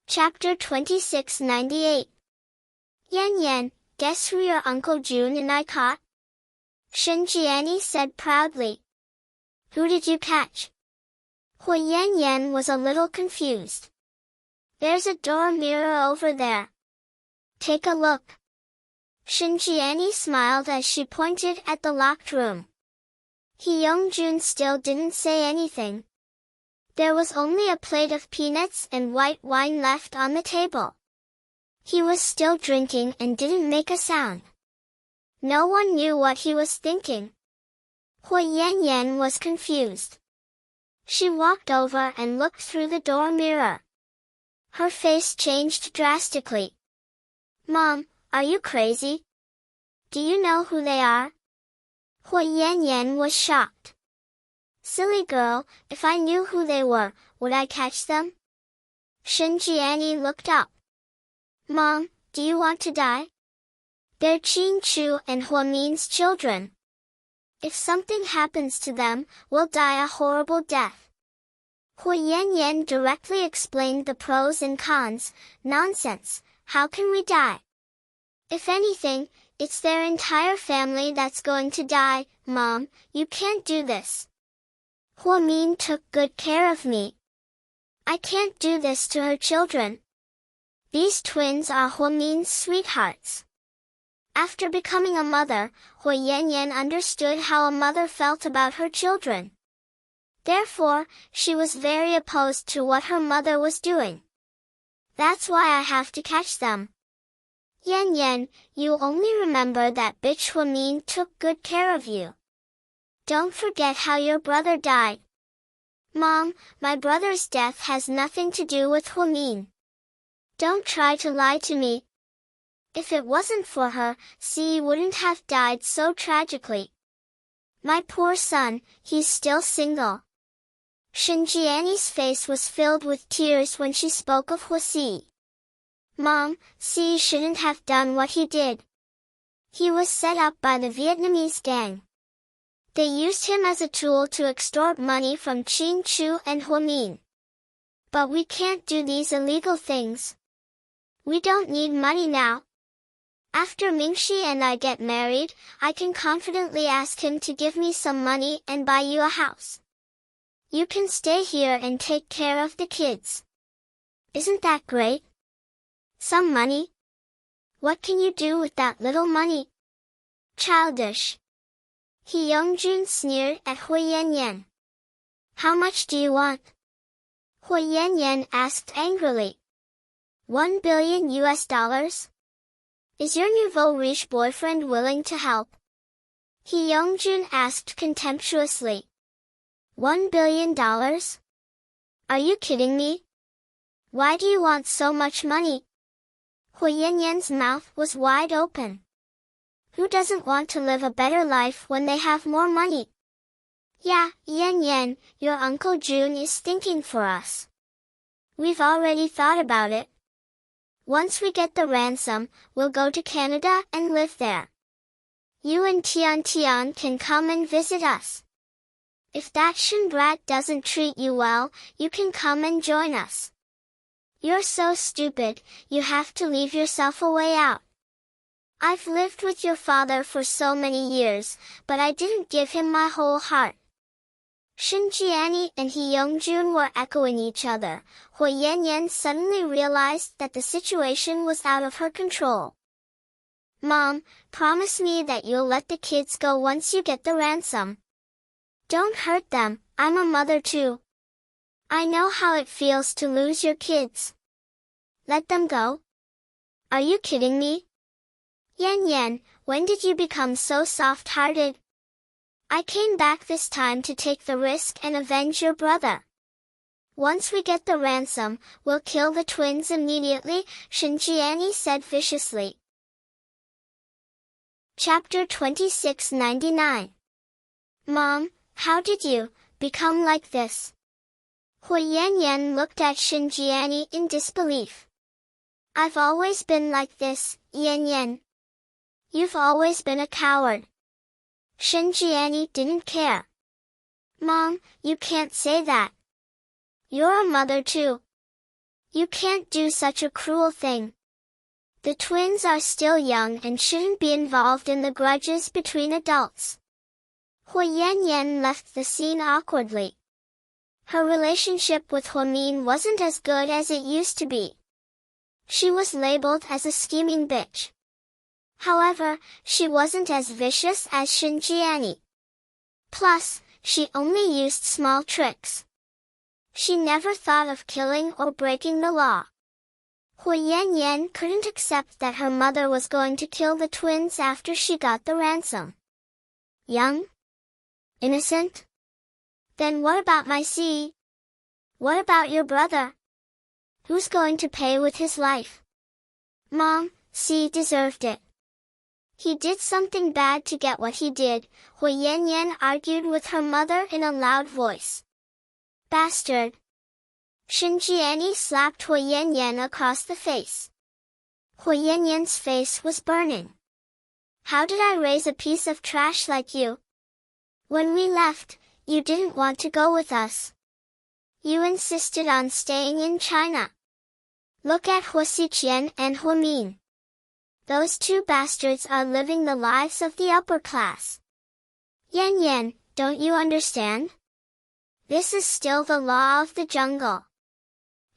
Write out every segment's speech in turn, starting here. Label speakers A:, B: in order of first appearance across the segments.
A: Chapter 2698. Yan Yan, guess who your Uncle June and I caught? Shen Jiani said proudly. Who did you catch? Hui Yan Yan was a little confused. There's a door mirror over there. Take a look. Shen Jiani smiled as she pointed at the locked room. He Youngjun still didn't say anything. There was only a plate of peanuts and white wine left on the table. He was still drinking and didn't make a sound. No one knew what he was thinking. Hui Yan Yan was confused. She walked over and looked through the door mirror. Her face changed drastically. Mom, are you crazy? Do you know who they are? Hui Yan Yan was shocked. Silly girl, if I knew who they were, would I catch them? Shen Jiani looked up. Mom, do you want to die? They're Qin Chu and Huamin's children. If something happens to them, we'll die a horrible death. Hui Yan Yan directly explained the pros and cons. Nonsense, how can we die? If anything, it's their entire family that's going to die. Mom, you can't do this. Huamin took good care of me. I can't do this to her children. These twins are Huamin's sweethearts. After becoming a mother, Hui Yan Yan understood how a mother felt about her children. Therefore, she was very opposed to what her mother was doing. That's why I have to catch them. Yan Yan, you only remember that bitch Huamin took good care of you. Don't forget how your brother died. Mom, my brother's death has nothing to do with Huamin. Don't try to lie to me. If it wasn't for her, Si wouldn't have died so tragically. My poor son, he's still single. Shen Jiani's face was filled with tears when she spoke of Huasi. Mom, Si shouldn't have done what he did. He was set up by the Vietnamese gang. They used him as a tool to extort money from Qin Chu and Huamin. But we can't do these illegal things. We don't need money now. After Mingxi and I get married, I can confidently ask him to give me some money and buy you a house. You can stay here and take care of the kids. Isn't that great? Some money? What can you do with that little money? Childish. He Youngjun sneered at Hui Yan Yan. How much do you want? Hui Yan Yan asked angrily. $1 billion US? Is your nouveau riche boyfriend willing to help? He Youngjun asked contemptuously. $1 billion? Are you kidding me? Why do you want so much money? Hui Yan Yan's mouth was wide open. Who doesn't want to live a better life when they have more money? Yeah, Yan Yan, your Uncle June is thinking for us. We've already thought about it. Once we get the ransom, we'll go to Canada and live there. You and Tian Tian can come and visit us. If that Shen brat doesn't treat you well, you can come and join us. You're so stupid, you have to leave yourself a way out. I've lived with your father for so many years, but I didn't give him my whole heart. Shen Jiani and He Youngjun were echoing each other. Hui Yan Yan suddenly realized that the situation was out of her control. Mom, promise me that you'll let the kids go once you get the ransom. Don't hurt them, I'm a mother too. I know how it feels to lose your kids. Let them go? Are you kidding me? Yan Yan, when did you become so soft-hearted? I came back this time to take the risk and avenge your brother. Once we get the ransom, we'll kill the twins immediately, Shen Jiani said viciously. Chapter 2699. Mom, how did you become like this? Hui Yan Yan looked at Shen Jiani in disbelief. I've always been like this, Yan Yan. You've always been a coward. Shen Jiani didn't care. Mom, you can't say that. You're a mother too. You can't do such a cruel thing. The twins are still young and shouldn't be involved in the grudges between adults. Hu Yanyan left the scene awkwardly. Her relationship with Huamin wasn't as good as it used to be. She was labeled as a scheming bitch. However, she wasn't as vicious as Shinjiani. Plus, she only used small tricks. She never thought of killing or breaking the law. Hu Yanyan couldn't accept that her mother was going to kill the twins after she got the ransom. Young? Innocent? Then what about my Si? What about your brother? Who's going to pay with his life? Mom, Si deserved it. He did something bad to get what he did, Hu Yanyan argued with her mother in a loud voice. Bastard! Shinjiani slapped Hu Yanyan across the face. Hu Yanyan's face was burning. How did I raise a piece of trash like you? When we left, you didn't want to go with us. You insisted on staying in China. Look at Hu Xiqian and Hu Min. Those two bastards are living the lives of the upper class. Yan, don't you understand? This is still the law of the jungle.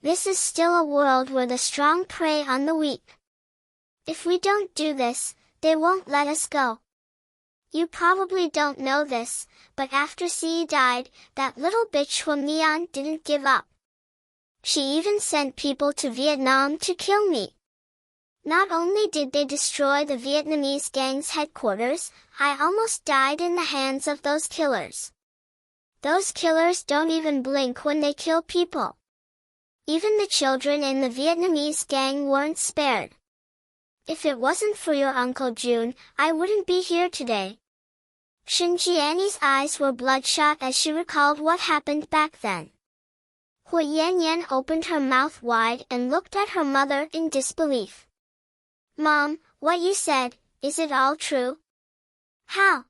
A: This is still a world where the strong prey on the weak. If we don't do this, they won't let us go. You probably don't know this, but after Si died, that little bitch Hua Mian didn't give up. She even sent people to Vietnam to kill me. Not only did they destroy the Vietnamese gang's headquarters, I almost died in the hands of those killers. Those killers don't even blink when they kill people. Even the children in the Vietnamese gang weren't spared. If it wasn't for your Uncle June, I wouldn't be here today. Shinjiani's eyes were bloodshot as she recalled what happened back then. Hu Yanyan opened her mouth wide and looked at her mother in disbelief. Mom, what you said, is it all true? How?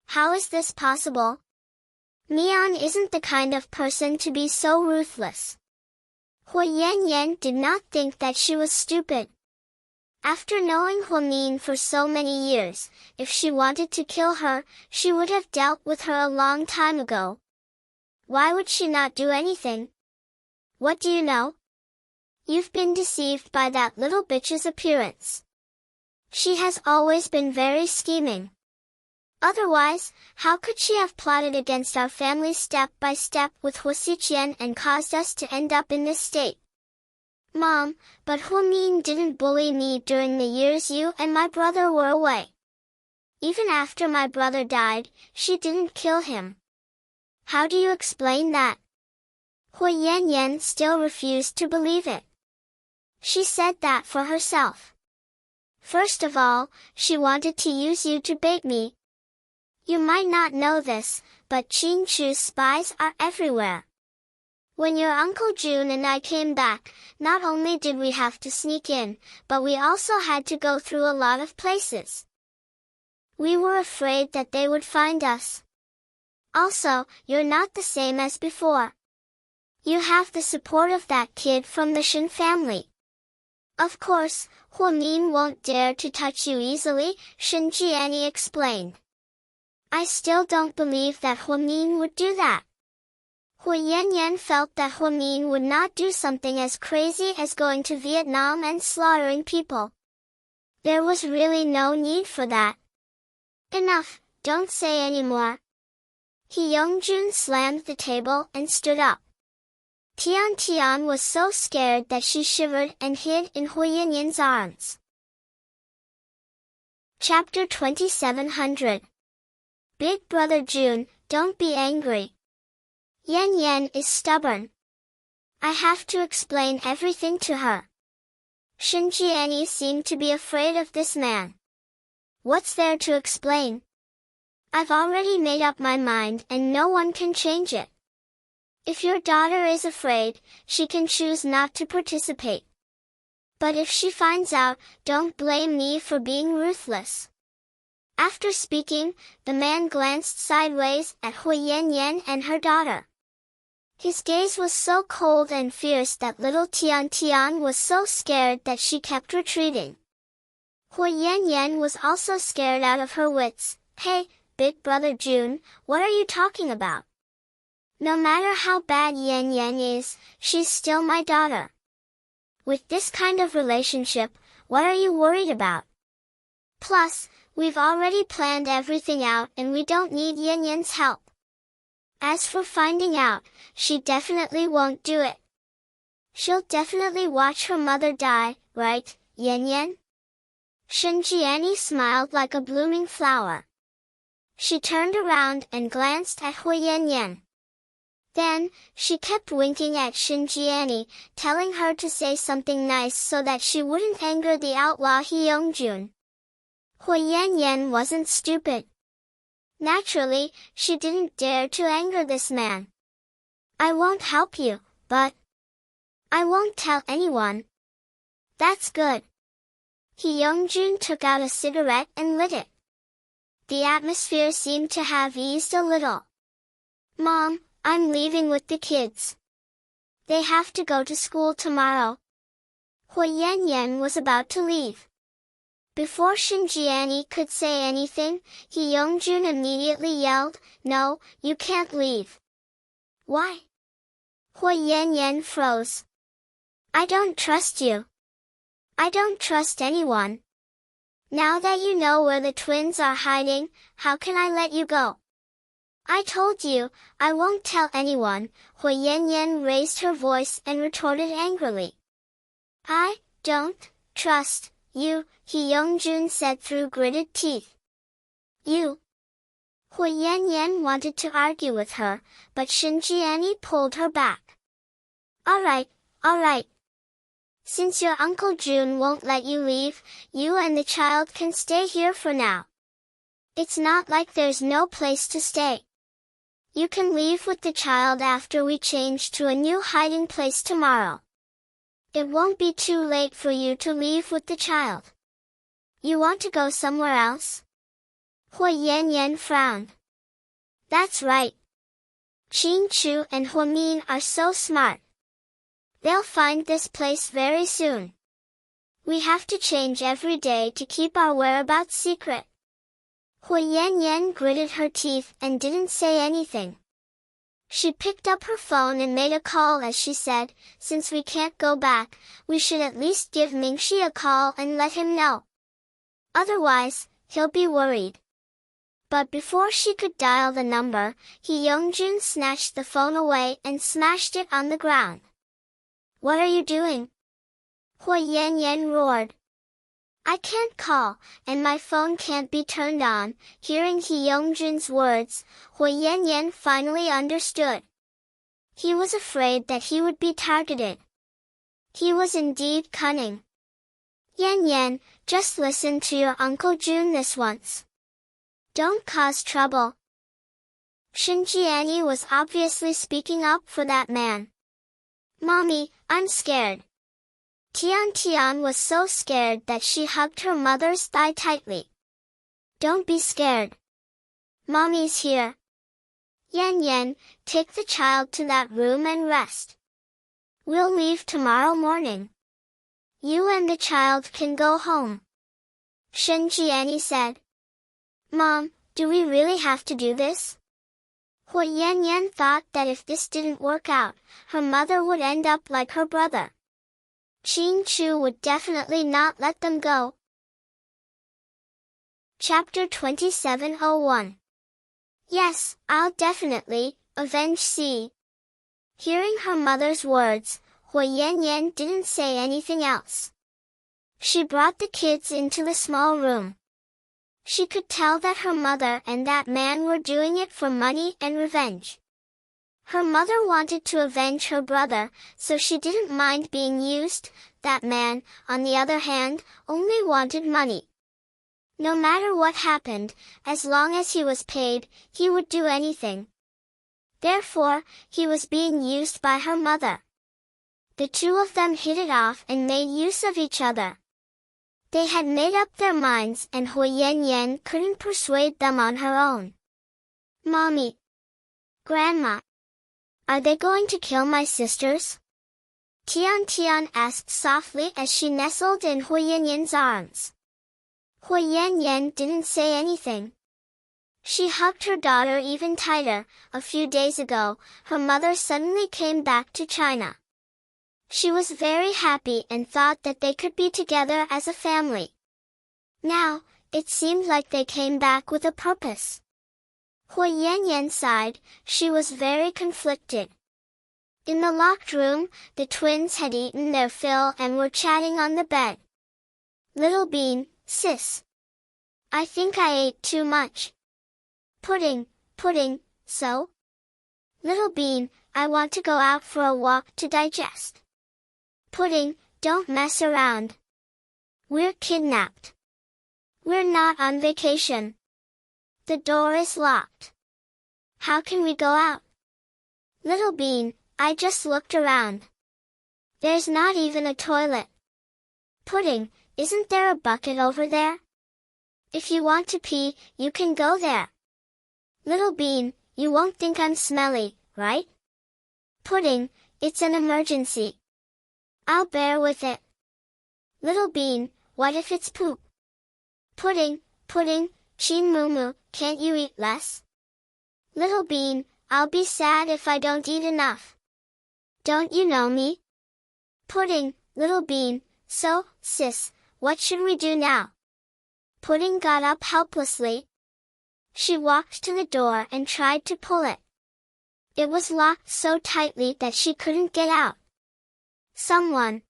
A: How is this possible? Mian isn't the kind of person to be so ruthless. Hu Yanyan did not think that she was stupid. After knowing Huamin for so many years, if she wanted to kill her, she would have dealt with her a long time ago. Why would she not do anything? What do you know? You've been deceived by that little bitch's appearance. She has always been very scheming. Otherwise, how could she have plotted against our family step by step with Hu Xiqian and caused us to end up in this state? Mom, but Huamin didn't bully me during the years you and my brother were away. Even after my brother died, she didn't kill him. How do you explain that? Hu Yanyan still refused to believe it. She said that for herself. First of all, she wanted to use you to bait me. You might not know this, but Qin Chu's spies are everywhere. When your Uncle June and I came back, not only did we have to sneak in, but we also had to go through a lot of places. We were afraid that they would find us. Also, you're not the same as before. You have the support of that kid from the Shin family. Of course, Huamin won't dare to touch you easily, Shinjiani explained. I still don't believe that Huamin would do that. Hu Yanyan felt that Huamin would not do something as crazy as going to Vietnam and slaughtering people. There was really no need for that. Enough, don't say any more. He Yongjun slammed the table and stood up. Tian was so scared that she shivered and hid in Hu Yanyan's arms. Chapter 2700. Big Brother June, don't be angry. Yan is stubborn. I have to explain everything to her. Shinjiani seemed to be afraid of this man. What's there to explain? I've already made up my mind and no one can change it. If your daughter is afraid, she can choose not to participate. But if she finds out, don't blame me for being ruthless. After speaking, the man glanced sideways at Hu Yanyan and her daughter. His gaze was so cold and fierce that little Tian Tian was so scared that she kept retreating. Hui Yan Yan was also scared out of her wits. Hey, big brother June, what are you talking about? No matter how bad Yan Yan is, she's still my daughter. With this kind of relationship, what are you worried about? Plus, we've already planned everything out and we don't need Yan Yan's help. As for finding out, she definitely won't do it. She'll definitely watch her mother die, right, Yan Yan? Shen Jiani smiled like a blooming flower. She turned around and glanced at Hui Yan Yan. Then, she kept winking at Shen Jiani, telling her to say something nice so that she wouldn't anger the outlaw He Yongjun. Hui Yan Yan wasn't stupid. Naturally, she didn't dare to anger this man. I won't help you, but I won't tell anyone. That's good. He Yongjun took out a cigarette and lit it. The atmosphere seemed to have eased a little. Mom, I'm leaving with the kids. They have to go to school tomorrow. Hui Yan Yan was about to leave. Before Shen Jiani could say anything, He Yongjun immediately yelled, No, you can't leave. Why? Hui Yan Yan froze. I don't trust you. I don't trust anyone. Now that you know where the twins are hiding, how can I let you go? I told you, I won't tell anyone. Hui Yan Yan raised her voice and retorted angrily. I don't trust you, He Yongjun said through gritted teeth. You. Hui Yan Yan wanted to argue with her, but Shen Jiani pulled her back. All right. Since your Uncle June won't let you leave, you and the child can stay here for now. It's not like there's no place to stay. You can leave with the child after we change to a new hiding place tomorrow. It won't be too late for you to leave with the child. You want to go somewhere else? Hui Yan Yan frowned. That's right. Qing Chu and Huamin are so smart. They'll find this place very soon. We have to change every day to keep our whereabouts secret. Hui Yan Yan gritted her teeth and didn't say anything. She picked up her phone and made a call as she said, since we can't go back, we should at least give Mingxi a call and let him know. Otherwise, he'll be worried. But before she could dial the number, He Yongjun snatched the phone away and smashed it on the ground. What are you doing? Hui Yan Yan roared. I can't call, and my phone can't be turned on. Hearing He Yongjun's words, Hui Yan Yan finally understood. He was afraid that he would be targeted. He was indeed cunning. Yan Yan, just listen to your Uncle June this once. Don't cause trouble. Shen Jiani was obviously speaking up for that man. Mommy, I'm scared. Tian Tian was so scared that she hugged her mother's thigh tightly. Don't be scared. Mommy's here. Yan Yan, take the child to that room and rest. We'll leave tomorrow morning. You and the child can go home. Shen Jiani said. Mom, do we really have to do this? Hui Yan Yan thought that if this didn't work out, her mother would end up like her brother. Qing Chu would definitely not let them go. Chapter 2701. Yes, I'll definitely avenge C. Hearing her mother's words, Hui Yan Yan didn't say anything else. She brought the kids into the small room. She could tell that her mother and that man were doing it for money and revenge. Her mother wanted to avenge her brother, so she didn't mind being used. That man, on the other hand, only wanted money. No matter what happened, as long as he was paid, he would do anything. Therefore, he was being used by her mother. The two of them hit it off and made use of each other. They had made up their minds and Hui Yan Yan couldn't persuade them on her own. Mommy. Grandma. Are they going to kill my sisters? Tian Tian asked softly as she nestled in Hui Yanyan's arms. Hui Yanyan didn't say anything. She hugged her daughter even tighter. A few days ago, her mother suddenly came back to China. She was very happy and thought that they could be together as a family. Now, it seemed like they came back with a purpose. Hui Yanyan sighed. She was very conflicted. In the locked room, the twins had eaten their fill and were chatting on the bed. Little Bean, sis. I think I ate too much. Pudding, so? Little Bean, I want to go out for a walk to digest. Pudding, don't mess around. We're kidnapped. We're not on vacation. The door is locked. How can we go out? Little Bean, I just looked around. There's not even a toilet. Pudding, isn't there a bucket over there? If you want to pee, you can go there. Little Bean, you won't think I'm smelly, right? Pudding, it's an emergency. I'll bear with it. Little Bean, what if it's poop? Pudding, Chin Moo Moo, can't you eat less? Little Bean, I'll be sad if I don't eat enough. Don't you know me? Pudding, Little Bean, so, sis, what should we do now? Pudding got up helplessly. She walked to the door and tried to pull it. It was locked so tightly that she couldn't get out. Someone.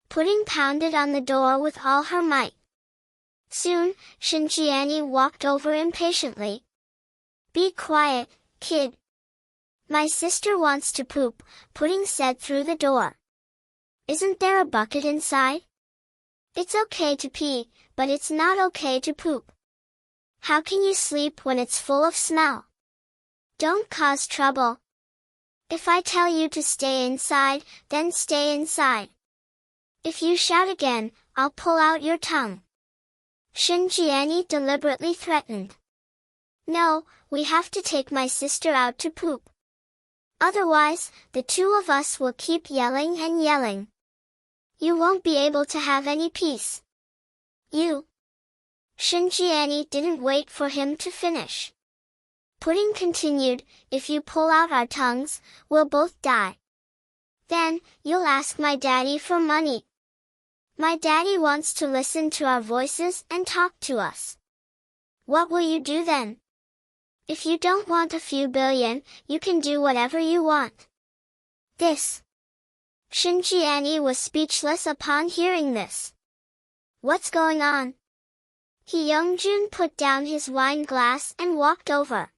A: Pudding pounded on the door with all her might. Soon, Shinjiani walked over impatiently. Be quiet, kid. My sister wants to poop, Pudding said through the door. Isn't there a bucket inside? It's okay to pee, but it's not okay to poop. How can you sleep when it's full of smell? Don't cause trouble. If I tell you to stay inside, then stay inside. If you shout again, I'll pull out your tongue. Shinjiani deliberately threatened. No, we have to take my sister out to poop. Otherwise, the two of us will keep yelling and yelling. You won't be able to have any peace. Shinjiani didn't wait for him to finish. Pudding continued, if you pull out our tongues, we'll both die. Then, you'll ask my daddy for money. My daddy wants to listen to our voices and talk to us. What will you do then? If you don't want a few billion, you can do whatever you want. Shinjiani was speechless upon hearing this. What's going on? Youngjun put down his wine glass and walked over.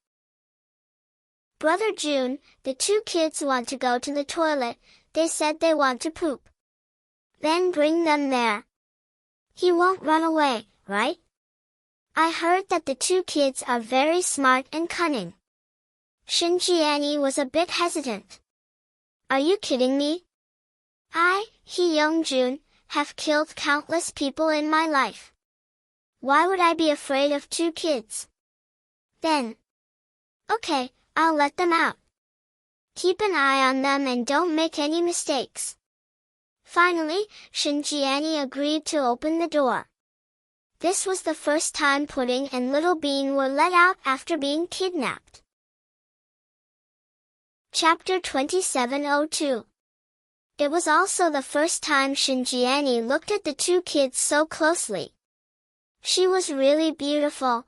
A: Brother June, the two kids want to go to the toilet, they said they want to poop. Then bring them there. He won't run away, right? I heard that the two kids are very smart and cunning. Shinjiani was a bit hesitant. Are you kidding me? I, Youngjun, have killed countless people in my life. Why would I be afraid of two kids? Then. Okay, I'll let them out. Keep an eye on them and don't make any mistakes. Finally, Shinjiani agreed to open the door. This was the first time Pudding and Little Bean were let out after being kidnapped. Chapter 2702. It was also the first time Shinjiani looked at the two kids so closely. She was really beautiful.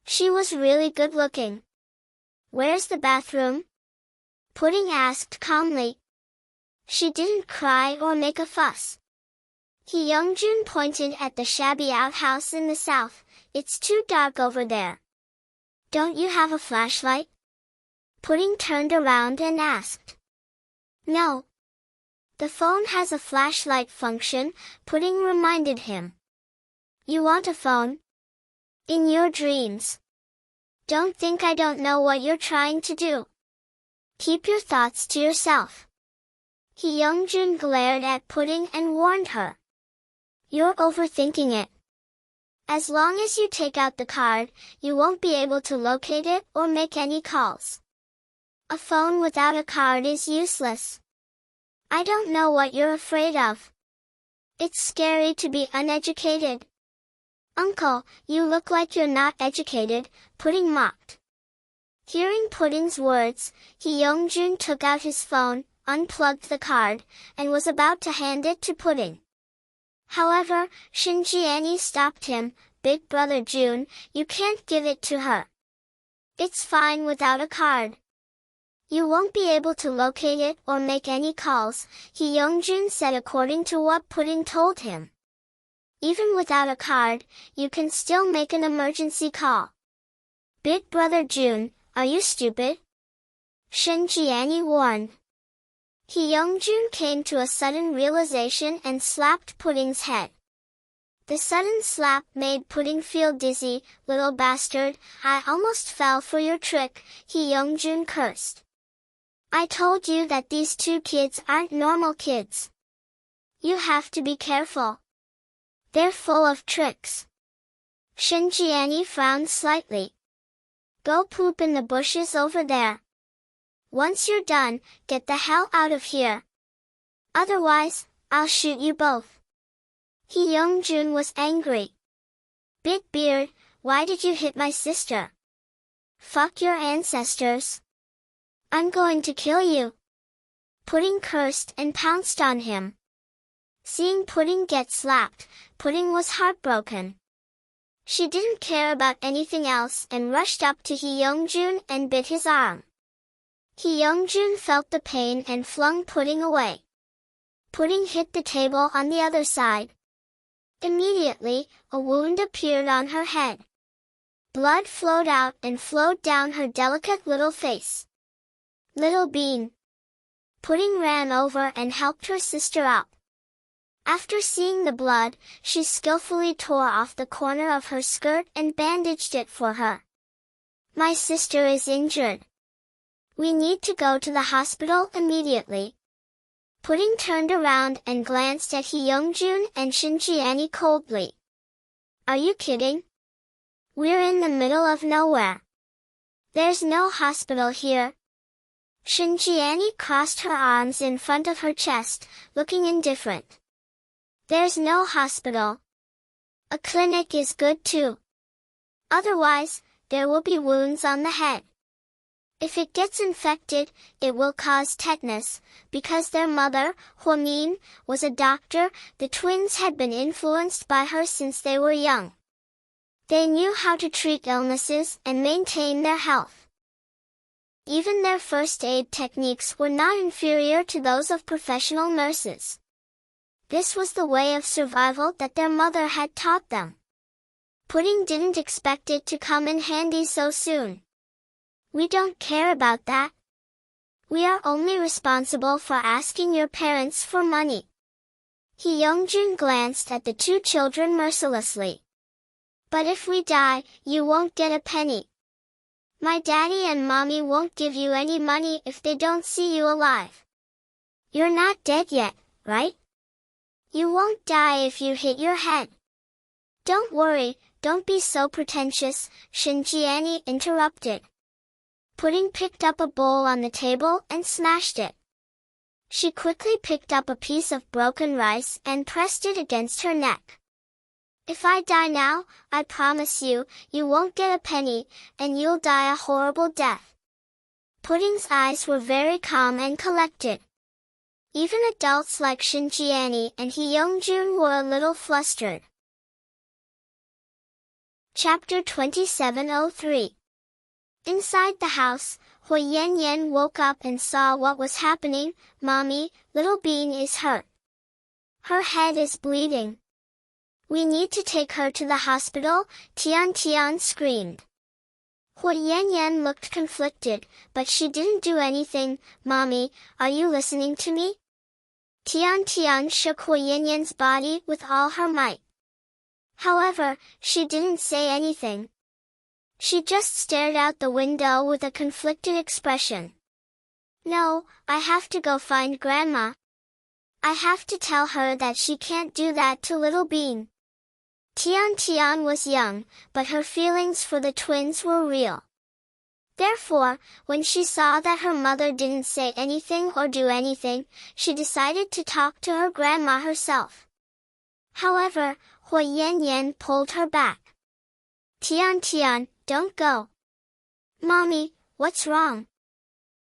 A: She was really good looking. Where's the bathroom? Pudding asked calmly. She didn't cry or make a fuss. Youngjun pointed at the shabby outhouse in the south. It's too dark over there. Don't you have a flashlight? Pudding turned around and asked. No. The phone has a flashlight function, Pudding reminded him. You want a phone? In your dreams. Don't think I don't know what you're trying to do. Keep your thoughts to yourself. Youngjun glared at Pudding and warned her. You're overthinking it. As long as you take out the card, you won't be able to locate it or make any calls. A phone without a card is useless. I don't know what you're afraid of. It's scary to be uneducated. Uncle, you look like you're not educated, Pudding mocked. Hearing Pudding's words, Hyungjun took out his phone, unplugged the card, and was about to hand it to Pudding. However, Shinjiani stopped him. Big brother June, you can't give it to her. It's fine without a card. You won't be able to locate it or make any calls, Hyungjun said according to what Pudding told him. Even without a card, you can still make an emergency call. Big brother June, are you stupid? Shinjiani warned. Hyungjun came to a sudden realization and slapped Pudding's head. The sudden slap made Pudding feel dizzy. Little bastard, I almost fell for your trick, Hyungjun cursed. I told you that these two kids aren't normal kids. You have to be careful. They're full of tricks. Shinjiani frowned slightly. Go poop in the bushes over there. Once you're done, get the hell out of here. Otherwise, I'll shoot you both. Hyungjun was angry. Big beard, why did you hit my sister? Fuck your ancestors. I'm going to kill you. Pudding cursed and pounced on him. Seeing Pudding get slapped, Pudding was heartbroken. She didn't care about anything else and rushed up to Hyungjun and bit his arm. Hyungjun felt the pain and flung Pudding away. Pudding hit the table on the other side. Immediately, a wound appeared on her head. Blood flowed out and flowed down her delicate little face. Little bean. Pudding ran over and helped her sister up. After seeing the blood, she skillfully tore off the corner of her skirt and bandaged it for her. My sister is injured. We need to go to the hospital immediately. Pudding turned around and glanced at Hyungjun and Shinjiani coldly. Are you kidding? We're in the middle of nowhere. There's no hospital here. Shinjiani crossed her arms in front of her chest, looking indifferent. There's no hospital. A clinic is good too. Otherwise, there will be wounds on the head. If it gets infected, it will cause tetanus. Because their mother, Hwamin, was a doctor, the twins had been influenced by her since they were young. They knew how to treat illnesses and maintain their health. Even their first aid techniques were not inferior to those of professional nurses. This was the way of survival that their mother had taught them. Pudding didn't expect it to come in handy so soon. We don't care about that. We are only responsible for asking your parents for money. Hyungjun glanced at the two children mercilessly. But if we die, you won't get a penny. My daddy and mommy won't give you any money if they don't see you alive. You're not dead yet, right? You won't die if you hit your head. Don't worry, don't be so pretentious, Shinjiani interrupted. Pudding picked up a bowl on the table and smashed it. She quickly picked up a piece of broken rice and pressed it against her neck. If I die now, I promise you, you won't get a penny, and you'll die a horrible death. Pudding's eyes were very calm and collected. Even adults like Shinjiani and Hyungjun were a little flustered. Chapter 2703. Inside the house, Hui Yan woke up and saw what was happening. Mommy, little bean is hurt. Her head is bleeding. We need to take her to the hospital, Tian screamed. Hui Yan looked conflicted, but she didn't do anything. Mommy, are you listening to me? Tian shook Hui Yan's body with all her might. However, she didn't say anything. She just stared out the window with a conflicted expression. No, I have to go find Grandma. I have to tell her that she can't do that to little bean. Tian was young, but her feelings for the twins were real. Therefore, when she saw that her mother didn't say anything or do anything, she decided to talk to her grandma herself. However, Hui Yan pulled her back. Tian, don't go. Mommy, what's wrong?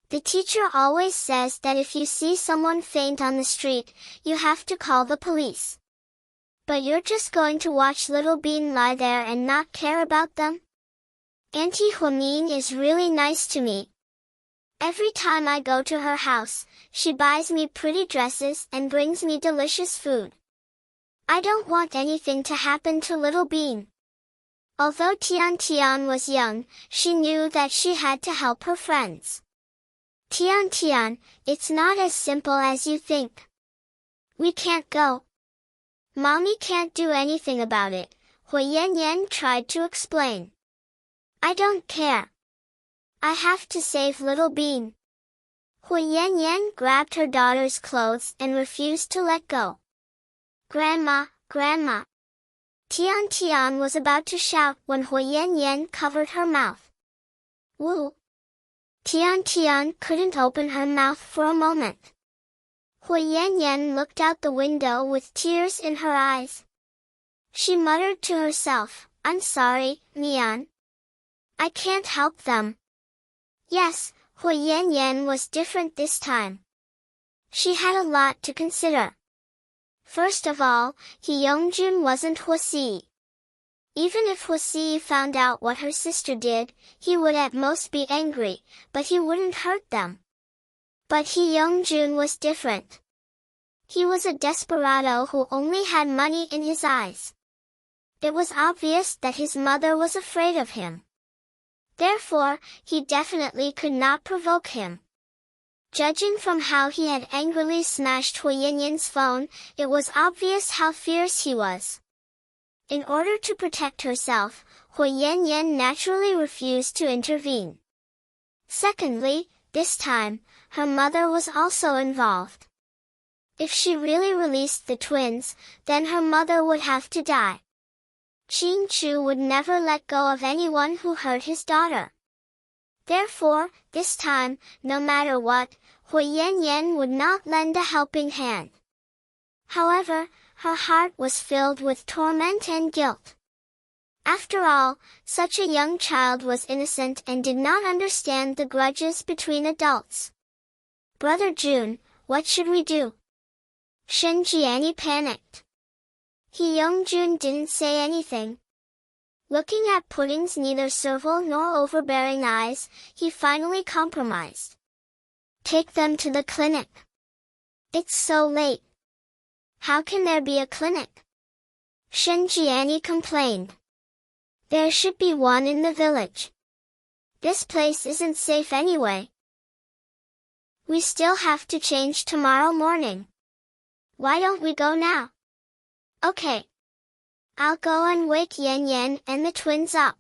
A: The teacher always says that if you see someone faint on the street, you have to call the police. But you're just going to watch little Bean lie there and not care about them? Auntie Huamin is really nice to me. Every time I go to her house, she buys me pretty dresses and brings me delicious food. I don't want anything to happen to little Bean. Although Tian was young, she knew that she had to help her friends. Tian, it's not as simple as you think. We can't go. Mommy can't do anything about it, Hui Yan tried to explain. I don't care. I have to save little Bean. Hui Yan grabbed her daughter's clothes and refused to let go. Grandma! Tian was about to shout when Hui Yan covered her mouth. Woo! Tian couldn't open her mouth for a moment. Hui Yan looked out the window with tears in her eyes. She muttered to herself, I'm sorry, Mian. I can't help them. Yes, Hui Yan was different this time. She had a lot to consider. First of all, Hyungjun wasn't Hwasi. Even if Hwasi found out what her sister did, he would at most be angry, but he wouldn't hurt them. But Hyungjun was different. He was a desperado who only had money in his eyes. It was obvious that his mother was afraid of him. Therefore, he definitely could not provoke him. Judging from how he had angrily smashed Hui Yan's phone, it was obvious how fierce he was. In order to protect herself, Hui Yan naturally refused to intervene. Secondly, this time, her mother was also involved. If she really released the twins, then her mother would have to die. Qin Chu would never let go of anyone who hurt his daughter. Therefore, this time, no matter what, Hui Yan would not lend a helping hand. However, her heart was filled with torment and guilt. After all, such a young child was innocent and did not understand the grudges between adults. Brother Jun, what should we do? Shen Jiani panicked. Hyungjun didn't say anything. Looking at Pudding's neither servile nor overbearing eyes, he finally compromised. Take them to the clinic. It's so late. How can there be a clinic? Shen Jiani complained. There should be one in the village. This place isn't safe anyway. We still have to change tomorrow morning. Why don't we go now? Okay. I'll go and wake Yan and the twins up.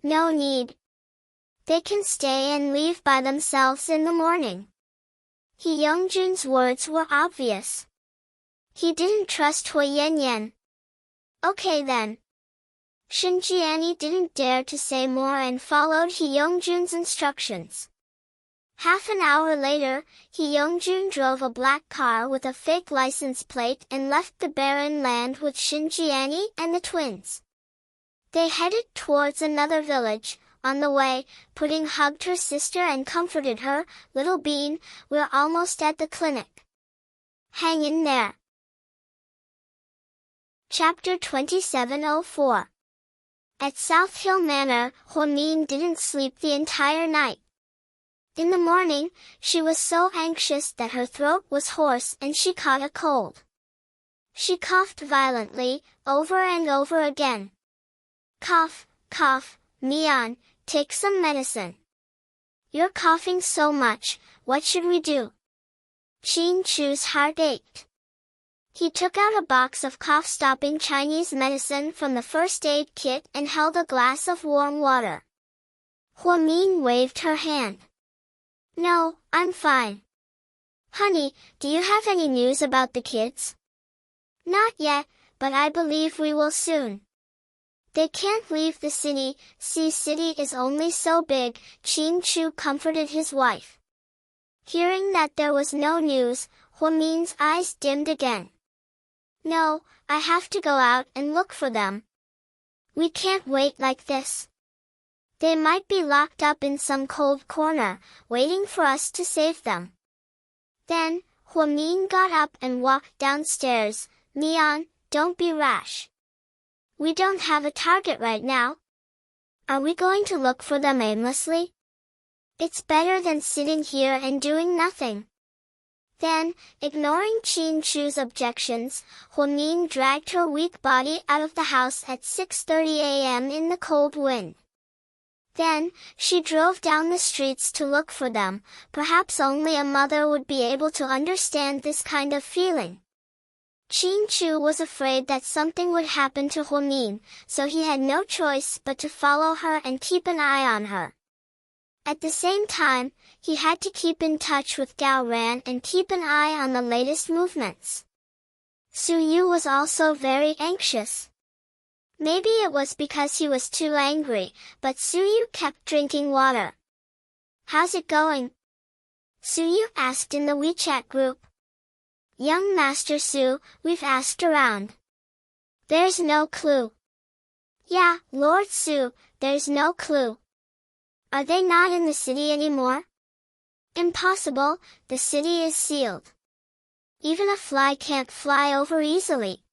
A: No need. They can stay and leave by themselves in the morning. Hyungjun's words were obvious. He didn't trust Hui Yan. Okay then. Shinjiani didn't dare to say more and followed Hyungjun's instructions. Half an hour later, Hyungjun drove a black car with a fake license plate and left the barren land with Shinjiani and the twins. They headed towards another village. On the way, Pudding hugged her sister and comforted her, Little Bean, we're almost at the clinic. Hang in there. Chapter 2704. At South Hill Manor, Huamin didn't sleep the entire night. In the morning, she was so anxious that her throat was hoarse and she caught a cold. She coughed violently, over and over again. Cough, cough, Mian, take some medicine. You're coughing so much, what should we do? Qin Chu's heart ached. He took out a box of cough-stopping Chinese medicine from the first aid kit and held a glass of warm water. Huamin waved her hand. No, I'm fine. Honey, do you have any news about the kids? Not yet, but I believe we will soon. They can't leave the city, city is only so big, Chu comforted his wife. Hearing that there was no news, Min's eyes dimmed again. No, I have to go out and look for them. We can't wait like this. They might be locked up in some cold corner, waiting for us to save them. Then, Min got up and walked downstairs. Mian, don't be rash. We don't have a target right now. Are we going to look for them aimlessly? It's better than sitting here and doing nothing. Then, ignoring Chu's objections, Min dragged her weak body out of the house at 6:30 a.m. in the cold wind. Then, she drove down the streets to look for them. Perhaps only a mother would be able to understand this kind of feeling. Chu was afraid that something would happen to Min, so he had no choice but to follow her and keep an eye on her. At the same time, he had to keep in touch with Gao Ran and keep an eye on the latest movements. Yu was also very anxious. Maybe it was because he was too angry, but Yu kept drinking water. How's it going? Yu asked in the WeChat group. Young Master Su, we've asked around. There's no clue. Yeah, Lord Su, there's no clue. Are they not in the city anymore? Impossible, the city is sealed. Even a fly can't fly over easily.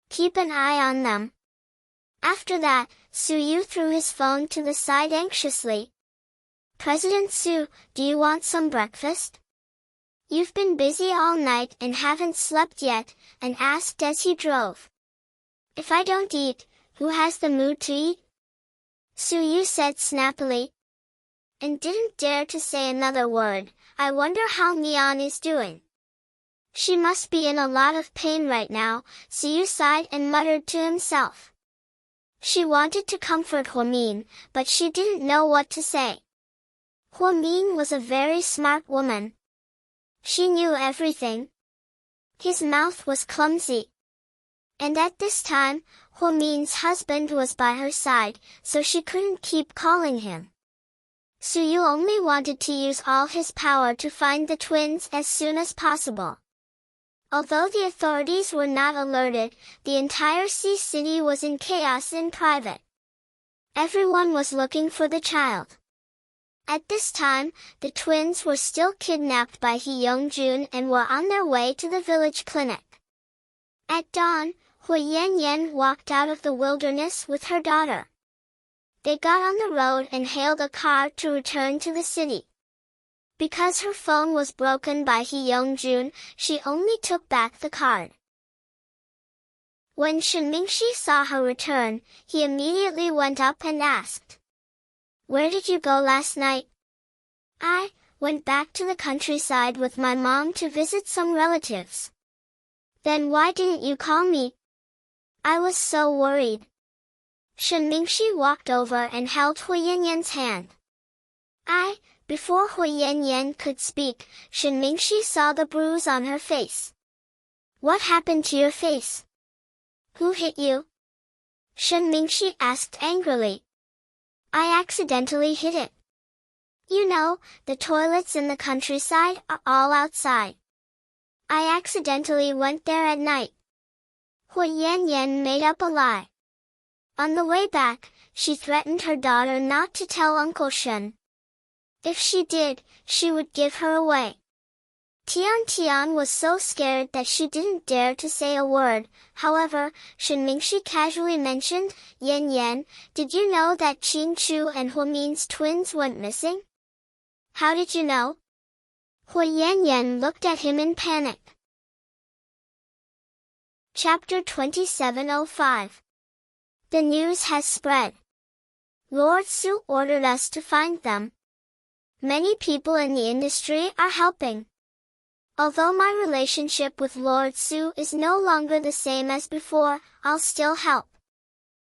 A: Keep an eye on them. After that, Yu threw his phone to the side anxiously. President Su, do you want some breakfast? You've been busy all night and haven't slept yet, and asked as he drove. If I don't eat, who has the mood to eat? Yu said snappily. And didn't dare to say another word. I wonder how Mian is doing. She must be in a lot of pain right now, Yu sighed and muttered to himself. She wanted to comfort Min, but she didn't know what to say. Min was a very smart woman. She knew everything. His mouth was clumsy. And at this time, Min's husband was by her side, so she couldn't keep calling him. Yu only wanted to use all his power to find the twins as soon as possible. Although the authorities were not alerted, the entire city was in chaos in private. Everyone was looking for the child. At this time, the twins were still kidnapped by He Young-jun and were on their way to the village clinic. At dawn, Yan walked out of the wilderness with her daughter. They got on the road and hailed a car to return to the city. Because her phone was broken by He Young-jun, she only took back the card. When Mingxi saw her return, he immediately went up and asked, Where did you go last night? I went back to the countryside with my mom to visit some relatives. Then why didn't you call me? I was so worried. Mingxi walked over and held Yan's hand. Before Yan could speak, Mingxi saw the bruise on her face. What happened to your face? Who hit you? Mingxi asked angrily. I accidentally hit it. You know, the toilets in the countryside are all outside. I accidentally went there at night. Yan made up a lie. On the way back, she threatened her daughter not to tell Uncle Shen. If she did, she would give her away. Tian was so scared that she didn't dare to say a word. However, Mingxi casually mentioned, Yan, did you know that Chu and Min's twins went missing? How did you know? Yan looked at him in panic. Chapter 27:05. The news has spread. Lord Su ordered us to find them. Many people in the industry are helping. Although my relationship with Lord Su is no longer the same as before, I'll still help.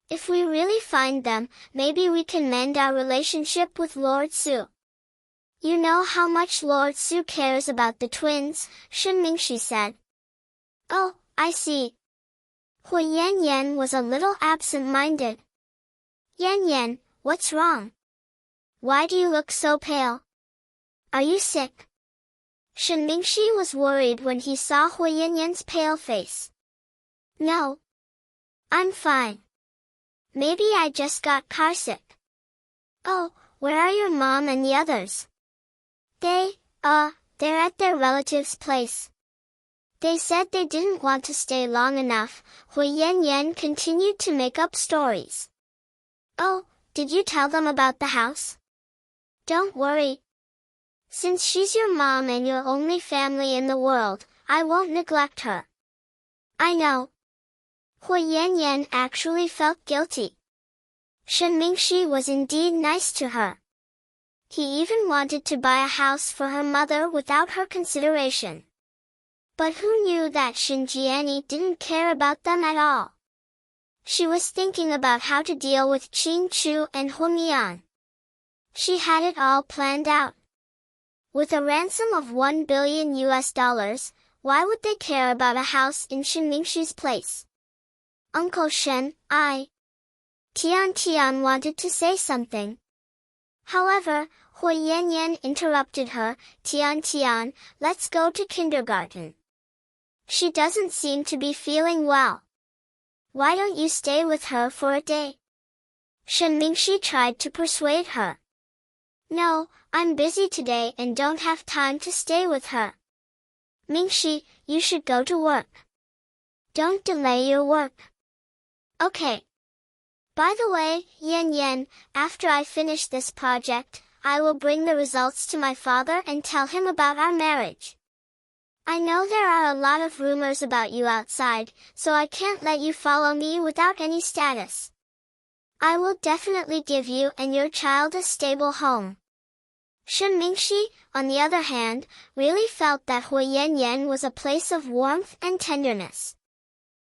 A: If we really find them, maybe we can mend our relationship with Lord Su. You know how much Lord Su cares about the twins, Mingxi said. Oh, I see. Hui Yan Yan was a little absent-minded. Yan Yan, what's wrong? Why do you look so pale? Are you sick? Shen Mingxi was worried when he saw Hui Yan Yan's pale face. No. I'm fine. Maybe I just got carsick. Oh, where are your mom and the others? They're at their relative's place. They said they didn't want to stay long enough. Hui Yan Yan continued to make up stories. Oh, did you tell them about the house? Don't worry. Since she's your mom and your only family in the world, I won't neglect her. I know. Hui Yan Yan actually felt guilty. Shen Mingxi was indeed nice to her. He even wanted to buy a house for her mother without her consideration. But who knew that Shen Jiani didn't care about them at all? She was thinking about how to deal with Qing Chu and Hu Mian. She had it all planned out. With a ransom of $1 billion, why would they care about a house in Shen Mingxi's place? Uncle Shen, Tian wanted to say something. However, Hui Yan Yan interrupted her. Tian, let's go to kindergarten. She doesn't seem to be feeling well. Why don't you stay with her for a day? Shen Mingxi tried to persuade her. No, I'm busy today and don't have time to stay with her. Mingxi, you should go to work. Don't delay your work. Okay. By the way, Yan Yan, after I finish this project, I will bring the results to my father and tell him about our marriage. I know there are a lot of rumors about you outside, so I can't let you follow me without any status. I will definitely give you and your child a stable home. Shen Mingxi, on the other hand, really felt that Hui Yan Yan was a place of warmth and tenderness.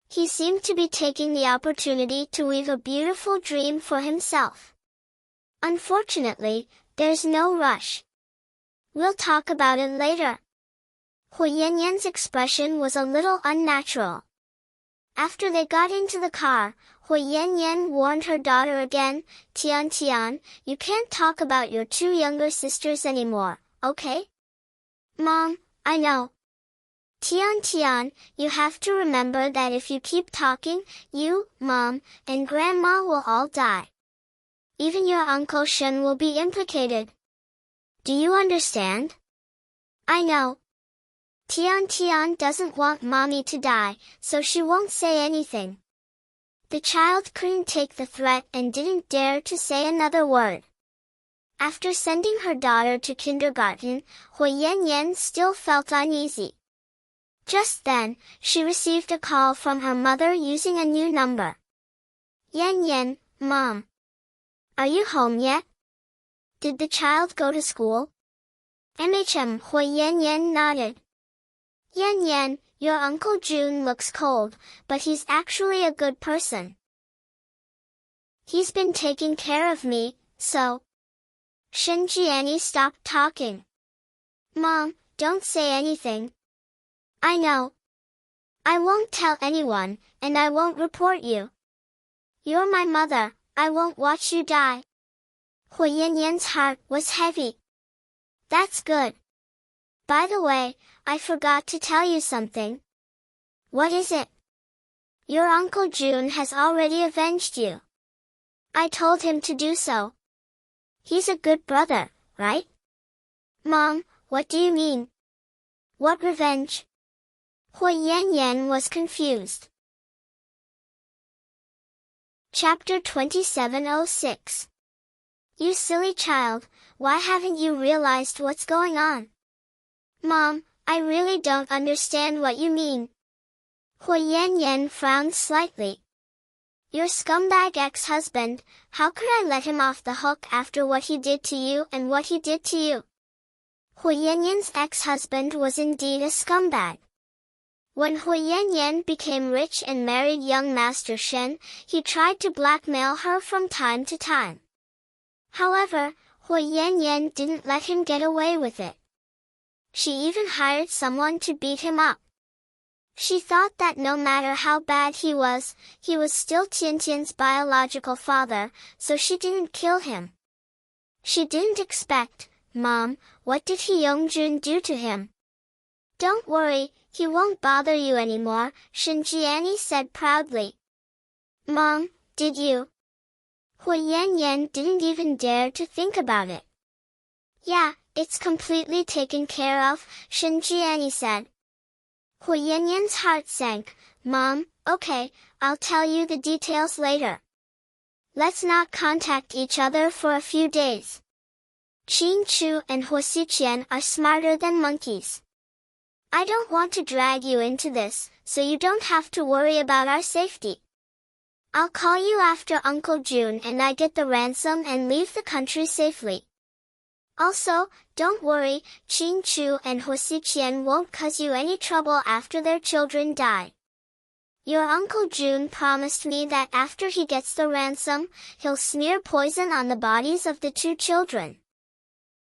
A: He seemed to be taking the opportunity to weave a beautiful dream for himself. Unfortunately, there's no rush. We'll talk about it later. Hui Yan Yan's expression was a little unnatural. After they got into the car, Hui Yan Yan warned her daughter again. Tian, you can't talk about your two younger sisters anymore, okay? Mom, I know. Tian, you have to remember that if you keep talking, you, Mom, and Grandma will all die. Even your Uncle Shen will be implicated. Do you understand? I know. Tian doesn't want Mommy to die, so she won't say anything. The child couldn't take the threat and didn't dare to say another word. After sending her daughter to kindergarten, Hui Yan Yan still felt uneasy. Just then, she received a call from her mother using a new number. Yan, Mom. Are you home yet? Did the child go to school? Hui Yan nodded. Yan, your Uncle Jun looks cold, but he's actually a good person. He's been taking care of me, so. Shen Jiani stopped talking. Mom, don't say anything. I know. I won't tell anyone, and I won't report you. You're my mother, I won't watch you die. Hui Yan Yan's heart was heavy. That's good. By the way, I forgot to tell you something. What is it? Your Uncle Jun has already avenged you. I told him to do so. He's a good brother, right? Mom, what do you mean? What revenge? Hui Yan Yan was confused. Chapter 2706. You silly child, why haven't you realized what's going on? Mom, I really don't understand what you mean. Hui Yan Yan frowned slightly. Your scumbag ex-husband, how could I let him off the hook after what he did to you and what he did to you? Hui Yan Yan's ex-husband was indeed a scumbag. When Hui Yan Yan became rich and married young Master Shen, he tried to blackmail her from time to time. However, Hui Yan Yan didn't let him get away with it. She even hired someone to beat him up. She thought that no matter how bad he was still Tiantian's biological father, so she didn't kill him. She didn't expect, "Mom, what did He Yongjun do to him?" "Don't worry, he won't bother you anymore," Shinjiani said proudly. "Mom, did you?" Hui Yanyan didn't even dare to think about it. "Yeah, it's completely taken care of," Shinjiani said. Hui Yanyan's heart sank. "Mom, okay, I'll tell you the details later. Let's not contact each other for a few days. Qin Chu and Huo Xiqian are smarter than monkeys. I don't want to drag you into this, so you don't have to worry about our safety. I'll call you after Uncle June and I get the ransom and leave the country safely. Also, don't worry, Qin Chu and Huo Xiqian won't cause you any trouble after their children die. Your Uncle June promised me that after he gets the ransom, he'll smear poison on the bodies of the two children."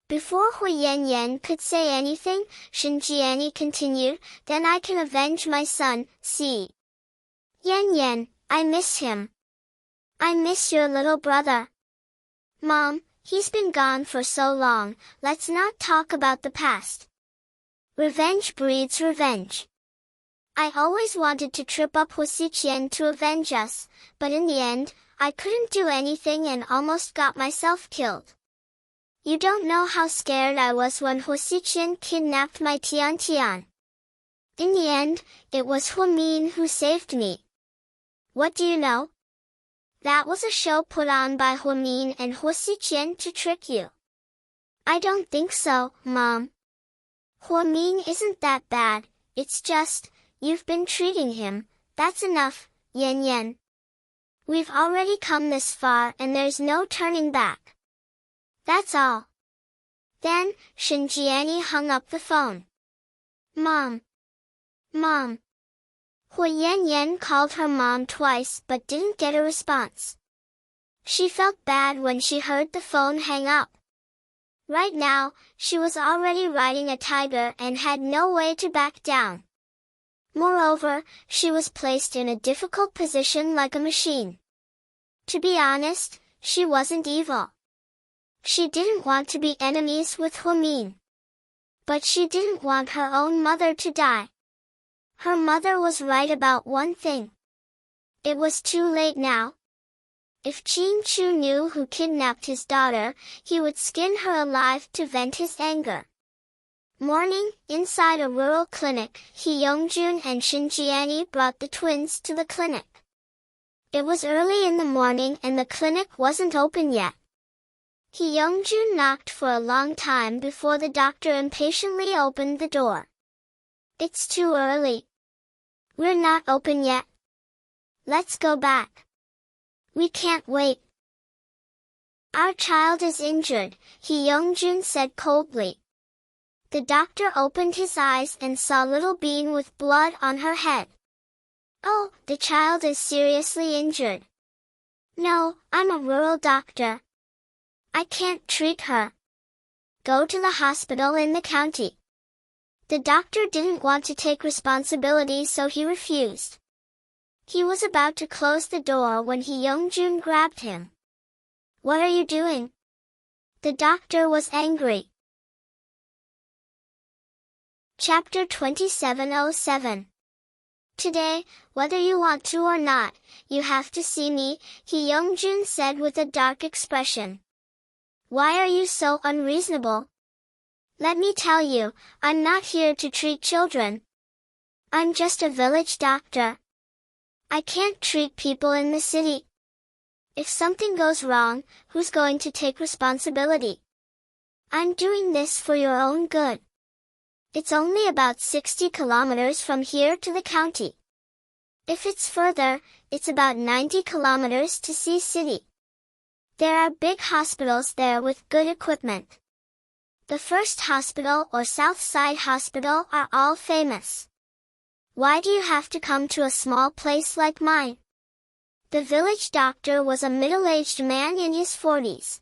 A: Before Hui Yanyan could say anything, Shinjiani continued, "Then I can avenge my son, see. Yanyan, I miss him. I miss your little brother. Mom, he's been gone for so long, let's not talk about the past. Revenge breeds revenge. I always wanted to trip up Huo Xiqian to avenge us, but in the end, I couldn't do anything and almost got myself killed. You don't know how scared I was when Huo Xiqian kidnapped my Tian. In the end, it was Huo Min who saved me. What do you know? That was a show put on by Huo Min and Huo Xiqian to trick you." "I don't think so, Mom. Huo Min isn't that bad, it's just, you've been treating him, that's enough, Yan. We've already come this far and there's no turning back. That's all." Then, Shinjiani hung up the phone. Mom. Hui Yanyan called her mom twice but didn't get a response. She felt bad when she heard the phone hang up. Right now, she was already riding a tiger and had no way to back down. Moreover, she was placed in a difficult position like a machine. To be honest, she wasn't evil. She didn't want to be enemies with Huo Min. But she didn't want her own mother to die. Her mother was right about one thing. It was too late now. If Qin Chu knew who kidnapped his daughter, he would skin her alive to vent his anger. Morning, inside a rural clinic, He Yongjun and Shinjiani brought the twins to the clinic. It was early in the morning and the clinic wasn't open yet. He Yongjun knocked for a long time before the doctor impatiently opened the door. "It's too early. We're not open yet. Let's go back. We can't wait." "Our child is injured," He Yongjun said coldly. The doctor opened his eyes and saw little Bean with blood on her head. "Oh, the child is seriously injured." "No, I'm a rural doctor. I can't treat her. Go to the hospital in the county." The doctor didn't want to take responsibility, so he refused. He was about to close the door when He Yongjun grabbed him. "What are you doing?" The doctor was angry. Chapter 2707. "Today, whether you want to or not, you have to see me," He Yongjun said with a dark expression. "Why are you so unreasonable? Let me tell you, I'm not here to treat children. I'm just a village doctor. I can't treat people in the city. If something goes wrong, who's going to take responsibility? I'm doing this for your own good. It's only about 60 kilometers from here to the county. If it's further, it's about 90 kilometers to Sea City. There are big hospitals there with good equipment. The First Hospital or South Side Hospital are all famous. Why do you have to come to a small place like mine?" The village doctor was a middle-aged man in his 40s.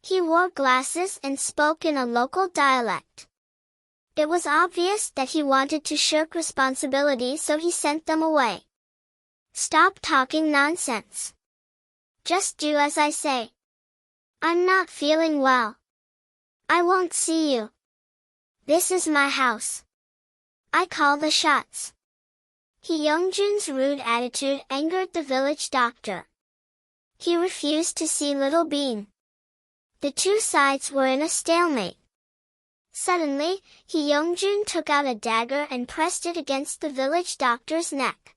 A: He wore glasses and spoke in a local dialect. It was obvious that he wanted to shirk responsibility, so he sent them away. Stop talking nonsense. Just do as I say. I'm not feeling well. I won't see you. This is my house. I call the shots. Hyungjun's rude attitude angered the village doctor. He refused to see Little Bean. The two sides were in a stalemate. Suddenly, Hyungjun took out a dagger and pressed it against the village doctor's neck.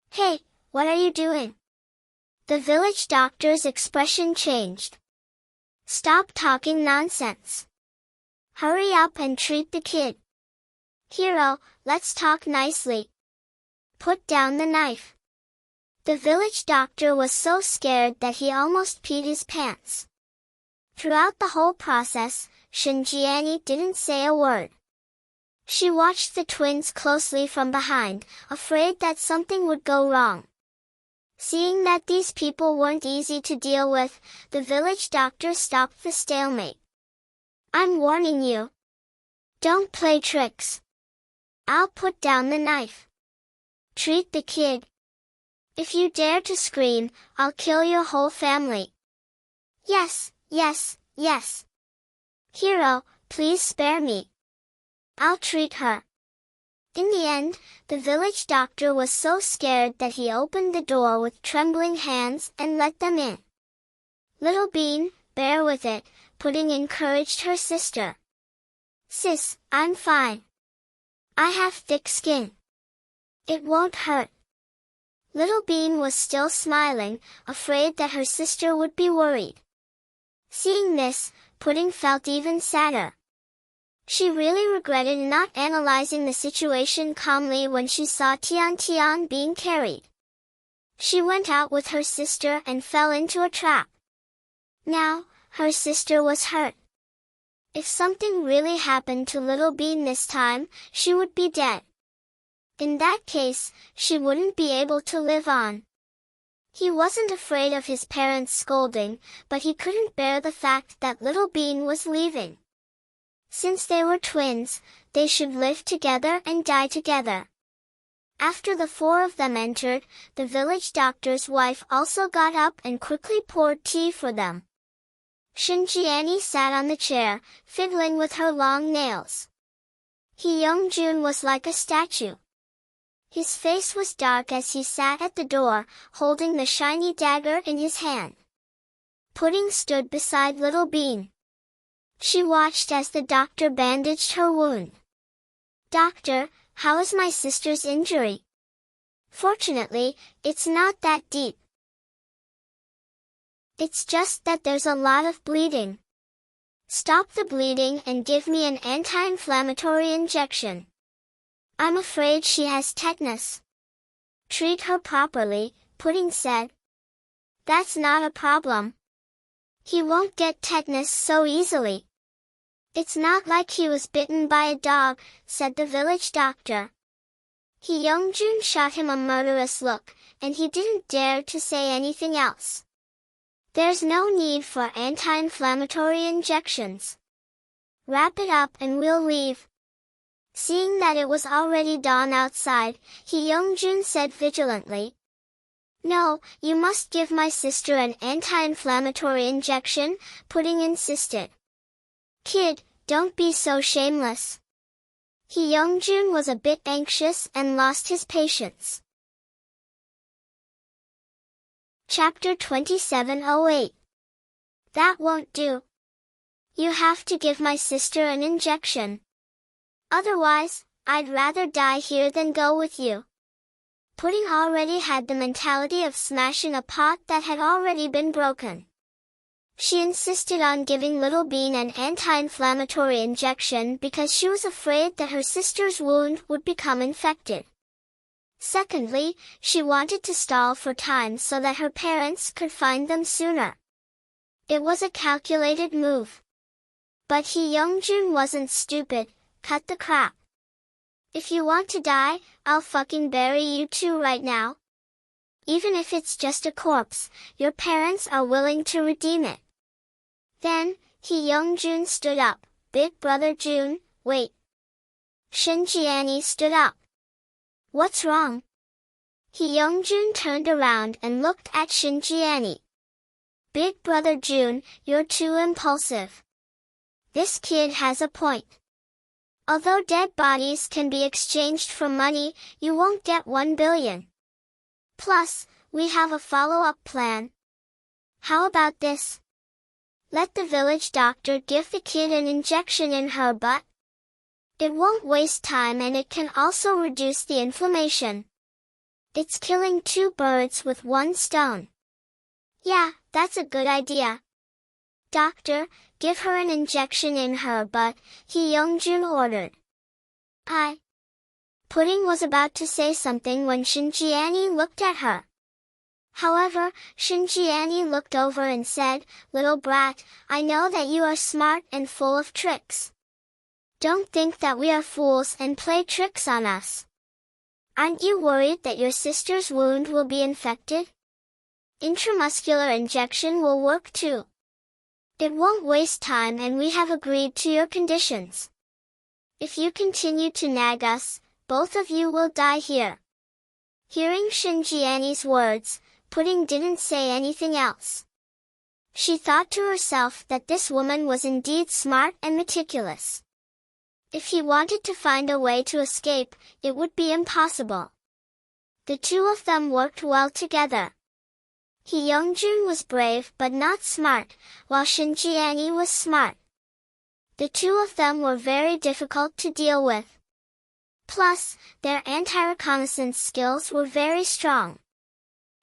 A: Hey, what are you doing? The village doctor's expression changed. Stop talking nonsense. Hurry up and treat the kid. Hero, let's talk nicely. Put down the knife. The village doctor was so scared that he almost peed his pants. Throughout the whole process, Shinjiani didn't say a word. She watched the twins closely from behind, afraid that something would go wrong. Seeing that these people weren't easy to deal with, the village doctor stopped the stalemate. I'm warning you. Don't play tricks. I'll put down the knife. Treat the kid. If you dare to scream, I'll kill your whole family. Yes, yes, yes. Hero, please spare me. I'll treat her. In the end, the village doctor was so scared that he opened the door with trembling hands and let them in. Little Bean, bear with it, Pudding encouraged her sister. Sis, I'm fine. I have thick skin. It won't hurt. Little Bean was still smiling, afraid that her sister would be worried. Seeing this, Pudding felt even sadder. She really regretted not analyzing the situation calmly when she saw Tian Tian being carried. She went out with her sister and fell into a trap. Now, her sister was hurt. If something really happened to Little Bean this time, she would be dead. In that case, she wouldn't be able to live on. He wasn't afraid of his parents scolding, but he couldn't bear the fact that Little Bean was leaving. Since they were twins, they should live together and die together. After the four of them entered, the village doctor's wife also got up and quickly poured tea for them. Shinjiani sat on the chair, fiddling with her long nails. Hyungjun was like a statue. His face was dark as he sat at the door, holding the shiny dagger in his hand. Pudding stood beside Little Bean. She watched as the doctor bandaged her wound. Doctor, how is my sister's injury? Fortunately, it's not that deep. It's just that there's a lot of bleeding. Stop the bleeding and give me an anti-inflammatory injection. I'm afraid she has tetanus. Treat her properly, Pudding said. That's not a problem. He won't get tetanus so easily. It's not like he was bitten by a dog, said the village doctor. Hyungjun shot him a murderous look, and he didn't dare to say anything else. There's no need for anti-inflammatory injections. Wrap it up and we'll leave. Seeing that it was already dawn outside, Hyungjun said vigilantly. No, you must give my sister an anti-inflammatory injection, Pudding insisted. Kid, don't be so shameless. Hyungjun was a bit anxious and lost his patience. Chapter 27:08. That won't do. You have to give my sister an injection. Otherwise, I'd rather die here than go with you. Pudding already had the mentality of smashing a pot that had already been broken. She insisted on giving Little Bean an anti-inflammatory injection because she was afraid that her sister's wound would become infected. Secondly, she wanted to stall for time so that her parents could find them sooner. It was a calculated move. But Hyungjun wasn't stupid. Cut the crap. If you want to die, I'll fucking bury you two right now. Even if it's just a corpse, your parents are willing to redeem it. Then, Hyungjun stood up. Big brother Jun, wait. Shinjiani stood up. What's wrong? Hyungjun turned around and looked at Shinjiani. Big brother Jun, you're too impulsive. This kid has a point. Although dead bodies can be exchanged for money, you won't get 1 billion. Plus, we have a follow-up plan. How about this? Let the village doctor give the kid an injection in her butt. It won't waste time and it can also reduce the inflammation. It's killing 2 birds with 1 stone. Yeah, that's a good idea. Doctor, give her an injection in her butt, Hyungjun ordered. Pudding was about to say something when Shinjiani looked at her. However, Shinjiani looked over and said, Little brat, I know that you are smart and full of tricks. Don't think that we are fools and play tricks on us. Aren't you worried that your sister's wound will be infected? Intramuscular injection will work too. It won't waste time and we have agreed to your conditions. If you continue to nag us, both of you will die here. Hearing Shinjiani's words, Pudding didn't say anything else. She thought to herself that this woman was indeed smart and meticulous. If he wanted to find a way to escape, it would be impossible. The two of them worked well together. Hyungjun was brave but not smart, while Shinjiani was smart. The two of them were very difficult to deal with. Plus, their anti-reconnaissance skills were very strong.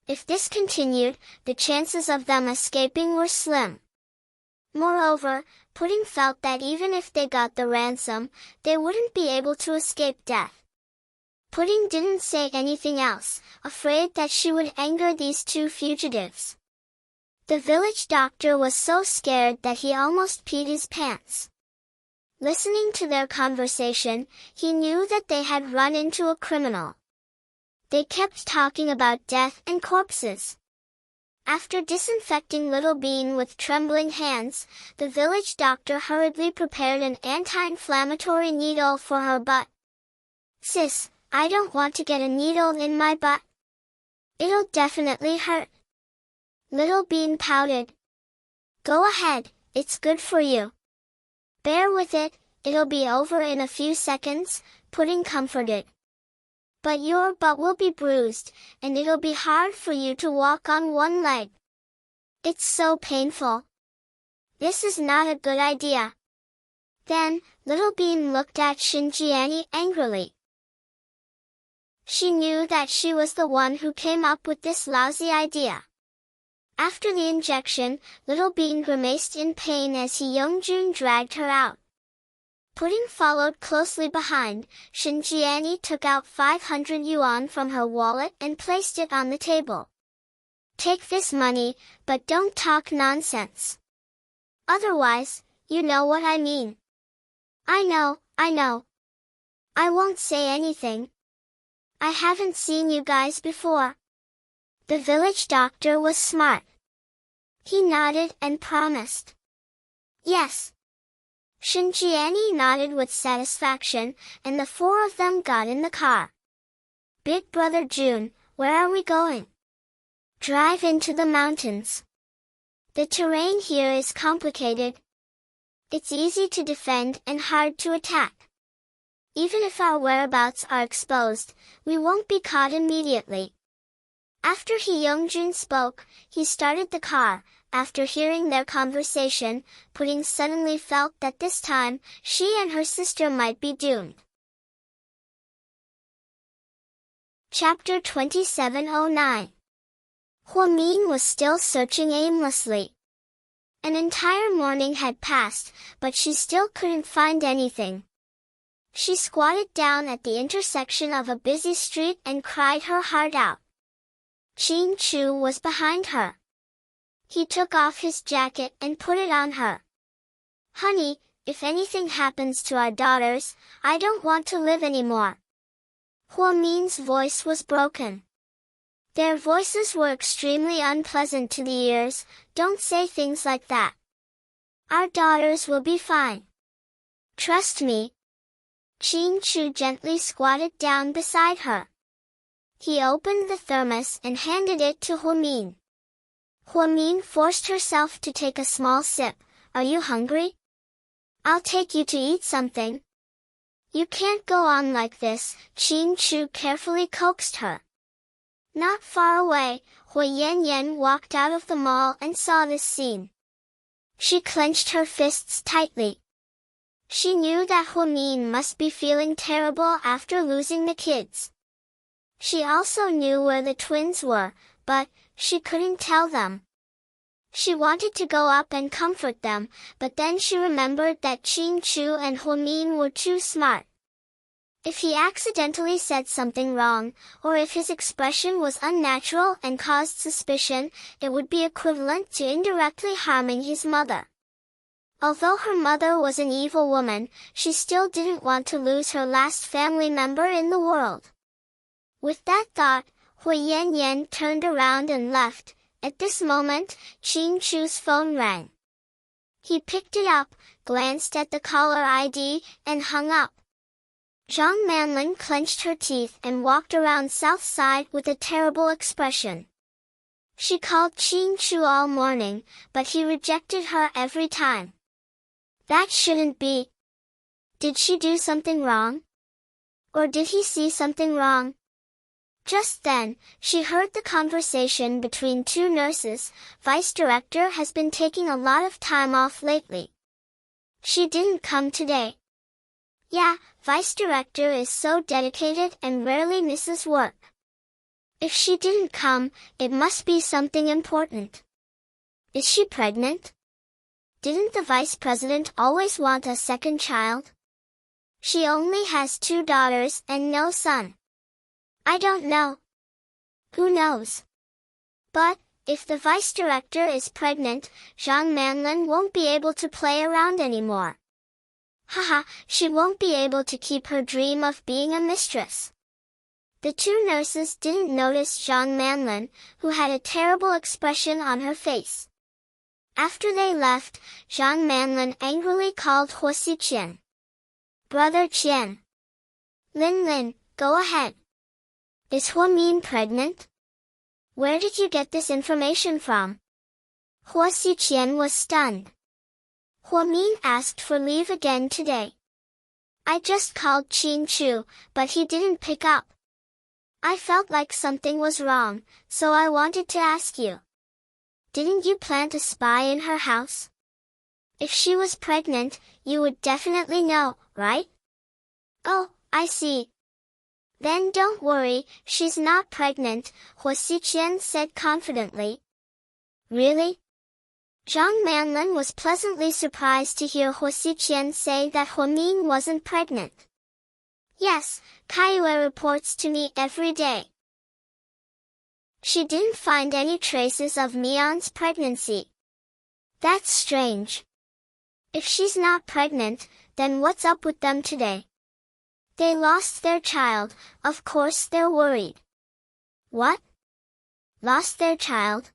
A: If this continued, the chances of them escaping were slim. Moreover, Pudding felt that even if they got the ransom, they wouldn't be able to escape death. Pudding didn't say anything else, afraid that she would anger these two fugitives. The village doctor was so scared that he almost peed his pants. Listening to their conversation, he knew that they had run into a criminal. They kept talking about death and corpses. After disinfecting Little Bean with trembling hands, the village doctor hurriedly prepared an anti-inflammatory needle for her butt. Sis, I don't want to get a needle in my butt. It'll definitely hurt. Little Bean pouted. Go ahead, it's good for you. Bear with it, it'll be over in a few seconds, Pudding comforted. But your butt will be bruised, and it'll be hard for you to walk on one leg. It's so painful. This is not a good idea. Then, Little Bean looked at Shinjiani angrily. She knew that she was the one who came up with this lousy idea. After the injection, Little Bean grimaced in pain as Hyungjun dragged her out. Pudding followed closely behind. Shinjiani took out 500 yuan from her wallet and placed it on the table. Take this money, but don't talk nonsense. Otherwise, you know what I mean. I know. I won't say anything. I haven't seen you guys before. The village doctor was smart. He nodded and promised. Yes. Shinjiani nodded with satisfaction, and the 4 of them got in the car. Big brother Jun, where are we going? Drive into the mountains. The terrain here is complicated. It's easy to defend and hard to attack. Even if our whereabouts are exposed, we won't be caught immediately. After Hyungjun spoke, he started the car. After hearing their conversation, Pudding suddenly felt that this time, she and her sister might be doomed. Chapter 2709. Huamin was still searching aimlessly. An entire morning had passed, but she still couldn't find anything. She squatted down at the intersection of a busy street and cried her heart out. Chin Chu was behind her. He took off his jacket and put it on her. Honey, if anything happens to our daughters, I don't want to live anymore. Huamin's voice was broken. Their voices were extremely unpleasant to the ears. Don't say things like that. Our daughters will be fine. Trust me. Chu gently squatted down beside her. He opened the thermos and handed it to Min. Min forced herself to take a small sip. Are you hungry? I'll take you to eat something. You can't go on like this, Chu carefully coaxed her. Not far away, Yan walked out of the mall and saw this scene. She clenched her fists tightly. She knew that Min must be feeling terrible after losing the kids. She also knew where the twins were, but she couldn't tell them. She wanted to go up and comfort them, but then she remembered that Chu and Min were too smart. If he accidentally said something wrong, or if his expression was unnatural and caused suspicion, it would be equivalent to indirectly harming his mother. Although her mother was an evil woman, she still didn't want to lose her last family member in the world. With that thought, Yan turned around and left. At this moment, Chu's phone rang. He picked it up, glanced at the caller ID, and hung up. Zhang Manlin clenched her teeth and walked around South Side with a terrible expression. She called Chu all morning, but he rejected her every time. That shouldn't be. Did she do something wrong? Or did he see something wrong? Just then, she heard the conversation between two nurses. Vice Director has been taking a lot of time off lately. She didn't come today. Yeah, Vice Director is so dedicated and rarely misses work. If she didn't come, it must be something important. Is she pregnant? Didn't the Vice President always want a second child? She only has 2 daughters and no son. I don't know. Who knows? But, if the Vice Director is pregnant, Zhang Manlin won't be able to play around anymore. Haha, she won't be able to keep her dream of being a mistress. The 2 nurses didn't notice Zhang Manlin, who had a terrible expression on her face. After they left, Zhang Manlin angrily called Qian. Brother Qian. Lin, go ahead. Is Min pregnant? Where did you get this information from? Qian was stunned. Min asked for leave again today. I just called Chu, but he didn't pick up. I felt like something was wrong, so I wanted to ask you. Didn't you plant a spy in her house? If she was pregnant, you would definitely know, right? Oh, I see. Then don't worry, she's not pregnant, Qian said confidently. Really? Zhang Manlin was pleasantly surprised to hear Qian say that Min wasn't pregnant. Yes, Kaiyue reports to me every day. She didn't find any traces of Mion's pregnancy. That's strange. If she's not pregnant, then what's up with them today? They lost their child, of course they're worried. What? Lost their child?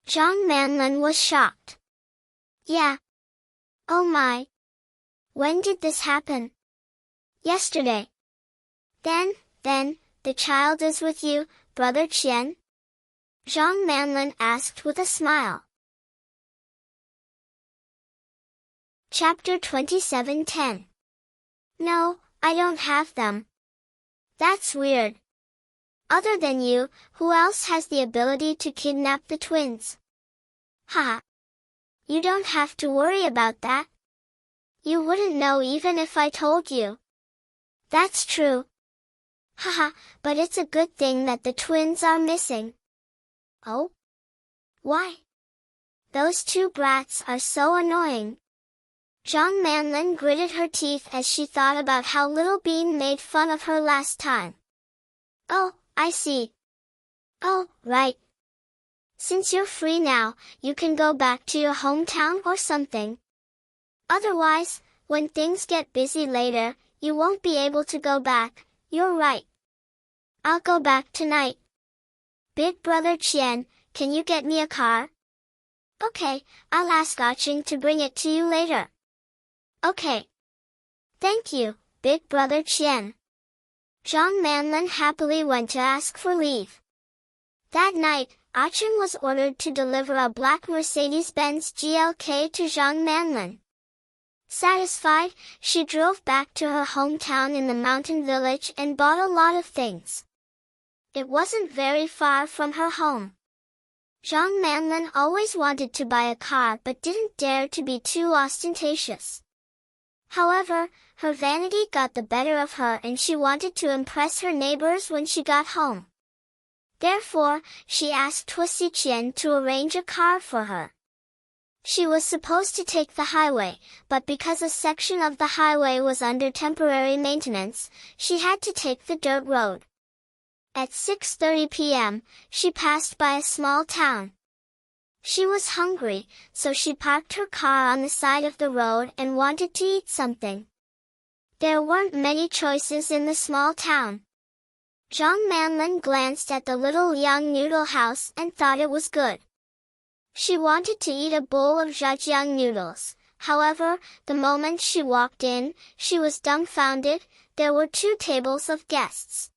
A: Zhang Manlin was shocked. Yeah. Oh my. When did this happen? Yesterday. Then, the child is with you, Brother Qian? Zhang Manlin asked with a smile. Chapter 27:10. No, I don't have them. That's weird. Other than you, who else has the ability to kidnap the twins? Haha. You don't have to worry about that. You wouldn't know even if I told you. That's true. Haha, but it's a good thing that the twins are missing. Oh? Why? Those 2 brats are so annoying. Zhang Manlin gritted her teeth as she thought about how Little Bean made fun of her last time. Oh, I see. Oh, right. Since you're free now, you can go back to your hometown or something. Otherwise, when things get busy later, you won't be able to go back. You're right. I'll go back tonight. Big Brother Qian, can you get me a car? Okay, I'll ask Aching to bring it to you later. Okay. Thank you, Big Brother Qian. Zhang Manlin happily went to ask for leave. That night, Achin was ordered to deliver a black Mercedes-Benz GLK to Zhang Manlin. Satisfied, she drove back to her hometown in the mountain village and bought a lot of things. It wasn't very far from her home. Zhang Manlin always wanted to buy a car but didn't dare to be too ostentatious. However, her vanity got the better of her and she wanted to impress her neighbors when she got home. Therefore, she asked Tuosi Qian to arrange a car for her. She was supposed to take the highway, but because a section of the highway was under temporary maintenance, she had to take the dirt road. At 6:30 p.m., she passed by a small town. She was hungry, so she parked her car on the side of the road and wanted to eat something. There weren't many choices in the small town. Zhang Manlin glanced at the little young noodle house and thought it was good. She wanted to eat a bowl of zhejiang noodles. However, the moment she walked in, she was dumbfounded. There were 2 tables of guests.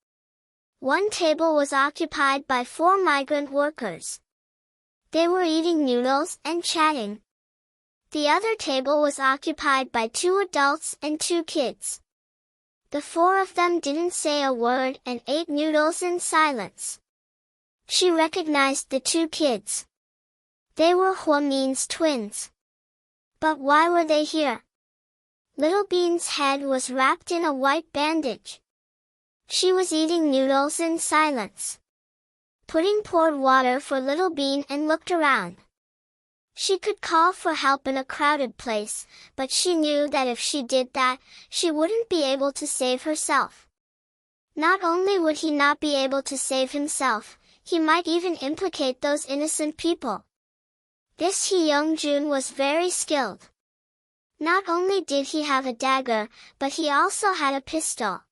A: One table was occupied by 4 migrant workers. They were eating noodles and chatting. The other table was occupied by 2 adults and 2 kids. The 4 of them didn't say a word and ate noodles in silence. She recognized the 2 kids. They were Huomin's twins. But why were they here? Little Bean's head was wrapped in a white bandage. She was eating noodles in silence. Pudding poured water for Little Bean and looked around. She could call for help in a crowded place, but she knew that if she did that, she wouldn't be able to save herself. Not only would he not be able to save himself, he might even implicate those innocent people. This He Young-jun was very skilled. Not only did he have a dagger, but he also had a pistol.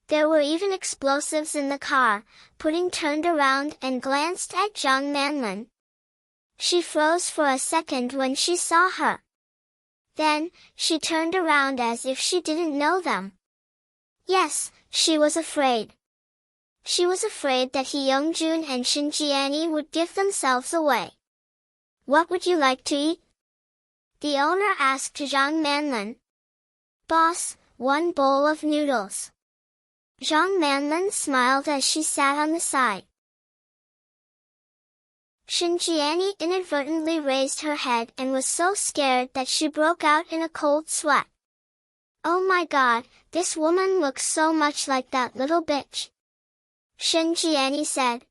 A: There were even explosives in the car. Pudding turned around and glanced at Zhang Manlin. She froze for a second when she saw her. Then, she turned around as if she didn't know them. Yes, she was afraid. She was afraid that He Young-jun and Shin Jiani would give themselves away. What would you like to eat? The owner asked Zhang Manlin. Boss, 1 bowl of noodles. Zhang Manlin smiled as she sat on the side. Shin Jiani inadvertently raised her head and was so scared that she broke out in a cold sweat. Oh my god, this woman looks so much like that little bitch. Shin Jiani said.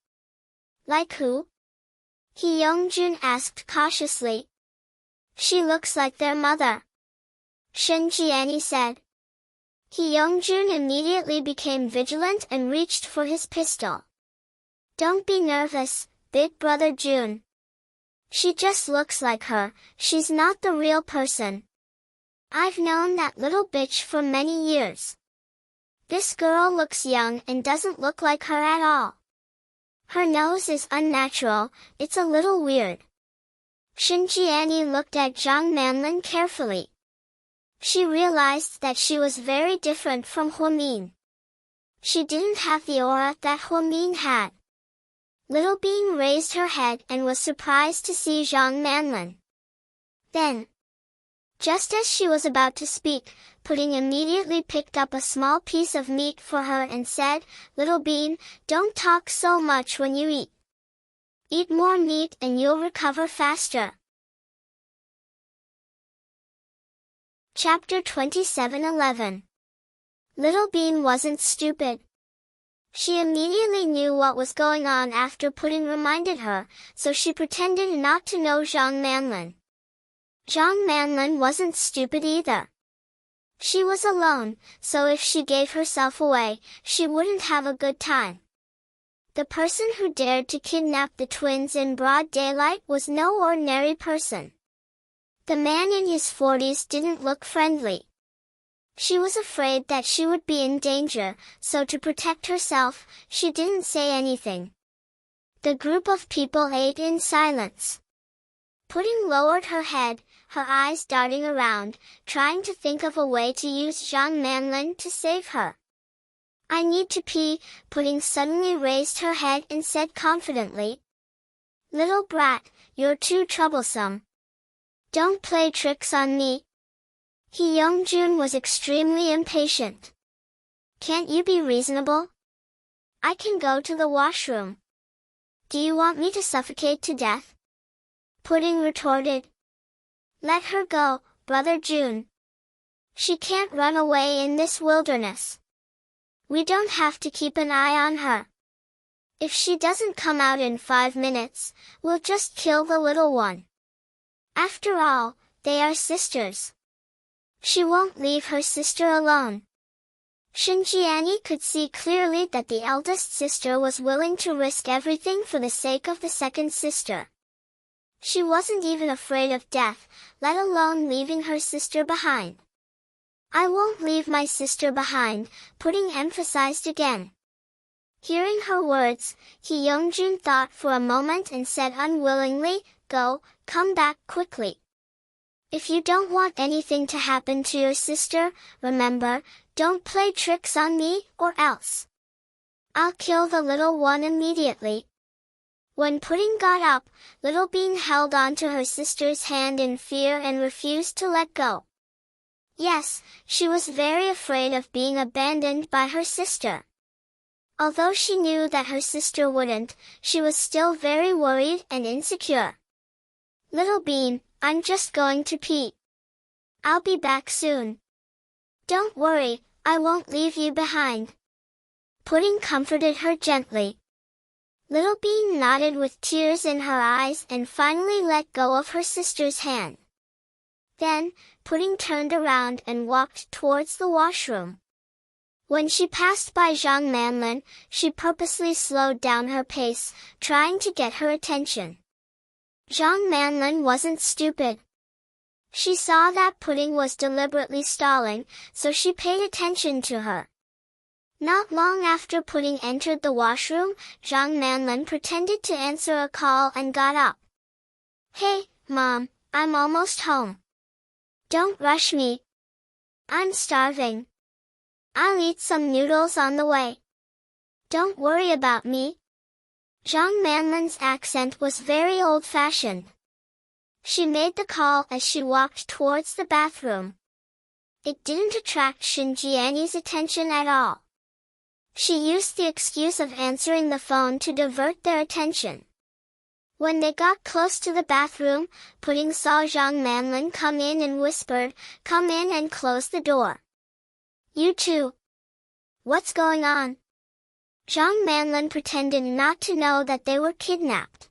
A: Like who? He Young-jun asked cautiously. She looks like their mother. Shin Jiani said. He Young-jun immediately became vigilant and reached for his pistol. Don't be nervous, Big Brother Jun. She just looks like her, she's not the real person. I've known that little bitch for many years. This girl looks young and doesn't look like her at all. Her nose is unnatural, it's a little weird. Shin Jiani looked at Zhang Manlin carefully. She realized that she was very different from Huomin. She didn't have the aura that Huomin had. Little Bean raised her head and was surprised to see Zhang Manlin. Then, just as she was about to speak, Pudding immediately picked up a small piece of meat for her and said, Little Bean, don't talk so much when you eat. Eat more meat and you'll recover faster. Chapter 27:11. Little Bean wasn't stupid. She immediately knew what was going on after Pudding reminded her, so she pretended not to know Zhang Manlin. Zhang Manlin wasn't stupid either. She was alone, so if she gave herself away, she wouldn't have a good time. The person who dared to kidnap the twins in broad daylight was no ordinary person. The man in his 40s didn't look friendly. She was afraid that she would be in danger, so to protect herself, she didn't say anything. The group of people ate in silence. Pudding lowered her head, her eyes darting around, trying to think of a way to use Zhang Manlin to save her. I need to pee, Pudding suddenly raised her head and said confidently. Little brat, you're too troublesome. Don't play tricks on me. Youngjun was extremely impatient. Can't you be reasonable? I can go to the washroom. Do you want me to suffocate to death? Pudding retorted. Let her go, Brother June. She can't run away in this wilderness. We don't have to keep an eye on her. If she doesn't come out in 5 minutes, we'll just kill the little one. After all, they are sisters. She won't leave her sister alone. Xinjiani could see clearly that the eldest sister was willing to risk everything for the sake of the second sister. She wasn't even afraid of death, let alone leaving her sister behind. I won't leave my sister behind, Pudding emphasized again. Hearing her words, Youngjun thought for a moment and said unwillingly, Go, come back quickly. If you don't want anything to happen to your sister, remember, don't play tricks on me, or else I'll kill the little one immediately. When Pudding got up, Little Bean held on to her sister's hand in fear and refused to let go. Yes, she was very afraid of being abandoned by her sister. Although she knew that her sister wouldn't, she was still very worried and insecure. Little Bean, I'm just going to pee. I'll be back soon. Don't worry, I won't leave you behind. Pudding comforted her gently. Little Bean nodded with tears in her eyes and finally let go of her sister's hand. Then, Pudding turned around and walked towards the washroom. When she passed by Zhang Manlin, she purposely slowed down her pace, trying to get her attention. Zhang Manlin wasn't stupid. She saw that Pudding was deliberately stalling, so she paid attention to her. Not long after Pudding entered the washroom, Zhang Manlin pretended to answer a call and got up. Hey, Mom, I'm almost home. Don't rush me. I'm starving. I'll eat some noodles on the way. Don't worry about me. Zhang Manlin's accent was very old-fashioned. She made the call as she walked towards the bathroom. It didn't attract Xinjiani's attention at all. She used the excuse of answering the phone to divert their attention. When they got close to the bathroom, Pudding saw Zhang Manlin come in and whispered, Come in and close the door. You two. What's going on? Zhang Manlin pretended not to know that they were kidnapped.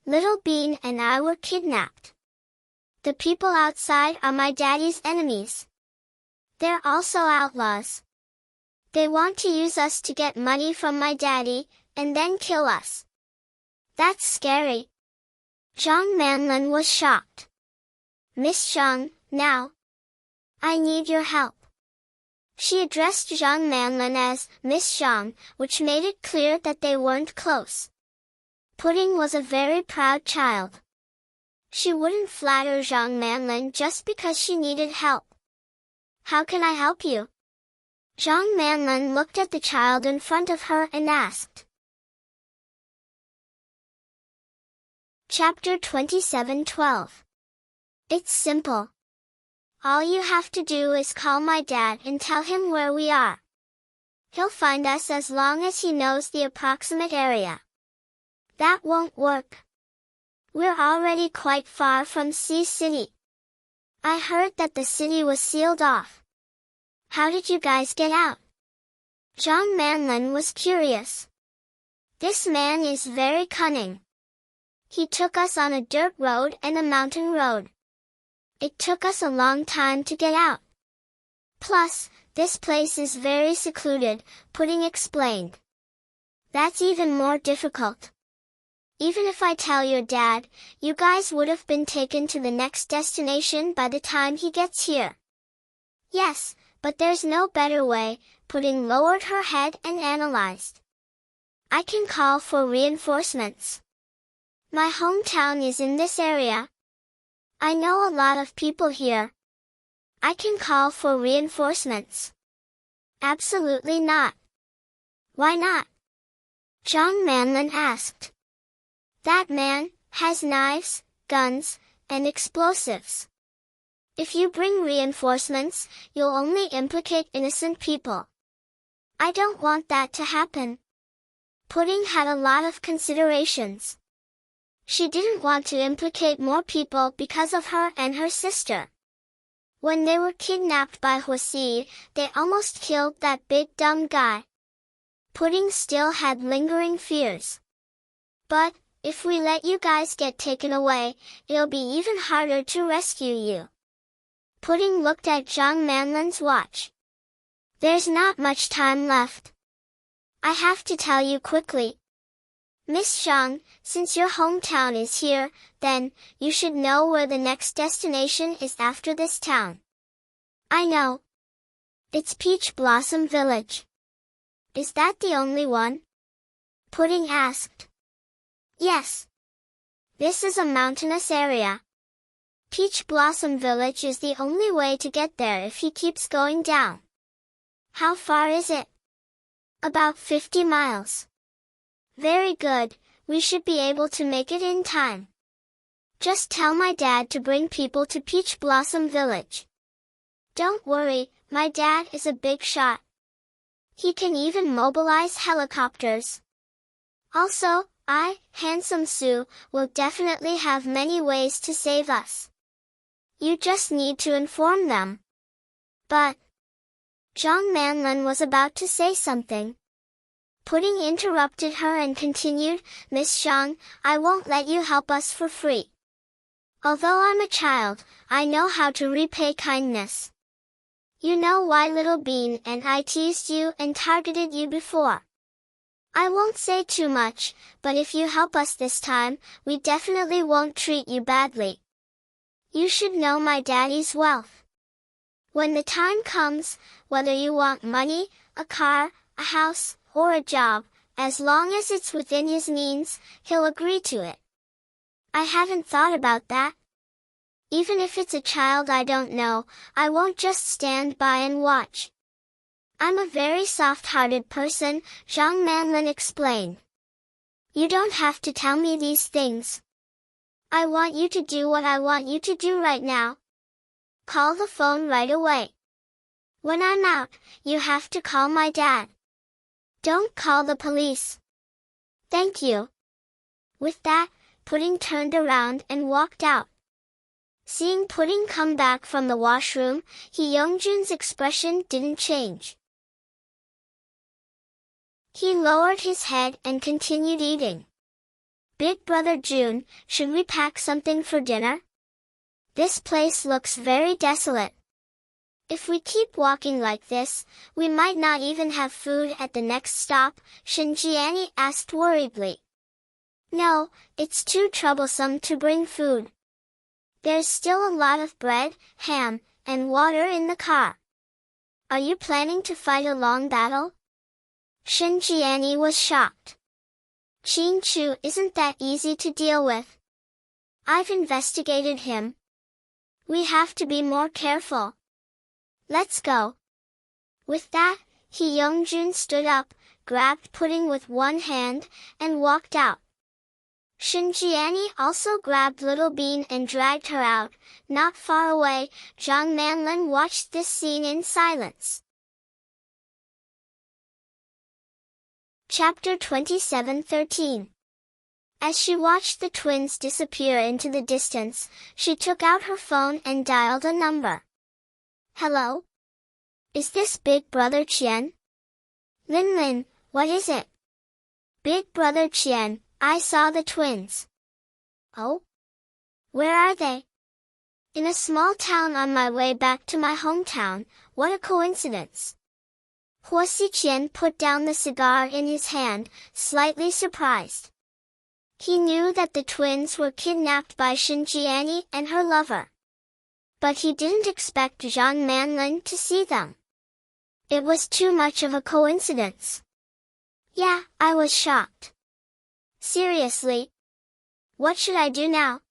A: Little Bean and I were kidnapped. The people outside are my daddy's enemies. They're also outlaws. They want to use us to get money from my daddy, and then kill us. That's scary. Zhang Manlin was shocked. Miss Zhang, now. I need your help. She addressed Zhang Manlin as Miss Zhang, which made it clear that they weren't close. Pudding was a very proud child. She wouldn't flatter Zhang Manlin just because she needed help. How can I help you? Zhang Manlin looked at the child in front of her and asked. Chapter 27:12. It's simple. All you have to do is call my dad and tell him where we are. He'll find us as long as he knows the approximate area. That won't work. We're already quite far from Sea City. I heard that the city was sealed off. How did you guys get out? Zhang Manlin was curious. This man is very cunning. He took us on a dirt road and a mountain road. It took us a long time to get out. Plus, this place is very secluded, Pudding explained. That's even more difficult. Even if I tell your dad, you guys would have been taken to the next destination by the time he gets here. Yes, but there's no better way, Pudding lowered her head and analyzed. I can call for reinforcements. My hometown is in this area. I know a lot of people here. I can call for reinforcements. Absolutely not. Why not? Zhang Manlin asked. That man has knives, guns, and explosives. If you bring reinforcements, you'll only implicate innocent people. I don't want that to happen. Pudding had a lot of considerations. She didn't want to implicate more people because of her and her sister. When they were kidnapped by Huosi, they almost killed that big dumb guy. Pudding still had lingering fears. But, if we let you guys get taken away, it'll be even harder to rescue you. Pudding looked at Zhang Manlin's watch. There's not much time left. I have to tell you quickly. Miss Zhang, since your hometown is here, then, you should know where the next destination is after this town. I know. It's Peach Blossom Village. Is that the only one? Pudding asked. Yes. This is a mountainous area. Peach Blossom Village is the only way to get there if he keeps going down. How far is it? About 50 miles. Very good, we should be able to make it in time. Just tell my dad to bring people to Peach Blossom Village. Don't worry, my dad is a big shot. He can even mobilize helicopters. Also, Handsome Sue, will definitely have many ways to save us. You just need to inform them. But, Zhang Manlin was about to say something. Pudding interrupted her and continued, Miss Zhang, I won't let you help us for free. Although I'm a child, I know how to repay kindness. You know why Little Bean and I teased you and targeted you before. I won't say too much, but if you help us this time, we definitely won't treat you badly. You should know my daddy's wealth. When the time comes, whether you want money, a car, a house, or a job, as long as it's within his means, he'll agree to it. I haven't thought about that. Even if it's a child I don't know, I won't just stand by and watch. I'm a very soft-hearted person, Zhang Manlin explained. You don't have to tell me these things. I want you to do what I want you to do right now. Call the phone right away. When I'm out, you have to call my dad. Don't call the police. Thank you. With that, Pudding turned around and walked out. Seeing Pudding come back from the washroom, Hyungjun's expression didn't change. He lowered his head and continued eating. Big brother June, should we pack something for dinner? This place looks very desolate. If we keep walking like this, we might not even have food at the next stop, Shinjiani asked worriedly. No, it's too troublesome to bring food. There's still a lot of bread, ham, and water in the car. Are you planning to fight a long battle? Shinjiani was shocked. Qin Chu isn't that easy to deal with. I've investigated him. We have to be more careful. Let's go. With that, Hyungjun stood up, grabbed Pudding with one hand, and walked out. Shinjiani also grabbed Little Bean and dragged her out. Not far away, Zhang Manlin watched this scene in silence. Chapter 27:13. As she watched the twins disappear into the distance, she took out her phone and dialed a number. Hello? Is this Big Brother Qian? Lin, what is it? Big Brother Qian, I saw the twins. Oh? Where are they? In a small town on my way back to my hometown. What a coincidence. Huosi Qian put down the cigar in his hand, slightly surprised. He knew that the twins were kidnapped by Shinjiani and her lover. But he didn't expect Zhang Manlin to see them. It was too much of a coincidence. Yeah, I was shocked. Seriously? What should I do now?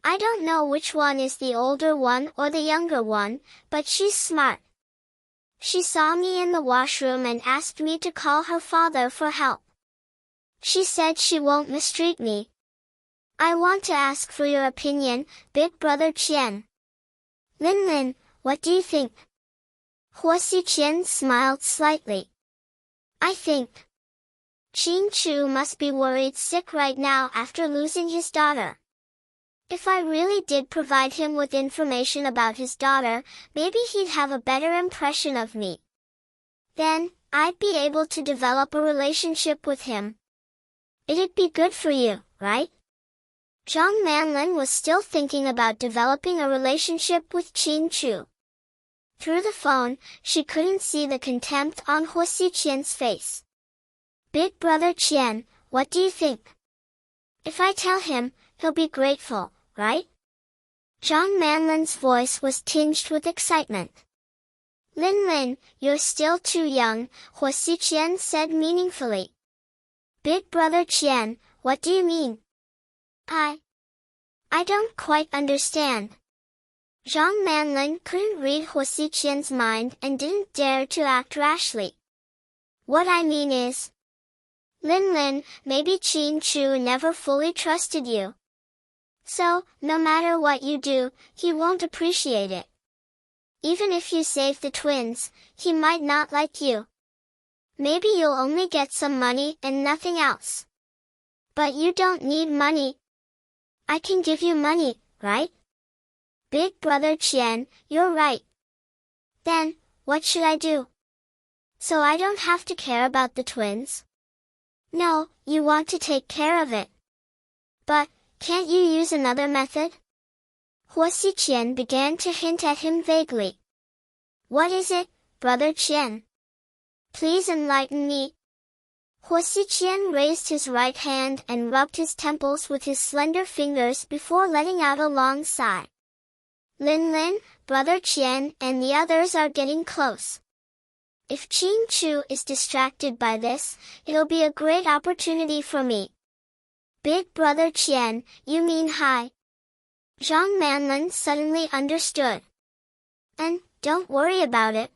A: I don't know which one is the older one or the younger one, but she's smart. She saw me in the washroom and asked me to call her father for help. She said she won't mistreat me. I want to ask for your opinion, Big Brother Qian. Lin Lin, what do you think? Huo Xiqian smiled slightly. I think Qin Chu must be worried sick right now after losing his daughter. If I really did provide him with information about his daughter, maybe he'd have a better impression of me. Then, I'd be able to develop a relationship with him. It'd be good for you, right? Zhang Manlin was still thinking about developing a relationship with Qin Chu. Through the phone, she couldn't see the contempt on Huo Xiqian's face. Big Brother Qian, what do you think? If I tell him, he'll be grateful, right? Zhang Manlin's voice was tinged with excitement. Lin Lin, you're still too young, Huo Xiqian said meaningfully. Big Brother Qian, what do you mean? I don't quite understand. Zhang Manlin couldn't read Huo Xiqian's mind and didn't dare to act rashly. What I mean is, Lin Lin, maybe Qin Chu never fully trusted you. So, no matter what you do, he won't appreciate it. Even if you save the twins, he might not like you. Maybe you'll only get some money and nothing else. But you don't need money. I can give you money, right? Big Brother Qian, you're right. Then, what should I do? So I don't have to care about the twins? No, you want to take care of it. But, can't you use another method? Huo Xiqian began to hint at him vaguely. What is it, Brother Qian? Please enlighten me. Huo Xiqian raised his right hand and rubbed his temples with his slender fingers before letting out a long sigh. Lin Lin, Brother Qian and the others are getting close. If Qin Chu is distracted by this, it'll be a great opportunity for me. Big Brother Qian, you mean hi. Zhang Manlin suddenly understood. And, don't worry about it.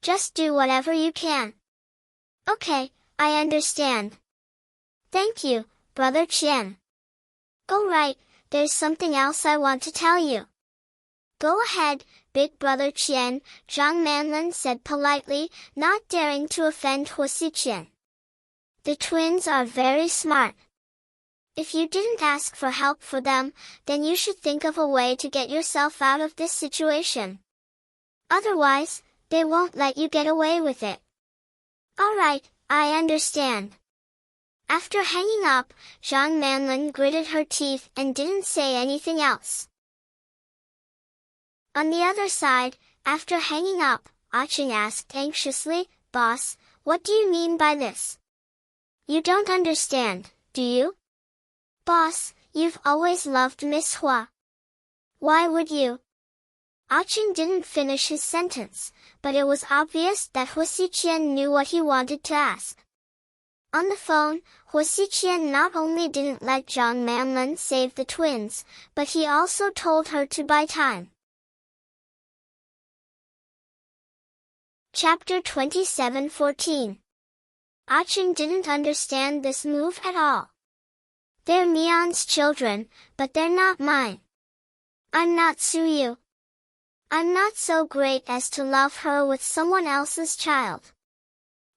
A: Just do whatever you can. Okay, I understand. Thank you, Brother Qian. Oh right, there's something else I want to tell you. Go ahead, Big Brother Qian, Zhang Manlin said politely, not daring to offend Huo Xiqian. The twins are very smart. If you didn't ask for help for them, then you should think of a way to get yourself out of this situation. Otherwise, they won't let you get away with it. All right, I understand. After hanging up, Zhang Manlin gritted her teeth and didn't say anything else. On the other side, after hanging up, Aching asked anxiously, Boss, what do you mean by this? You don't understand, do you? Boss, you've always loved Miss Hua. Why would you? Aching didn't finish his sentence, but it was obvious that Huo Xiqian knew what he wanted to ask. On the phone, Huo Xiqian not only didn't let Zhang Manlin save the twins, but he also told her to buy time. Chapter 27:14. Aching didn't understand this move at all. They're Mian's children, but they're not mine. I'm not Suyu. I'm not so great as to love her with someone else's child.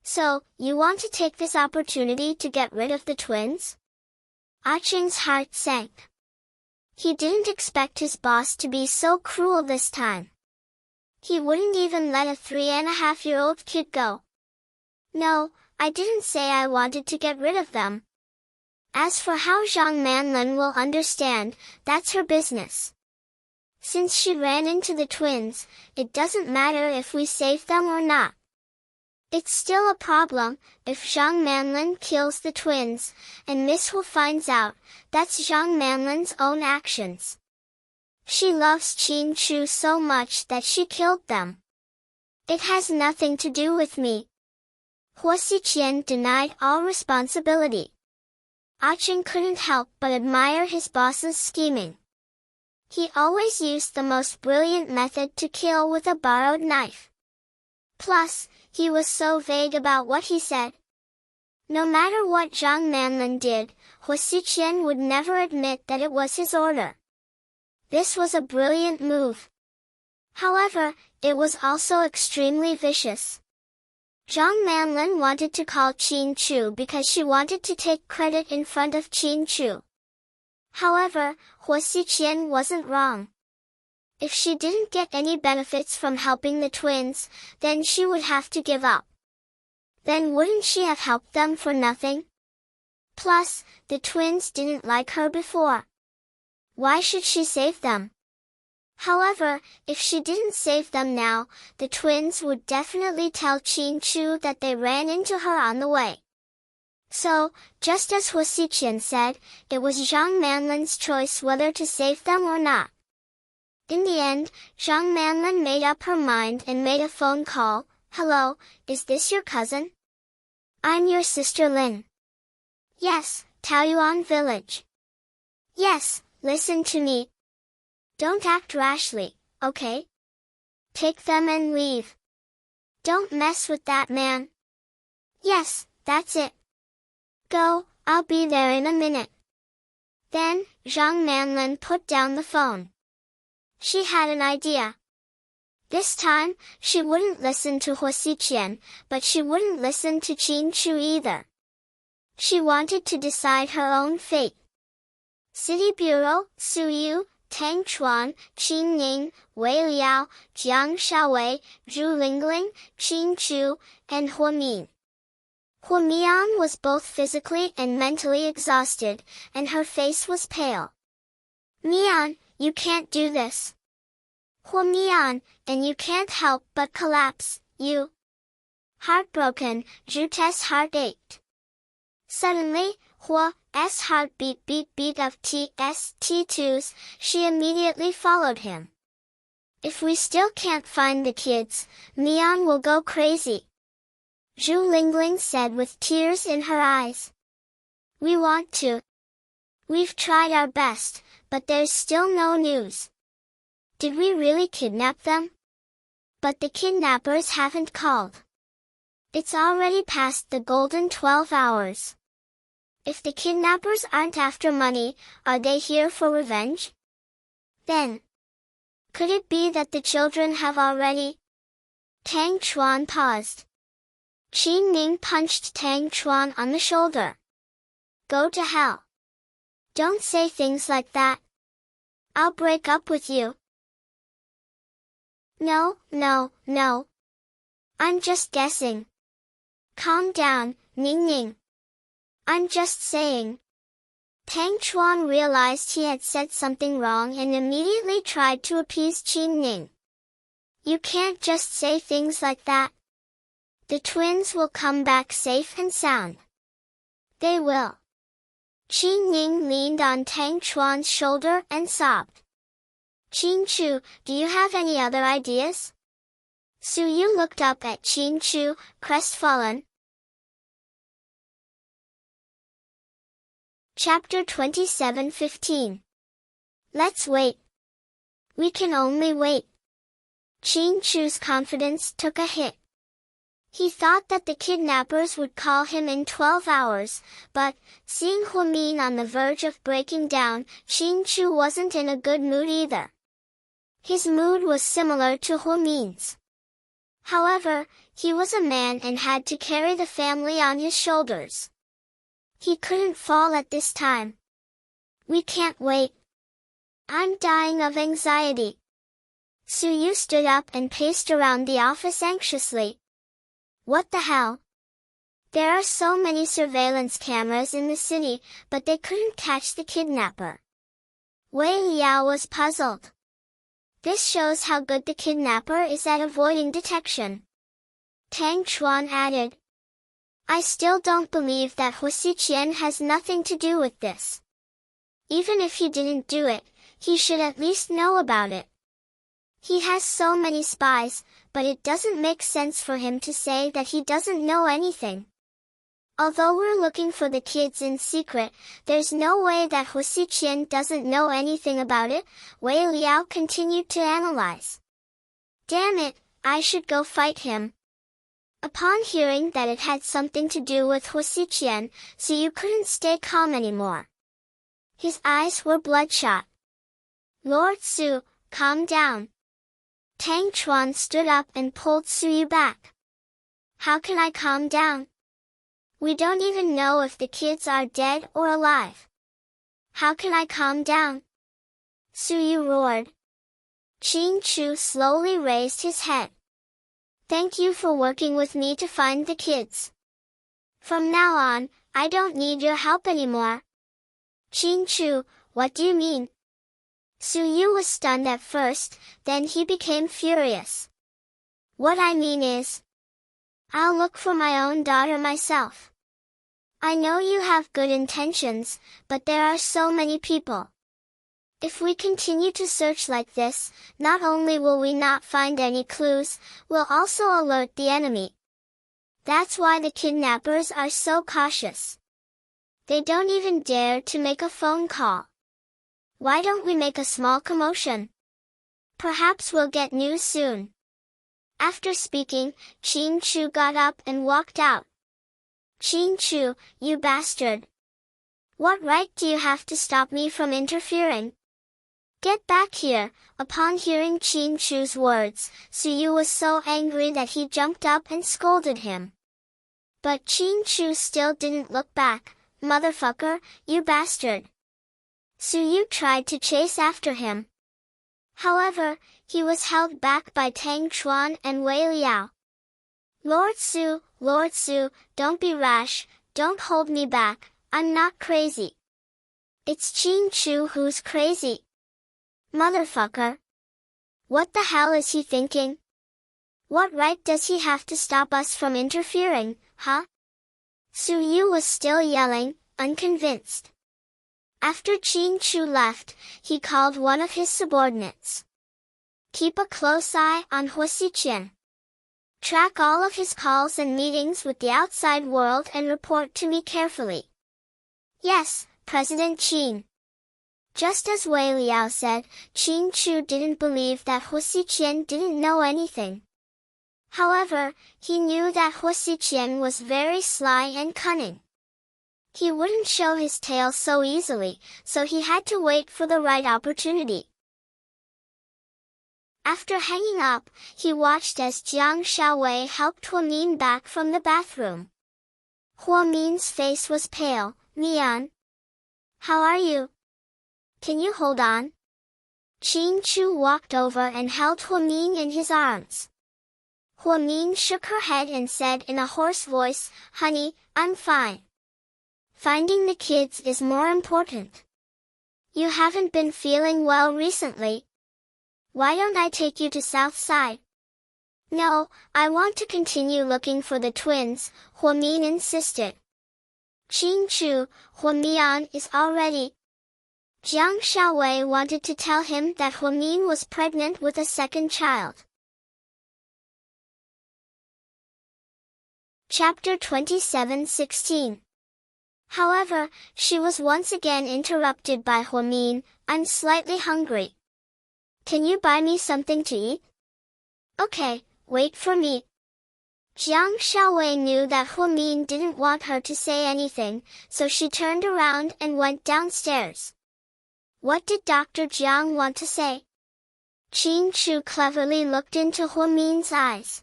A: So, you want to take this opportunity to get rid of the twins? Aching's heart sank. He didn't expect his boss to be so cruel this time. He wouldn't even let a 3.5-year-old kid go. No, I didn't say I wanted to get rid of them. As for how Zhang Manlin will understand, that's her business. Since she ran into the twins, it doesn't matter if we save them or not. It's still a problem, if Zhang Manlin kills the twins, and Miss Hu finds out, that's Zhang Manlin's own actions. She loves Qin Chu so much that she killed them. It has nothing to do with me. Huo Xiqian denied all responsibility. Aching couldn't help but admire his boss's scheming. He always used the most brilliant method to kill with a borrowed knife. Plus, he was so vague about what he said. No matter what Zhang Manlin did, Huo Xiqian would never admit that it was his order. This was a brilliant move. However, it was also extremely vicious. Zhang Manlin wanted to call Qin Chu because she wanted to take credit in front of Qin Chu. However, Huo Xiqian wasn't wrong. If she didn't get any benefits from helping the twins, then she would have to give up. Then wouldn't she have helped them for nothing? Plus, the twins didn't like her before. Why should she save them? However, if she didn't save them now, the twins would definitely tell Qin Chu that they ran into her on the way. So, just as Huo Xiqian said, it was Zhang Manlin's choice whether to save them or not. In the end, Zhang Manlin made up her mind and made a phone call. "Hello, is this your cousin?" "I'm your sister Lin." "Yes, Taoyuan village." "Yes, listen to me. Don't act rashly, okay? Take them and leave. Don't mess with that man." "Yes, that's it. Go, I'll be there in a minute." Then, Zhang Manlin put down the phone. She had an idea. This time, she wouldn't listen to Huo Xiqian, but she wouldn't listen to Qin Chu either. She wanted to decide her own fate. City Bureau, Su Yu, Tang Chuan, Qin Ning, Wei Liao, Jiang Shaowei, Zhu Lingling, Qin Chu, and Huo Min. Huo Mian was both physically and mentally exhausted, and her face was pale. "Mian, you can't do this." "Huo Mian, and you can't help but collapse, you." Heartbroken, Zhu's heart ached. Suddenly, Huo's heartbeat beat of T2's, she immediately followed him. "If we still can't find the kids, Mian will go crazy," Zhu Lingling said with tears in her eyes. "We want to. We've tried our best, but there's still no news. Did we really kidnap them? But the kidnappers haven't called. It's already past the golden 12 hours. If the kidnappers aren't after money, are they here for revenge? Then, could it be that the children have already?" Tang Chuan paused. Qin Ning punched Tang Chuan on the shoulder. "Go to hell. Don't say things like that. I'll break up with you." No. I'm just guessing. Calm down, Ning Ning. I'm just saying. Tang Chuan realized he had said something wrong and immediately tried to appease Qin Ning. "You can't just say things like that. The twins will come back safe and sound." "They will." Qin Ning leaned on Tang Chuan's shoulder and sobbed. "Qin Chu, do you have any other ideas?" Su Yu looked up at Qin Chu, crestfallen. Chapter 27:15. Let's wait. We can only wait. Qin Chu's confidence took a hit. He thought that the kidnappers would call him in 12 hours, but, seeing Huo Min on the verge of breaking down, Qin Chu wasn't in a good mood either. His mood was similar to Huo Min's. However, he was a man and had to carry the family on his shoulders. He couldn't fall at this time. "We can't wait. I'm dying of anxiety." Su Yu stood up and paced around the office anxiously. What the hell? There are so many surveillance cameras in the city, but they couldn't catch the kidnapper. Wei Liao was puzzled. This shows how good the kidnapper is at avoiding detection. Tang Chuan added. "I still don't believe that Huo Xiqian has nothing to do with this. Even if he didn't do it, he should at least know about it. He has so many spies, but it doesn't make sense for him to say that he doesn't know anything." Although we're looking for the kids in secret, there's no way that Husiqian doesn't know anything about it, Wei Liao continued to analyze. Damn it, I should go fight him. Upon hearing that it had something to do with Husiqian, Suyu couldn't stay calm anymore. His eyes were bloodshot. Lord Su, calm down. Tang Chuan stood up and pulled Suyu back. How can I calm down? We don't even know if the kids are dead or alive. How can I calm down? Suyu roared. Qin Chu slowly raised his head. Thank you for working with me to find the kids. From now on, I don't need your help anymore. Qin Chu, what do you mean? Suyu was stunned at first, then he became furious. What I mean is, I'll look for my own daughter myself. I know you have good intentions, but there are so many people. If we continue to search like this, not only will we not find any clues, we'll also alert the enemy. That's why the kidnappers are so cautious. They don't even dare to make a phone call. Why don't we make a small commotion? Perhaps we'll get news soon. After speaking, Qin Chu got up and walked out. Qin Chu, you bastard! What right do you have to stop me from interfering? Get back here! Upon hearing Qin Chu's words, Suyu was so angry that he jumped up and scolded him. But Qin Chu still didn't look back. Motherfucker, you bastard! Suyu tried to chase after him. However, he was held back by Tang Chuan and Wei Liao. Lord Su, don't be rash, don't hold me back, I'm not crazy. It's Qin Chu who's crazy. Motherfucker! What the hell is he thinking? What right does he have to stop us from interfering, huh? Suyu was still yelling, unconvinced. After Qin Chu left, he called one of his subordinates. Keep a close eye on Husiqian. Track all of his calls and meetings with the outside world and report to me carefully. Yes, President Qin. Just as Wei Liao said, Qin Chu didn't believe that Husiqian didn't know anything. However, he knew that Husiqian was very sly and cunning. He wouldn't show his tail so easily, so he had to wait for the right opportunity. After hanging up, he watched as Jiang Shaowei helped Huamin back from the bathroom. Huamin's face was pale. Mian. How are you? Can you hold on? Qin Chu walked over and held Huamin in his arms. Huamin shook her head and said in a hoarse voice, Honey, I'm fine. Finding the kids is more important. You haven't been feeling well recently. Why don't I take you to South Side? No, I want to continue looking for the twins, Huamin insisted. Qin Chu, Huamian is already. Jiang Shaowei wanted to tell him that Huamin was pregnant with a second child. Chapter 27:16. However, she was once again interrupted by Huamin. I'm slightly hungry. Can you buy me something to eat? Okay, wait for me. Jiang Shaowei knew that Huamin didn't want her to say anything, so she turned around and went downstairs. What did Dr. Jiang want to say? Qin Chu cleverly looked into Huamin's eyes.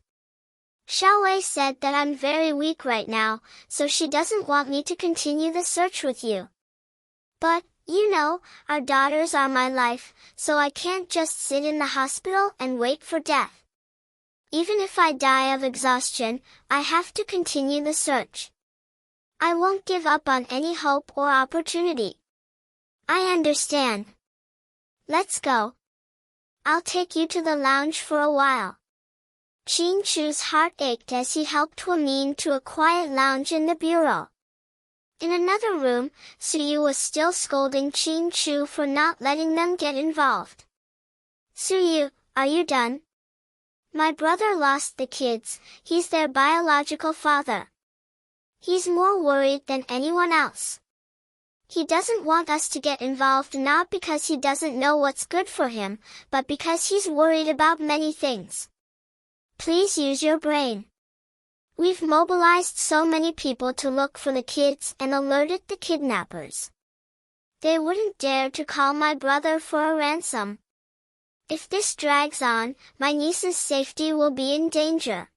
A: Shaowei said that I'm very weak right now, so she doesn't want me to continue the search with you. But, you know, our daughters are my life, so I can't just sit in the hospital and wait for death. Even if I die of exhaustion, I have to continue the search. I won't give up on any hope or opportunity. I understand. Let's go. I'll take you to the lounge for a while. Qin Chu's heart ached as he helped Huamin to a quiet lounge in the bureau. In another room, Suyu was still scolding Qin Chu for not letting them get involved. Suyu, are you done? My brother lost the kids, he's their biological father. He's more worried than anyone else. He doesn't want us to get involved, not because he doesn't know what's good for him, but because he's worried about many things. Please use your brain. We've mobilized so many people to look for the kids and alerted the kidnappers. They wouldn't dare to call my brother for a ransom. If this drags on, my niece's safety will be in danger.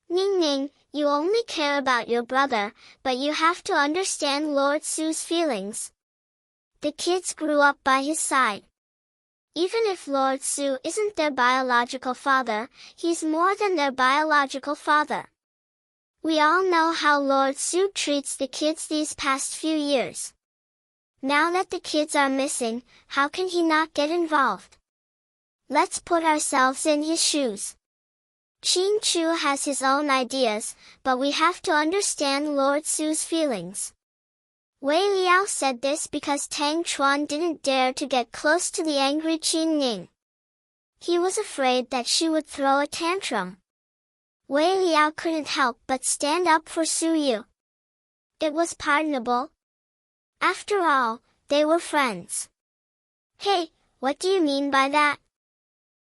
A: Ning Ning, you only care about your brother, but you have to understand Lord Su's feelings. The kids grew up by his side. Even if Lord Su isn't their biological father, he's more than their biological father. We all know how Lord Su treats the kids these past few years. Now that the kids are missing, how can he not get involved? Let's put ourselves in his shoes. Qin Chu has his own ideas, but we have to understand Lord Su's feelings. Wei Liao said this because Tang Chuan didn't dare to get close to the angry Qin Ning. He was afraid that she would throw a tantrum. Wei Liao couldn't help but stand up for Su Yu. It was pardonable. After all, they were friends. Hey, what do you mean by that?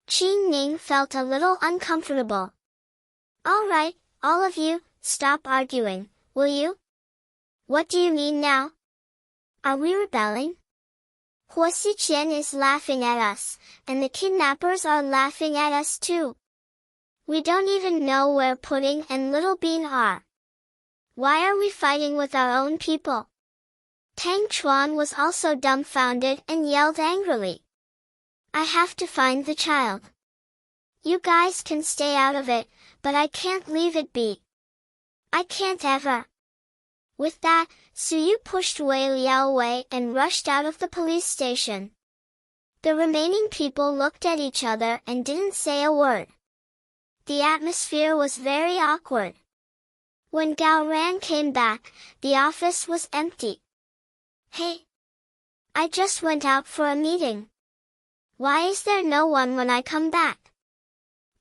A: Qin Ning felt a little uncomfortable. All right, all of you, stop arguing, will you? What do you mean now? Are we rebelling? Huo Xiqian is laughing at us, and the kidnappers are laughing at us too. We don't even know where Pudding and Little Bean are. Why are we fighting with our own people? Tang Chuan was also dumbfounded and yelled angrily. I have to find the child. You guys can stay out of it, but I can't leave it be. I can't ever. With that, Su Yu pushed Wei Liao away and rushed out of the police station. The remaining people looked at each other and didn't say a word. The atmosphere was very awkward. When Gao Ran came back, the office was empty. Hey! I just went out for a meeting. Why is there no one when I come back?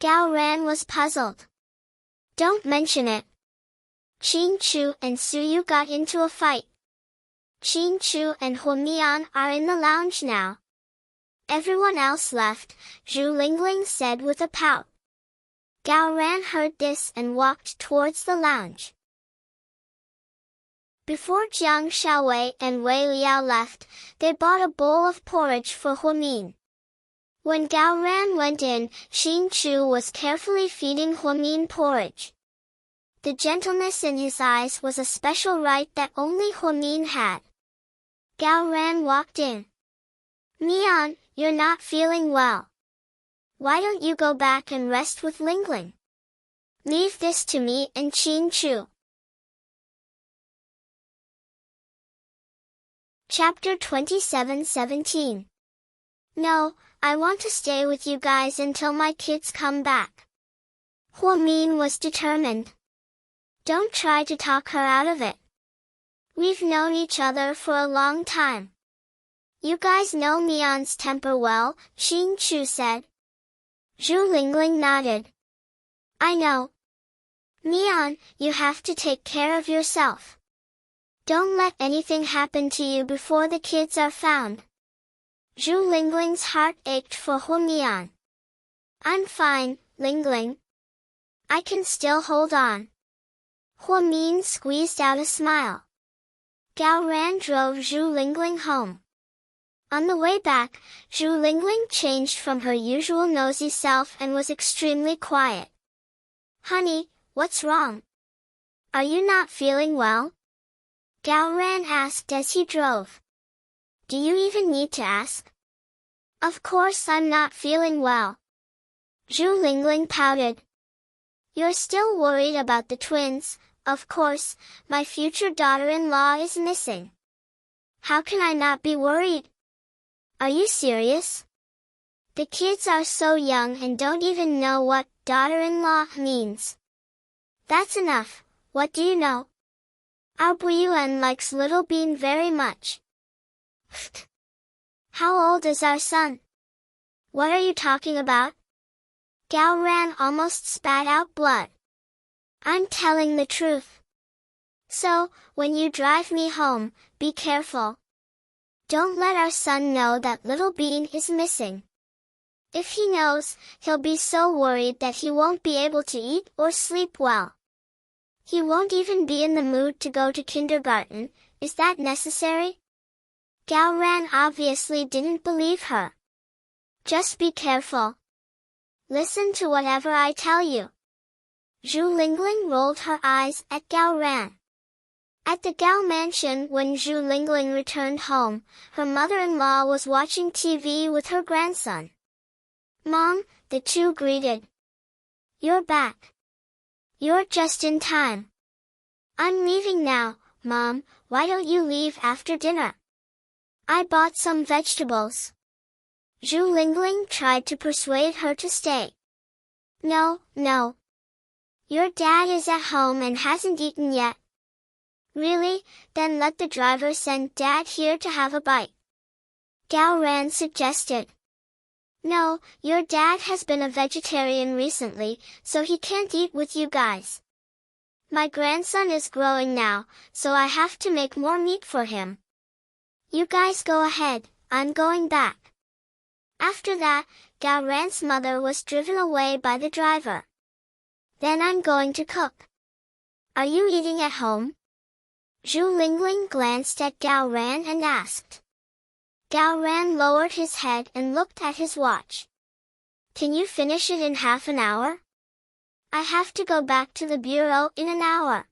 A: Gao Ran was puzzled. Don't mention it. Qin Chu and Su Yu got into a fight. Qin Chu and Huo Mian are in the lounge now. Everyone else left, Zhu Lingling said with a pout. Gao Ran heard this and walked towards the lounge. Before Jiang Xiaowei and Wei Liao left, they bought a bowl of porridge for Huo Min. When Gao Ran went in, Qin Chu was carefully feeding Huo Min porridge. The gentleness in his eyes was a special right that only Huo Min had. Gao Ran walked in. Mian, you're not feeling well. Why don't you go back and rest with Lingling? Leave this to me and Qin Chu. Chapter 27:17. No, I want to stay with you guys until my kids come back. Huo Min was determined. Don't try to talk her out of it. We've known each other for a long time. You guys know Mian's temper well, Qin Chu said. Zhu Lingling nodded. I know. Mian, you have to take care of yourself. Don't let anything happen to you before the kids are found. Zhu Lingling's heart ached for Huo Mian. I'm fine, Lingling. I can still hold on. Huo Min squeezed out a smile. Gao Ran drove Zhu Lingling home. On the way back, Zhu Lingling changed from her usual nosy self and was extremely quiet. Honey, what's wrong? Are you not feeling well? Gao Ran asked as he drove. Do you even need to ask? Of course I'm not feeling well. Zhu Lingling pouted. You're still worried about the twins. Of course, my future daughter-in-law is missing. How can I not be worried? Are you serious? The kids are so young and don't even know what daughter-in-law means. That's enough. What do you know? Our Buyuan likes Little Bean very much. How old is our son? What are you talking about? Gao Ran almost spat out blood. I'm telling the truth. So, when you drive me home, be careful. Don't let our son know that little Bean is missing. If he knows, he'll be so worried that he won't be able to eat or sleep well. He won't even be in the mood to go to kindergarten. Is that necessary? Gao Ran obviously didn't believe her. Just be careful. Listen to whatever I tell you. Zhu Lingling rolled her eyes at Gao Ran. At the Gao mansion when Zhu Lingling returned home, her mother-in-law was watching TV with her grandson. Mom, the two greeted. You're back. You're just in time. I'm leaving now, Mom, why don't you leave after dinner? I bought some vegetables. Zhu Lingling tried to persuade her to stay. No. Your dad is at home and hasn't eaten yet. Really? Then let the driver send Dad here to have a bite. Gao Ran suggested. No, your dad has been a vegetarian recently, so he can't eat with you guys. My grandson is growing now, so I have to make more meat for him. You guys go ahead, I'm going back. After that, Gao Ran's mother was driven away by the driver. Then I'm going to cook. Are you eating at home? Zhu Lingling glanced at Gao Ran and asked. Gao Ran lowered his head and looked at his watch. Can you finish it in half an hour? I have to go back to the bureau in an hour.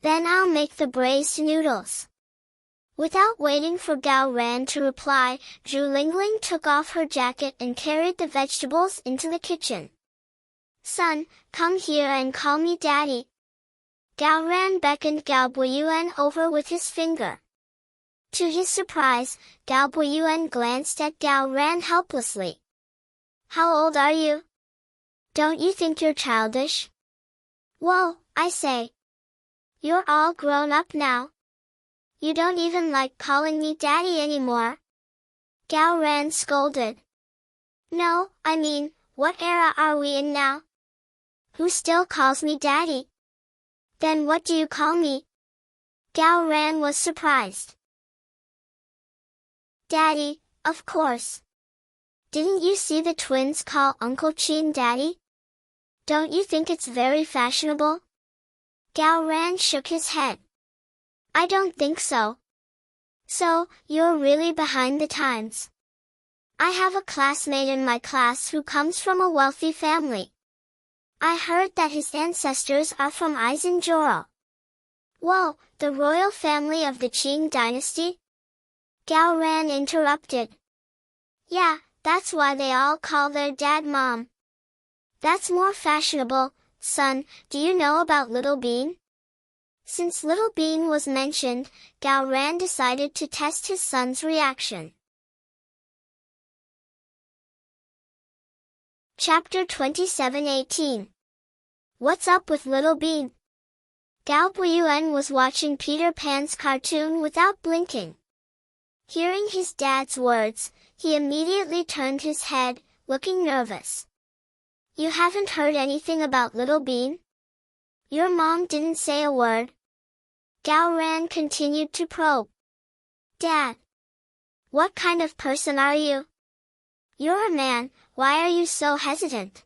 A: Then I'll make the braised noodles. Without waiting for Gao Ran to reply, Zhu Lingling took off her jacket and carried the vegetables into the kitchen. Son, come here and call me Daddy. Gao Ran beckoned Gao Buiyuan over with his finger. To his surprise, Gao Buiyuan glanced at Gao Ran helplessly. How old are you? Don't you think you're childish? Whoa, I say. You're all grown up now. You don't even like calling me Daddy anymore. Gao Ran scolded. No, I mean, what era are we in now? Who still calls me Daddy? Then what do you call me? Gao Ran was surprised. Daddy, of course. Didn't you see the twins call Uncle Qin Daddy? Don't you think it's very fashionable? Gao Ran shook his head. I don't think so. So, you're really behind the times. I have a classmate in my class who comes from a wealthy family. I heard that his ancestors are from Aizenjoro. Whoa, the royal family of the Qing dynasty? Gao Ran interrupted. Yeah, that's why they all call their dad Mom. That's more fashionable. Son, do you know about Little Bean? Since Little Bean was mentioned, Gao Ran decided to test his son's reaction. Chapter 27:18. What's up with Little Bean? Gao Buiyuan was watching Peter Pan's cartoon without blinking. Hearing his dad's words, he immediately turned his head, looking nervous. You haven't heard anything about Little Bean? Your mom didn't say a word? Gao Ran continued to probe. Dad, what kind of person are you? You're a man, why are you so hesitant?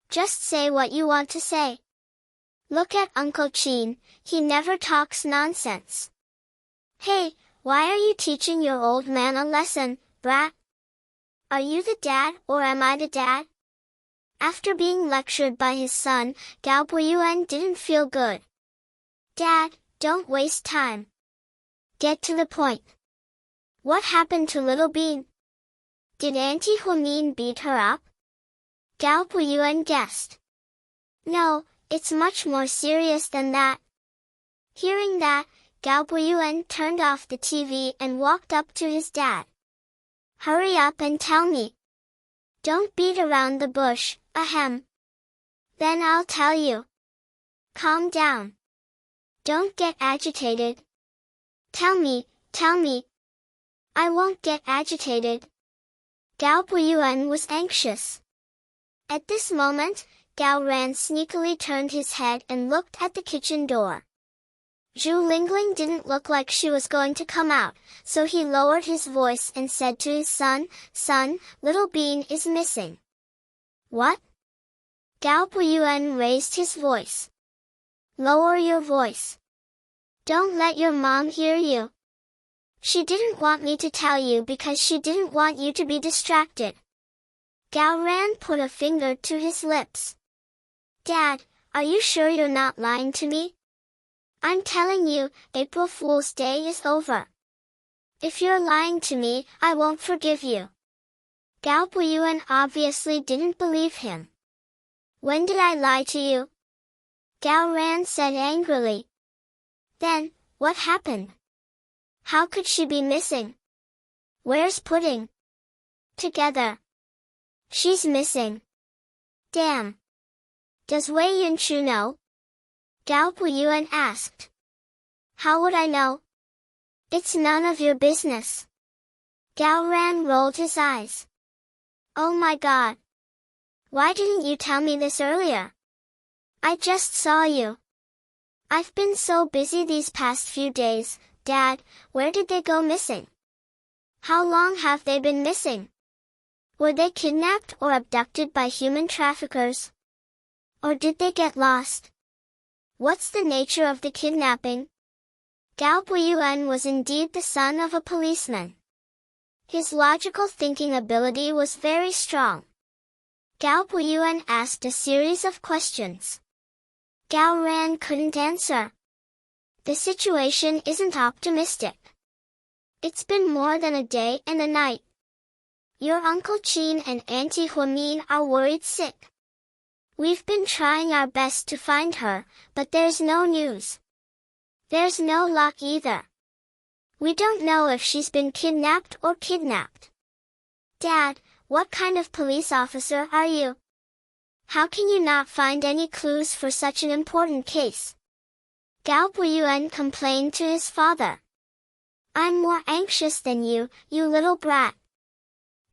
A: Just say what you want to say. Look at Uncle Qin, he never talks nonsense. Hey, why are you teaching your old man a lesson, brat? Are you the dad or am I the dad? After being lectured by his son, Gao Buiyuan didn't feel good. Dad, don't waste time. Get to the point. What happened to Little Bean? Did Auntie Huamin beat her up? Gao Buiyuan guessed. No, it's much more serious than that. Hearing that, Gao Buiyuan turned off the TV and walked up to his dad. Hurry up and tell me. Don't beat around the bush, ahem. Then I'll tell you. Calm down. Don't get agitated. Tell me. I won't get agitated. Gao Buiyuan was anxious. At this moment, Gao Ran sneakily turned his head and looked at the kitchen door. Zhu Lingling didn't look like she was going to come out, so he lowered his voice and said to his son, "Son, little Bean is missing." "What?" Gao Puiyuan raised his voice. "Lower your voice. Don't let your mom hear you. She didn't want me to tell you because she didn't want you to be distracted." Gao Ran put a finger to his lips. "Dad, are you sure you're not lying to me? I'm telling you, April Fool's Day is over. If you're lying to me, I won't forgive you." Gao Puiyuan obviously didn't believe him. "When did I lie to you?" Gao Ran said angrily. "Then, what happened? How could she be missing? Where's Pudding?" "Together. She's missing." "Damn. Does Wei Yunchu know?" Gao Puiyuan asked. "How would I know? It's none of your business." Gao Ran rolled his eyes. "Oh my god. Why didn't you tell me this earlier? I just saw you. I've been so busy these past few days. Dad, where did they go missing? How long have they been missing? Were they kidnapped or abducted by human traffickers? Or did they get lost? What's the nature of the kidnapping?" Gao Puiyuan was indeed the son of a policeman. His logical thinking ability was very strong. Gao Puiyuan asked a series of questions. Gao Ran couldn't answer. The situation isn't optimistic. It's been more than a day and a night. Your Uncle Qin and Auntie Huamin are worried sick. We've been trying our best to find her, but there's no news. There's no luck either. We don't know if she's been kidnapped or kidnapped. Dad, what kind of police officer are you? How can you not find any clues for such an important case?" Gao Puiyuan complained to his father. "I'm more anxious than you, you little brat.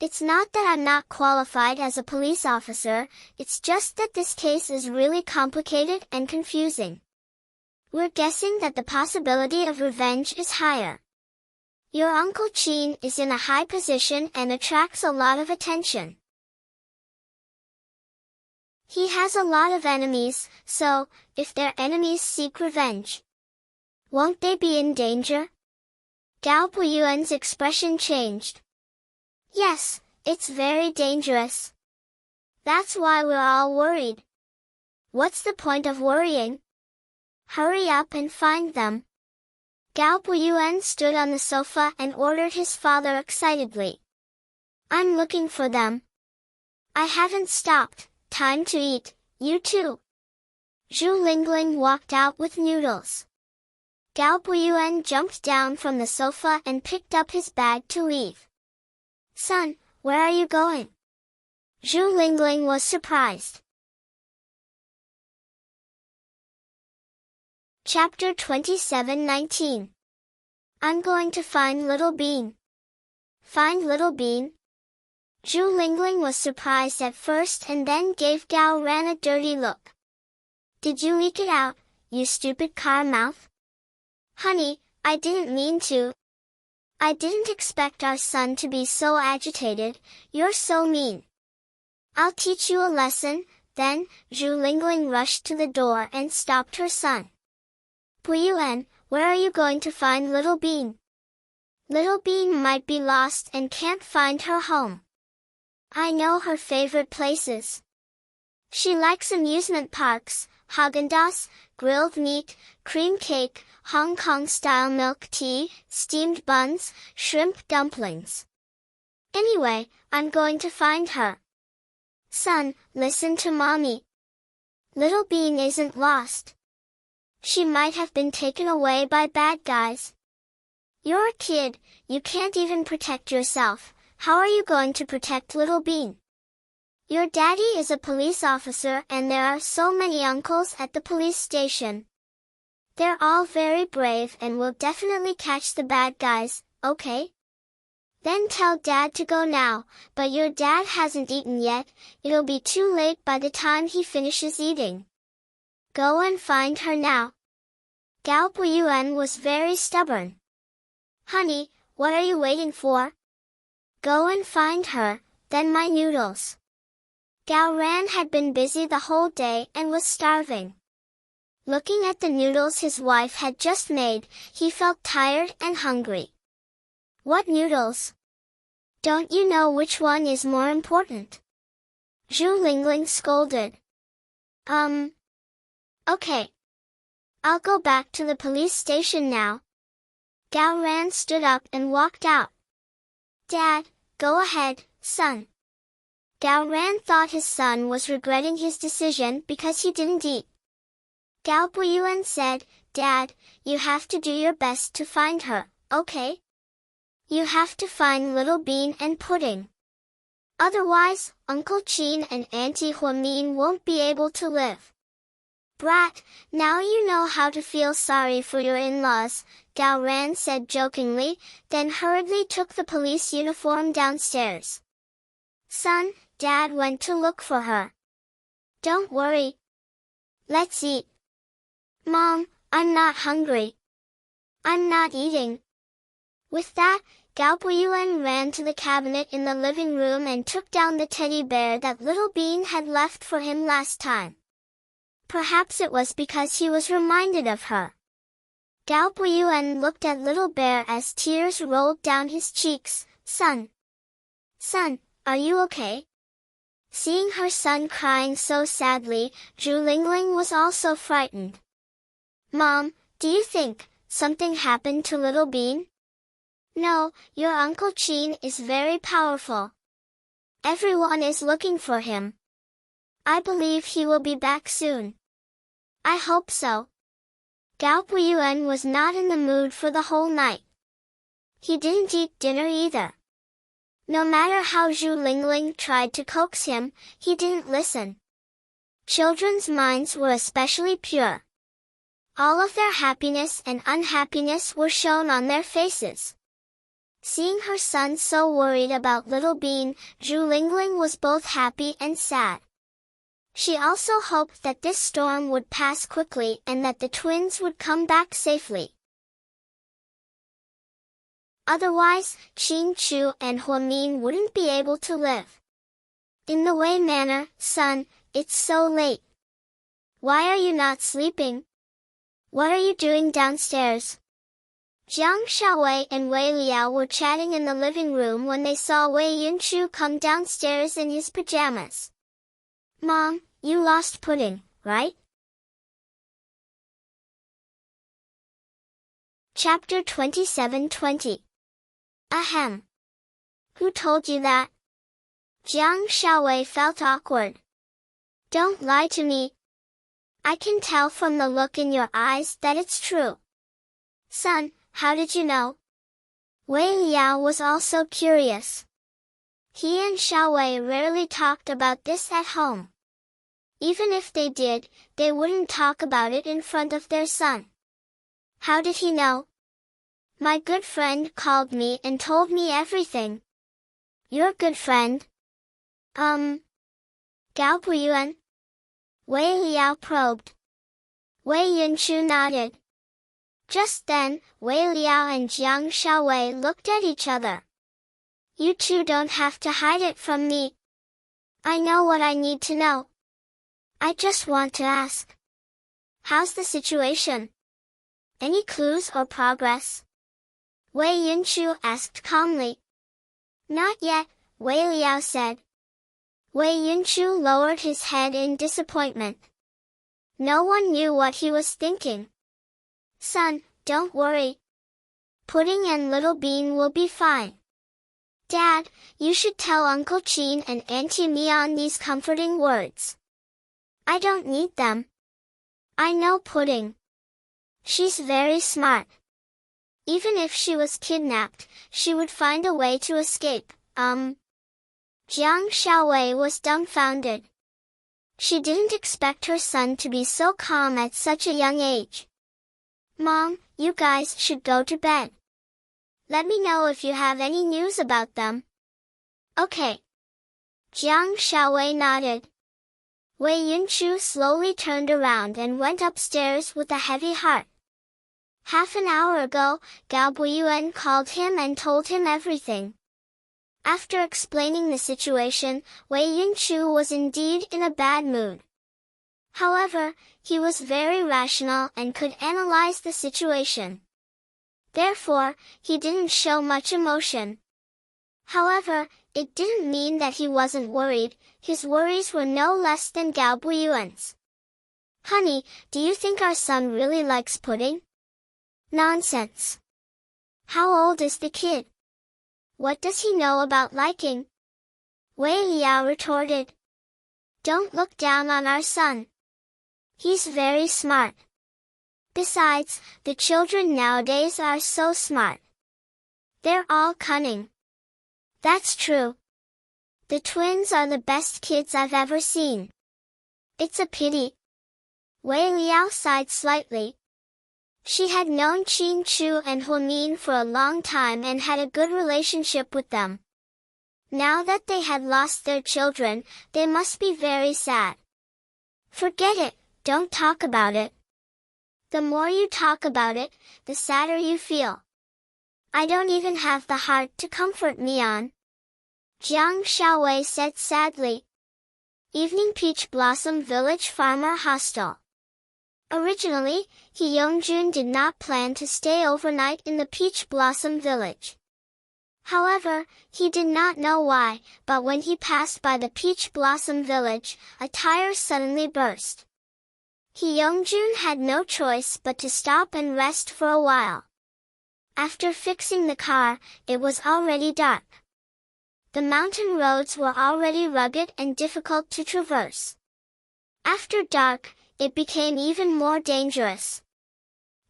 A: It's not that I'm not qualified as a police officer, it's just that this case is really complicated and confusing. We're guessing that the possibility of revenge is higher. Your Uncle Qin is in a high position and attracts a lot of attention. He has a lot of enemies, so, if their enemies seek revenge, won't they be in danger?" Gao Puiyuan's expression changed. "Yes, it's very dangerous. That's why we're all worried." "What's the point of worrying? Hurry up and find them." Gao Puiyuan stood on the sofa and ordered his father excitedly. "I'm looking for them. I haven't stopped. Time to eat, you too." Zhu Lingling walked out with noodles. Gao Puiyuan jumped down from the sofa and picked up his bag to leave. "Son, where are you going?" Zhu Lingling was surprised. Chapter 27:19. I'm going to find Little Bean. Find Little Bean? Zhu Lingling was surprised at first and then gave Gao Ran a dirty look. "Did you leak it out, you stupid car mouth?" "Honey, I didn't mean to. I didn't expect our son to be so agitated, you're so mean. I'll teach you a lesson." Then, Zhu Lingling rushed to the door and stopped her son. "Puiyuan, where are you going to find Little Bean? Little Bean might be lost and can't find her home. I know her favorite places. She likes amusement parks, Haagen-Dazs, grilled meat, cream cake, Hong Kong-style milk tea, steamed buns, shrimp dumplings. Anyway, I'm going to find her. Son, listen to Mommy. Little Bean isn't lost. She might have been taken away by bad guys. You're a kid, you can't even protect yourself. How are you going to protect Little Bean? Your daddy is a police officer and there are so many uncles at the police station. They're all very brave and will definitely catch the bad guys, okay? Then tell Dad to go now, but your dad hasn't eaten yet, it'll be too late by the time he finishes eating. Go and find her now." Gao Puiyuan was very stubborn. Honey, what are you waiting for? Go and find her, then my noodles. Gao Ran had been busy the whole day and was starving. Looking at the noodles his wife had just made, he felt tired and hungry. What noodles? Don't you know which one is more important? Zhu Lingling scolded. Okay. I'll go back to the police station now. Gao Ran stood up and walked out. Dad, go ahead, son. Gao Ran thought his son was regretting his decision because he didn't eat. Gao Puiyuan said, Dad, you have to do your best to find her, okay? You have to find Little Bean and Pudding. Otherwise, Uncle Chin and Auntie Huamin won't be able to live. Brat, now you know how to feel sorry for your in-laws, Gao Ran said jokingly, then hurriedly took the police uniform downstairs. Son, Dad went to look for her. Don't worry. Let's eat. Mom, I'm not hungry. I'm not eating. With that, Gao Puiyuan ran to the cabinet in the living room and took down the teddy bear that Little Bean had left for him last time. Perhaps it was because he was reminded of her. Gao Puiyuan looked at Little Bear as tears rolled down his cheeks. Son, are you okay? Seeing her son crying so sadly, Zhu Lingling was also frightened. Mom, do you think something happened to Little Bean? No, your Uncle Chin is very powerful. Everyone is looking for him. I believe he will be back soon. I hope so. Gao Puiyuan was not in the mood for the whole night. He didn't eat dinner either. No matter how Zhu Lingling tried to coax him, he didn't listen. Children's minds were especially pure. All of their happiness and unhappiness were shown on their faces. Seeing her son so worried about Little Bean, Zhu Lingling was both happy and sad. She also hoped that this storm would pass quickly and that the twins would come back safely. Otherwise, Qin Chu and Huamin wouldn't be able to live. In the Wei Manor, son, it's so late. Why are you not sleeping? What are you doing downstairs? Jiang Xiaowei and Wei Liao were chatting in the living room when they saw Wei Yunchu come downstairs in his pajamas. Mom, you lost Pudding, right? Chapter 27:20. Ahem. Who told you that? Jiang Xiaowei felt awkward. Don't lie to me. I can tell from the look in your eyes that it's true. Son, how did you know? Wei Liao was also curious. He and Xiaowei rarely talked about this at home. Even if they did, they wouldn't talk about it in front of their son. How did he know? My good friend called me and told me everything. Your good friend? Gao Puiyuan? Wei Liao probed. Wei Yunchu nodded. Just then, Wei Liao and Jiang Xiaowei looked at each other. You two don't have to hide it from me. I know what I need to know. I just want to ask. How's the situation? Any clues or progress? Wei Yunchu asked calmly. Not yet, Wei Liao said. Wei Yunchu lowered his head in disappointment. No one knew what he was thinking. Son, don't worry. Pudding and Little Bean will be fine. Dad, you should tell Uncle Chin and Auntie Mian these comforting words. I don't need them. I know Pudding. She's very smart. Even if she was kidnapped, she would find a way to escape. Jiang Xiaowei was dumbfounded. She didn't expect her son to be so calm at such a young age. Mom, you guys should go to bed. Let me know if you have any news about them. Okay. Jiang Xiaowei nodded. Wei Yunchu slowly turned around and went upstairs with a heavy heart. Half an hour ago, Gao Buiyuan called him and told him everything. After explaining the situation, Wei Yingchu was indeed in a bad mood. However, he was very rational and could analyze the situation. Therefore, he didn't show much emotion. However, it didn't mean that he wasn't worried. His worries were no less than Gao Buiyuan's. "Honey, do you think our son really likes pudding?" "Nonsense. How old is the kid? What does he know about liking?" Wei Liao retorted. "Don't look down on our son. He's very smart. Besides, the children nowadays are so smart. They're all cunning." "That's true. The twins are the best kids I've ever seen. It's a pity." Wei Liao sighed slightly. She had known Qin Chu and Huamin for a long time and had a good relationship with them. Now that they had lost their children, they must be very sad. "Forget it, don't talk about it. The more you talk about it, the sadder you feel. I don't even have the heart to comfort Mian," Jiang Xiaowei said sadly. Evening Peach Blossom Village Farmer Hostel. Originally, He Yongjun did not plan to stay overnight in the Peach Blossom Village. However, he did not know why, but when he passed by the Peach Blossom Village, a tire suddenly burst. He Yongjun had no choice but to stop and rest for a while. After fixing the car, it was already dark. The mountain roads were already rugged and difficult to traverse. After dark, it became even more dangerous.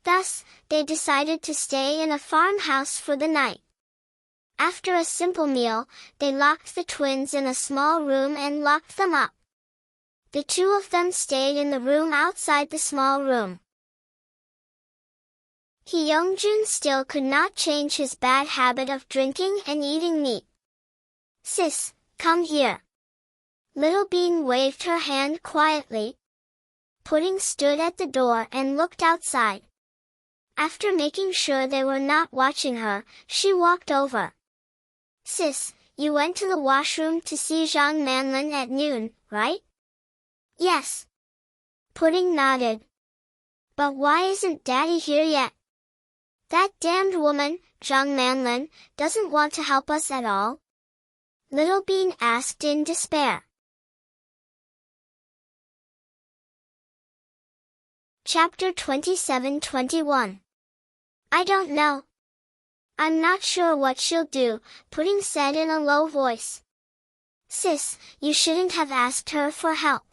A: Thus, they decided to stay in a farmhouse for the night. After a simple meal, they locked the twins in a small room and locked them up. The two of them stayed in the room outside the small room. He Yongjun still could not change his bad habit of drinking and eating meat. "Sis, come here." Little Bean waved her hand quietly. Pudding stood at the door and looked outside. After making sure they were not watching her, she walked over. "Sis, you went to the washroom to see Zhang Manlin at noon, right?" "Yes." Pudding nodded. "But why isn't Daddy here yet? That damned woman, Zhang Manlin, doesn't want to help us at all?" Little Bean asked in despair. Chapter 27-21. "I don't know. I'm not sure what she'll do," Pudding said in a low voice. "Sis, you shouldn't have asked her for help.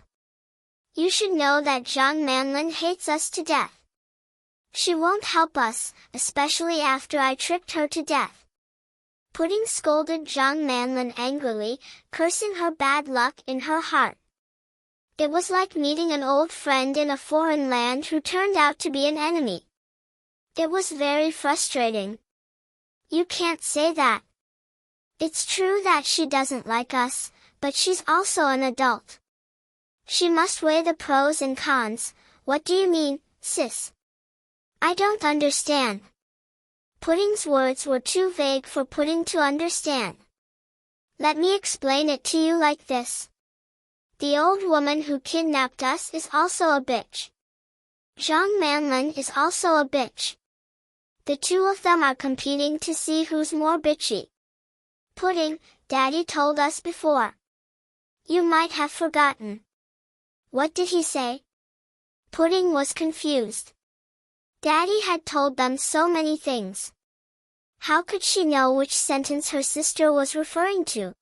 A: You should know that Zhang Manlin hates us to death. She won't help us, especially after I tricked her to death." Pudding scolded Zhang Manlin angrily, cursing her bad luck in her heart. It was like meeting an old friend in a foreign land who turned out to be an enemy. It was very frustrating. "You can't say that. It's true that she doesn't like us, but she's also an adult. She must weigh the pros and cons." "What do you mean, sis? I don't understand." Pudding's words were too vague for Pudding to understand. "Let me explain it to you like this. The old woman who kidnapped us is also a bitch. Zhang Manlin is also a bitch. The two of them are competing to see who's more bitchy. Pudding, Daddy told us before. You might have forgotten." "What did he say?" Pudding was confused. Daddy had told them so many things. How could she know which sentence her sister was referring to?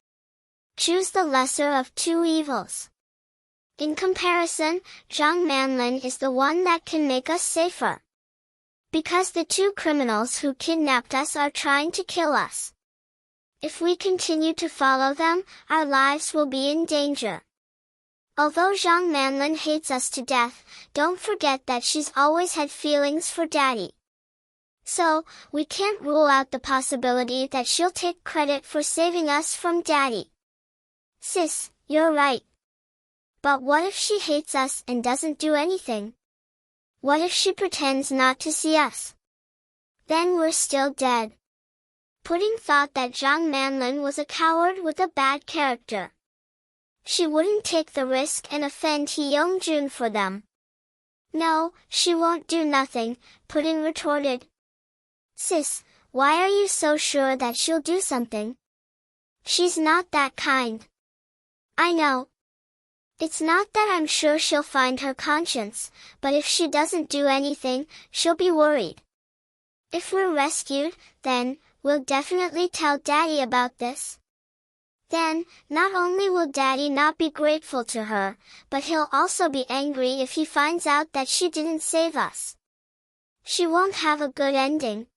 A: Choose the lesser of two evils. In comparison, Zhang Manlin is the one that can make us safer. Because the two criminals who kidnapped us are trying to kill us. If we continue to follow them, our lives will be in danger. Although Zhang Manlin hates us to death, don't forget that she's always had feelings for Daddy. So, we can't rule out the possibility that she'll take credit for saving us from Daddy." "Sis, you're right. But what if she hates us and doesn't do anything? What if she pretends not to see us? Then we're still dead. Pudding thought that Zhang Manlin was a coward with a bad character. She wouldn't take the risk and offend He Yongjun for them. No, she won't do nothing, Pudding retorted. Sis, why are you so sure that she'll do something? She's not that kind. I know. It's not that I'm sure she'll find her conscience, but if she doesn't do anything, she'll be worried. If we're rescued, then, we'll definitely tell Daddy about this. Then, not only will Daddy not be grateful to her, but he'll also be angry if he finds out that she didn't save us. She won't have a good ending.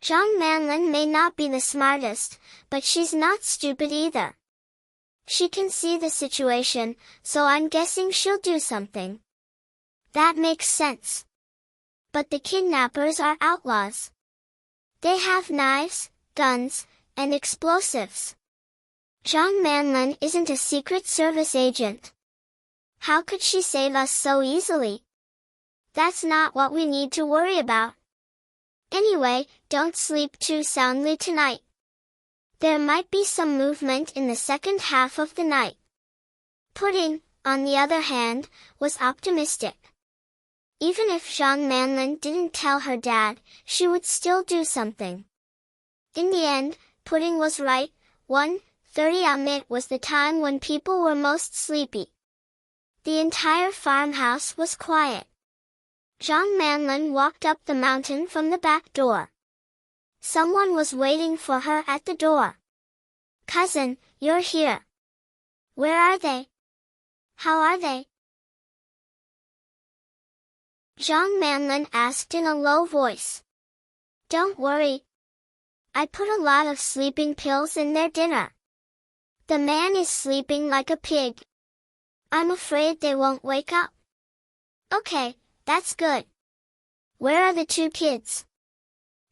A: Zhang Manlin may not be the smartest, but she's not stupid either. She can see the situation, so I'm guessing she'll do something. That makes sense. But the kidnappers are outlaws. They have knives, guns, and explosives. Zhang Manlin isn't a Secret Service agent. How could she save us so easily? That's not what we need to worry about. Anyway, don't sleep too soundly tonight. There might be some movement in the second half of the night. Pudding, on the other hand, was optimistic. Even if Zhang Manlin didn't tell her dad, she would still do something. In the end, Pudding was right. 1:30 am was the time when people were most sleepy. The entire farmhouse was quiet. Zhang Manlin walked up the mountain from the back door. Someone was waiting for her at the door. Cousin, you're here. Where are they? How are they? Zhang Manlin asked in a low voice. Don't worry. I put a lot of sleeping pills in their dinner. The man is sleeping like a pig. I'm afraid they won't wake up. Okay, that's good. Where are the two kids?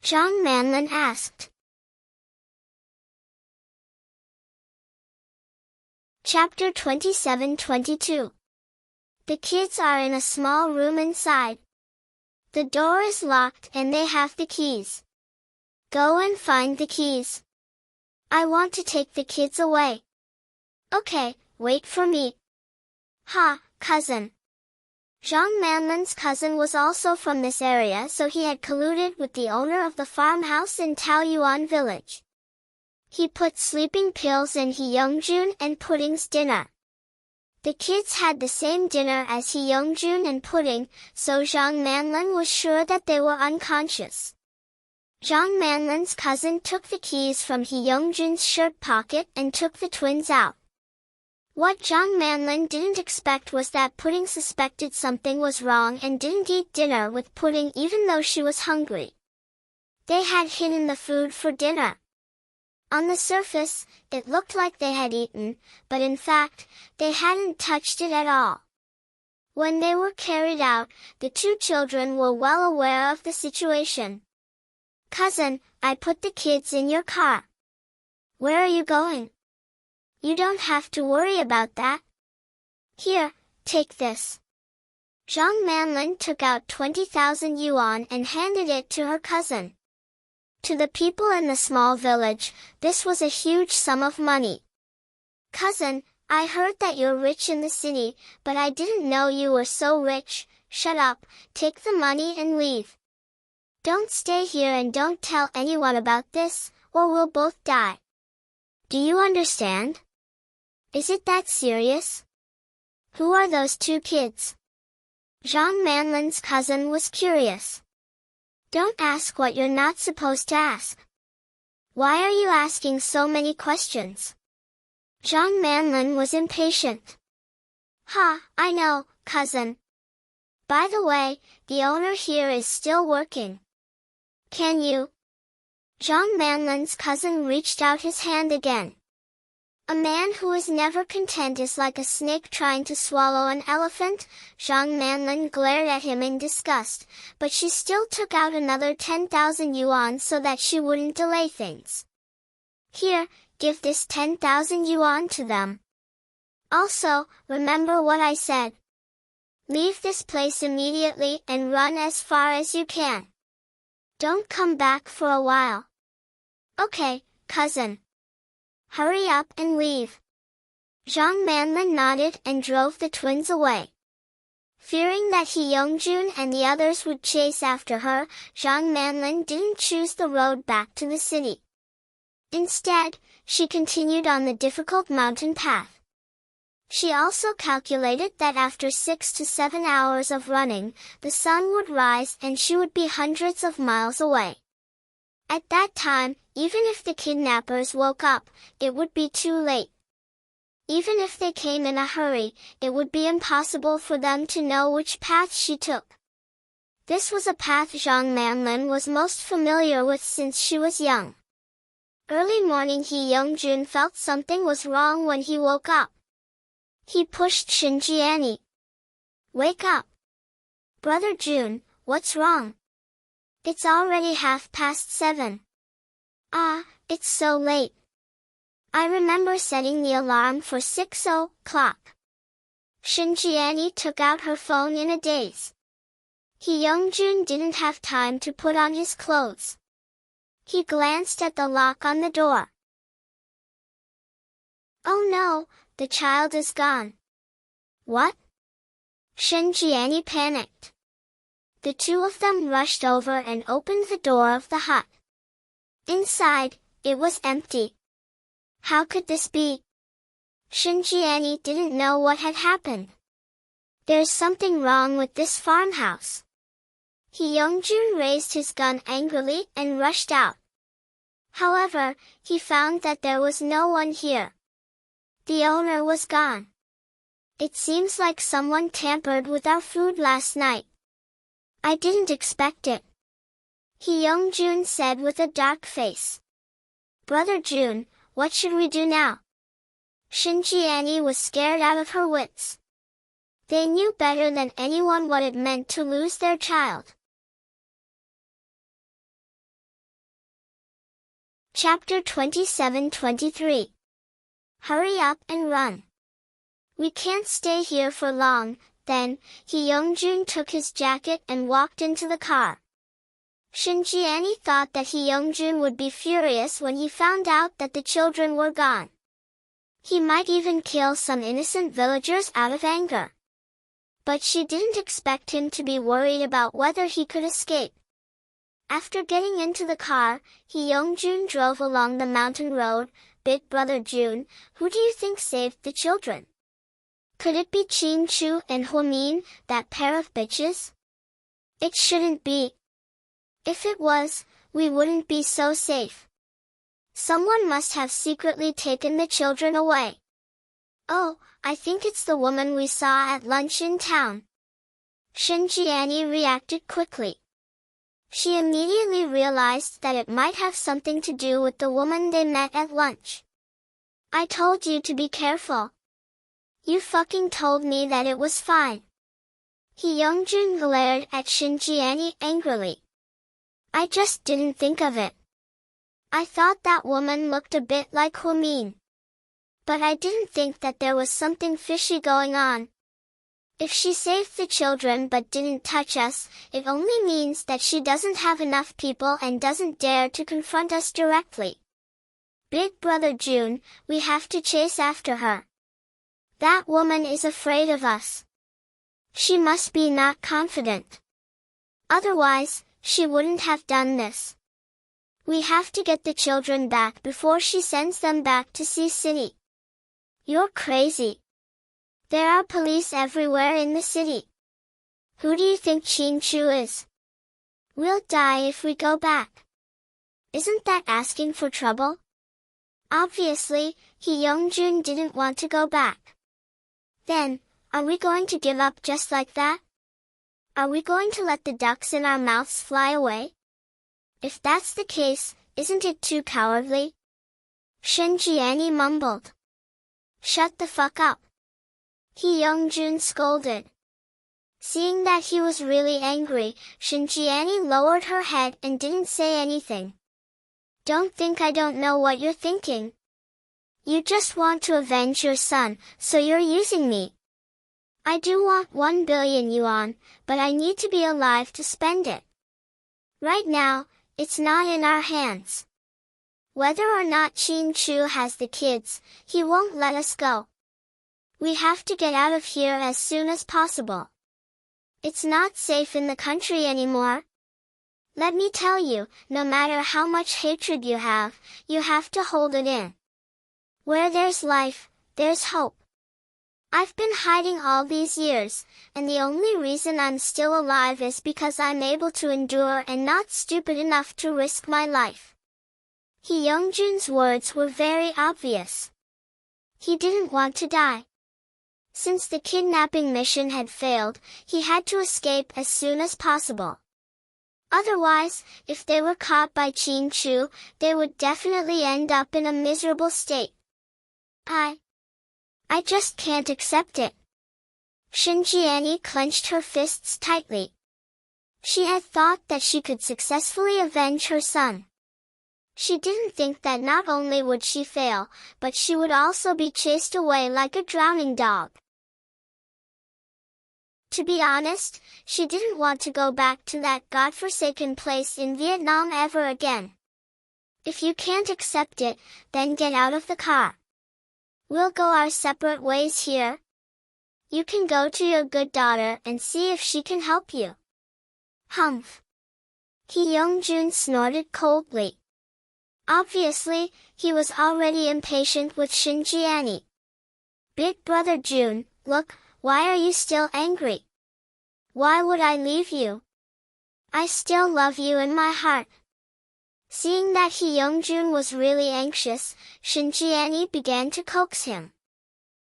A: Zhang Manlin asked. Chapter 27-22. The kids are in a small room inside. The door is locked and they have the keys. Go and find the keys. I want to take the kids away. Okay, wait for me. Ha, cousin. Zhang Manlin's cousin was also from this area, so he had colluded with the owner of the farmhouse in Taoyuan village. He put sleeping pills in He Yongjun and Pudding's dinner. The kids had the same dinner as He Yongjun and Pudding, so Zhang Manlin was sure that they were unconscious. Zhang Manlin's cousin took the keys from He Yongjun's shirt pocket and took the twins out. What Zhang Manlin didn't expect was that Pudding suspected something was wrong and didn't eat dinner with Pudding even though she was hungry. They had hidden the food for dinner. On the surface, it looked like they had eaten, but in fact, they hadn't touched it at all. When they were carried out, the two children were well aware of the situation. Cousin, I put the kids in your car. Where are you going? You don't have to worry about that. Here, take this. Zhang Manlin took out 20,000 yuan and handed it to her cousin. To the people in the small village, this was a huge sum of money. Cousin, I heard that you're rich in the city, but I didn't know you were so rich. Shut up, take the money and leave. Don't stay here and don't tell anyone about this, or we'll both die. Do you understand? Is it that serious? Who are those two kids? Zhang Manlin's cousin was curious. Don't ask what you're not supposed to ask. Why are you asking so many questions? Zhang Manlin was impatient. Ha, I know, cousin. By the way, the owner here is still working. Can you? Zhang Manlin's cousin reached out his hand again. A man who is never content is like a snake trying to swallow an elephant. Zhang Manlin glared at him in disgust, but she still took out another 10,000 yuan so that she wouldn't delay things. Here, give this 10,000 yuan to them. Also, remember what I said. Leave this place immediately and run as far as you can. Don't come back for a while. Okay, cousin. Hurry up and leave. Zhang Manlin nodded and drove the twins away. Fearing that He Yongjun and the others would chase after her, Zhang Manlin didn't choose the road back to the city. Instead, she continued on the difficult mountain path. She also calculated that after 6 to 7 hours of running, the sun would rise and she would be hundreds of miles away. At that time, even if the kidnappers woke up, it would be too late. Even if they came in a hurry, it would be impossible for them to know which path she took. This was a path Zhang Manlin was most familiar with since she was young. Early morning He Yongjun felt something was wrong when he woke up. He pushed Shinjiani. Wake up. Brother Jun, what's wrong? It's already 7:30. Ah, it's so late. I remember setting the alarm for 6 o'clock. Shinjiani took out her phone in a daze. He Yongjun didn't have time to put on his clothes. He glanced at the lock on the door. Oh no, the child is gone. What? Shinjiani panicked. The two of them rushed over and opened the door of the hut. Inside, it was empty. How could this be? Shinjiani didn't know what had happened. There's something wrong with this farmhouse. He Yongjun raised his gun angrily and rushed out. However, he found that there was no one here. The owner was gone. It seems like someone tampered with our food last night. I didn't expect it. He Yongjun said with a dark face. Brother Jun, what should we do now? Shinjiani was scared out of her wits. They knew better than anyone what it meant to lose their child. Chapter 27-23. Hurry up and run. We can't stay here for long. Then, He Yongjun took his jacket and walked into the car. Shinjiani thought that He Yongjun would be furious when he found out that the children were gone. He might even kill some innocent villagers out of anger. But she didn't expect him to be worried about whether he could escape. After getting into the car, He Yongjun drove along the mountain road. Big brother Jun, who do you think saved the children? Could it be Qin Chu and Huomin, that pair of bitches? It shouldn't be. If it was, we wouldn't be so safe. Someone must have secretly taken the children away. Oh, I think it's the woman we saw at lunch in town. Shinjiani reacted quickly. She immediately realized that it might have something to do with the woman they met at lunch. I told you to be careful. You fucking told me that it was fine. He Yongjun glared at Shinjiani angrily. I just didn't think of it. I thought that woman looked a bit like Huomin. But I didn't think that there was something fishy going on. If she saved the children but didn't touch us, it only means that she doesn't have enough people and doesn't dare to confront us directly. Big brother Jun, we have to chase after her. That woman is afraid of us. She must be not confident. Otherwise, she wouldn't have done this. We have to get the children back before she sends them back to Sea City. You're crazy. There are police everywhere in the city. Who do you think Qin Chu is? We'll die if we go back. Isn't that asking for trouble? Obviously, He Yongjun didn't want to go back. Then, are we going to give up just like that? Are we going to let the ducks in our mouths fly away? If that's the case, isn't it too cowardly? Shinjiani mumbled. Shut the fuck up. He Yongjun scolded. Seeing that he was really angry, Shinjiani lowered her head and didn't say anything. Don't think I don't know what you're thinking. You just want to avenge your son, so you're using me. I do want 1 billion yuan, but I need to be alive to spend it. Right now, it's not in our hands. Whether or not Qin Chu has the kids, he won't let us go. We have to get out of here as soon as possible. It's not safe in the country anymore. Let me tell you, no matter how much hatred you have to hold it in. Where there's life, there's hope. I've been hiding all these years, and the only reason I'm still alive is because I'm able to endure and not stupid enough to risk my life. He Youngjun's words were very obvious. He didn't want to die. Since the kidnapping mission had failed, he had to escape as soon as possible. Otherwise, if they were caught by Qin Chu, they would definitely end up in a miserable state. I just can't accept it. Shinjiani clenched her fists tightly. She had thought that she could successfully avenge her son. She didn't think that not only would she fail, but she would also be chased away like a drowning dog. To be honest, she didn't want to go back to that godforsaken place in Vietnam ever again. If you can't accept it, then get out of the car. We'll go our separate ways here. You can go to your good daughter and see if she can help you. Humph. He Youngjun snorted coldly. Obviously, he was already impatient with Shinjiani. Big brother Jun, look, why are you still angry? Why would I leave you? I still love you in my heart. Seeing that He Youngjun was really anxious, Shinjiani began to coax him.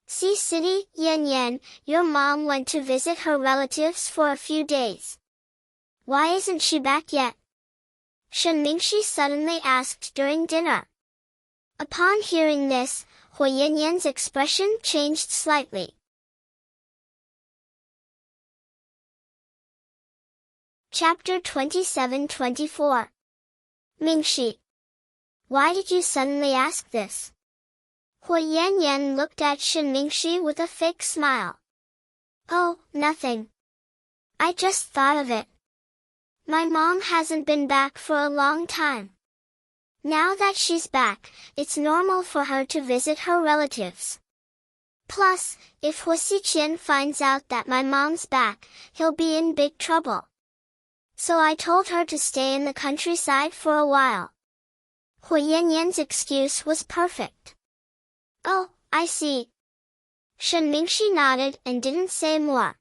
A: See City, Yan, your mom went to visit her relatives for a few days. Why isn't she back yet? Shen Mingshi suddenly asked during dinner. Upon hearing this, Hui Yanyan's expression changed slightly. Chapter 27-24. Mingshi. Why did you suddenly ask this? Hui Yanyan looked at Shen Mingshi with a fake smile. Oh, nothing. I just thought of it. My mom hasn't been back for a long time. Now that she's back, it's normal for her to visit her relatives. Plus, if Hu Xiqian finds out that my mom's back, he'll be in big trouble. So I told her to stay in the countryside for a while. Hui Yanyan's excuse was perfect. Oh, I see. Shen Mingshi nodded and didn't say more.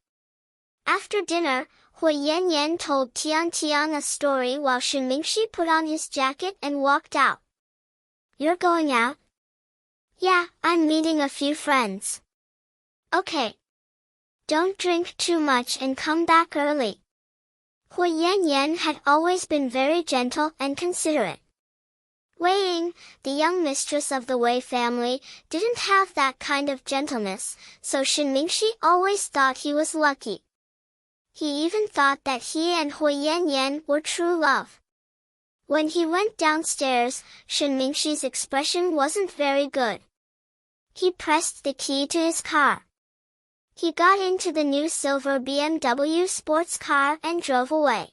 A: After dinner, Hui Yanyan told Tian a story while Shen Mingshi put on his jacket and walked out. You're going out? Yeah, I'm meeting a few friends. Okay. Don't drink too much and come back early. Hui Yanyan had always been very gentle and considerate. Wei Ying, the young mistress of the Wei family, didn't have that kind of gentleness, so Shen Mingshi always thought he was lucky. He even thought that he and Hui Yanyan were true love. When he went downstairs, Shen Mingshi's expression wasn't very good. He pressed the key to his car. He got into the new silver BMW sports car and drove away.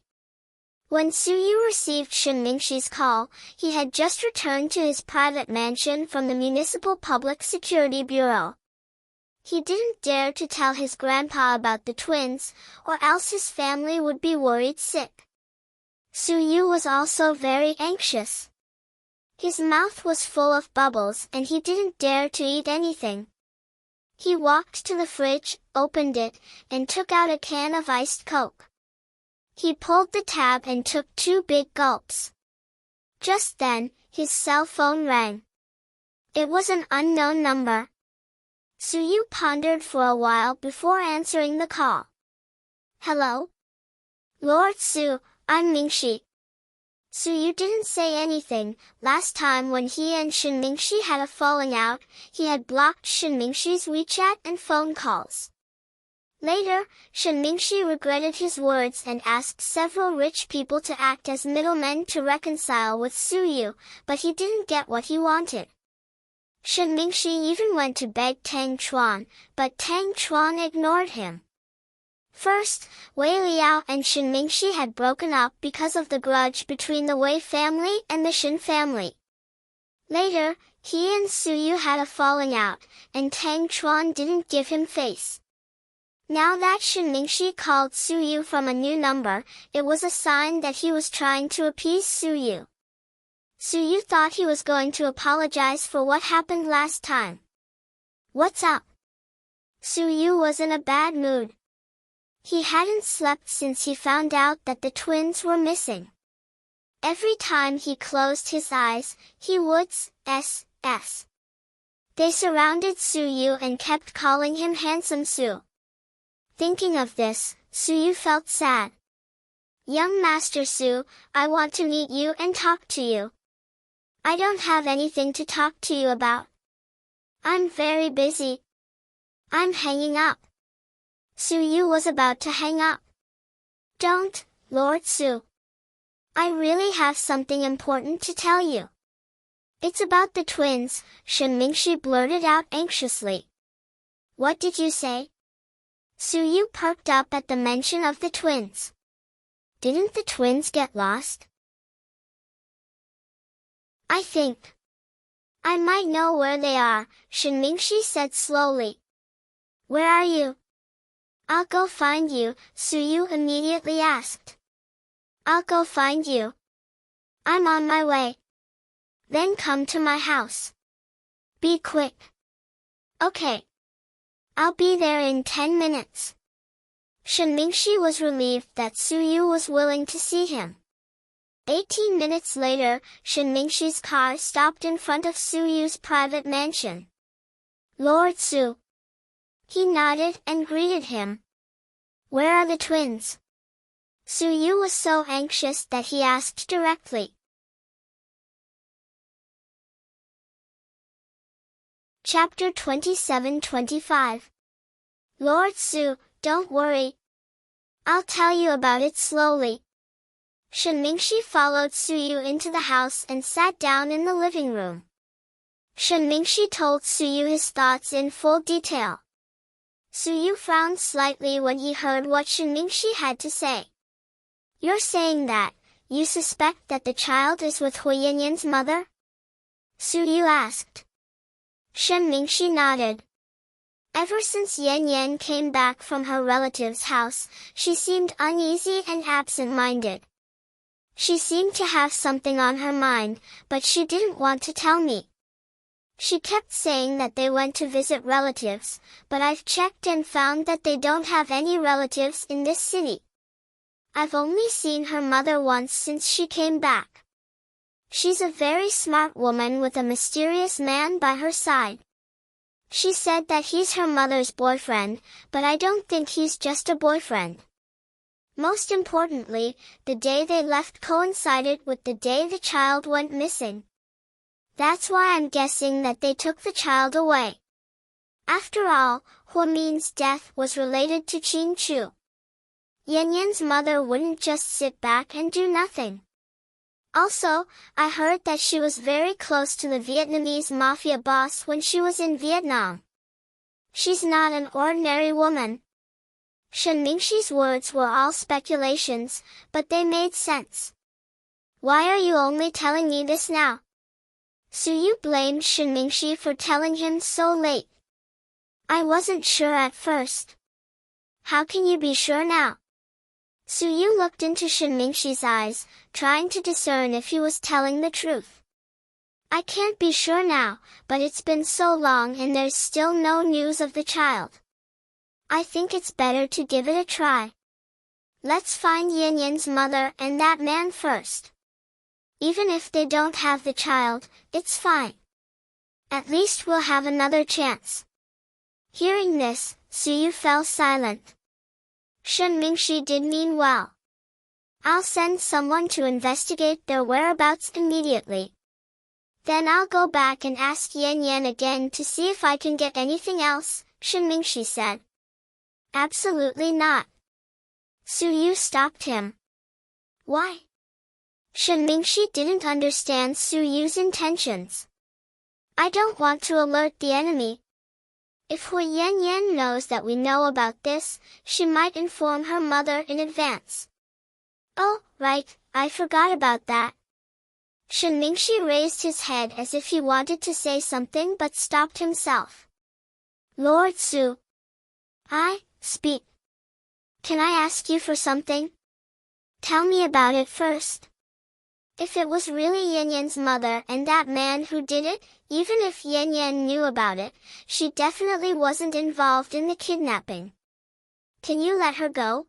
A: When Suyu received Shen Mingshi's call, he had just returned to his private mansion from the Municipal Public Security Bureau. He didn't dare to tell his grandpa about the twins, or else his family would be worried sick. Suyu was also very anxious. His mouth was full of bubbles and he didn't dare to eat anything. He walked to the fridge, opened it, and took out a can of iced Coke. He pulled the tab and took 2 big gulps. Just then, his cell phone rang. It was an unknown number. Suyu pondered for a while before answering the call. Hello? Lord Su, I'm Mingshi. Suyu didn't say anything. Last time when he and Shen Mingshi had a falling out, he had blocked Shen Mingshi's WeChat and phone calls. Later, Shen Mingshi regretted his words and asked several rich people to act as middlemen to reconcile with Suyu, but he didn't get what he wanted. Shen Mingshi even went to beg Tang Chuan, but Tang Chuan ignored him. First, Wei Liao and Shen Mingxi had broken up because of the grudge between the Wei family and the Shen family. Later, he and Su Yu had a falling out, and Tang Chuan didn't give him face. Now that Shen Mingxi called Su Yu from a new number, it was a sign that he was trying to appease Su Yu. Su Yu thought he was going to apologize for what happened last time. What's up? Su Yu was in a bad mood. He hadn't slept since he found out that the twins were missing. Every time he closed his eyes, he would s. They surrounded Su Yu and kept calling him Handsome Su. Thinking of this, Su Yu felt sad. Young Master Su, I want to meet you and talk to you. I don't have anything to talk to you about. I'm very busy. I'm hanging up. Su Yu was about to hang up. Don't, Lord Su. I really have something important to tell you. It's about the twins, Shen Mingxi blurted out anxiously. What did you say? Su Yu perked up at the mention of the twins. Didn't the twins get lost? I think I might know where they are, Shen Mingxi said slowly. Where are you? I'll go find you, Su Yu immediately asked. I'll go find you. I'm on my way. Then come to my house. Be quick. Okay. I'll be there in 10 minutes. Shen Mingxi was relieved that Su Yu was willing to see him. 18 minutes later, Shen Mingxi's car stopped in front of Su Yu's private mansion. Lord Su. He nodded and greeted him. Where are the twins? Su Yu was so anxious that he asked directly. Chapter 27-25. Lord Su, don't worry. I'll tell you about it slowly. Shen Mingxi followed Su Yu into the house and sat down in the living room. Shen Mingxi told Su Yu his thoughts in full detail. Su Yu frowned slightly when he heard what Shen Mingxi had to say. You're saying that you suspect that the child is with Hui Yanyan's mother? Su Yu asked. Shen Mingxi nodded. Ever since Yan Yan came back from her relative's house, she seemed uneasy and absent-minded. She seemed to have something on her mind, but she didn't want to tell me. She kept saying that they went to visit relatives, but I've checked and found that they don't have any relatives in this city. I've only seen her mother once since she came back. She's a very smart woman with a mysterious man by her side. She said that he's her mother's boyfriend, but I don't think he's just a boyfriend. Most importantly, the day they left coincided with the day the child went missing. That's why I'm guessing that they took the child away. After all, Hua Min's death was related to Qin Chu. Yan Yan's mother wouldn't just sit back and do nothing. Also, I heard that she was very close to the Vietnamese mafia boss when she was in Vietnam. She's not an ordinary woman. Shen Mingxi's words were all speculations, but they made sense. Why are you only telling me this now? Su Yu blamed Shen Mingxi for telling him so late. I wasn't sure at first. How can you be sure now? Su Yu looked into Shen Mingxi's eyes, trying to discern if he was telling the truth. I can't be sure now, but it's been so long and there's still no news of the child. I think it's better to give it a try. Let's find Yan Yan's mother and that man first. Even if they don't have the child, it's fine. At least we'll have another chance. Hearing this, Su Yu fell silent. Shen Mingxi did mean well. I'll send someone to investigate their whereabouts immediately. Then I'll go back and ask Yan Yan again to see if I can get anything else, Shen Mingxi said. Absolutely not. Su Yu stopped him. Why? Shen Mingxi didn't understand Su Yu's intentions. I don't want to alert the enemy. If Hui Yan knows that we know about this, she might inform her mother in advance. Oh, right, I forgot about that. Shen Mingxi raised his head as if he wanted to say something but stopped himself. Lord Su. Speak. Can I ask you for something? Tell me about it first. If it was really Yan Yan's mother and that man who did it, even if Yan Yan knew about it, she definitely wasn't involved in the kidnapping. Can you let her go?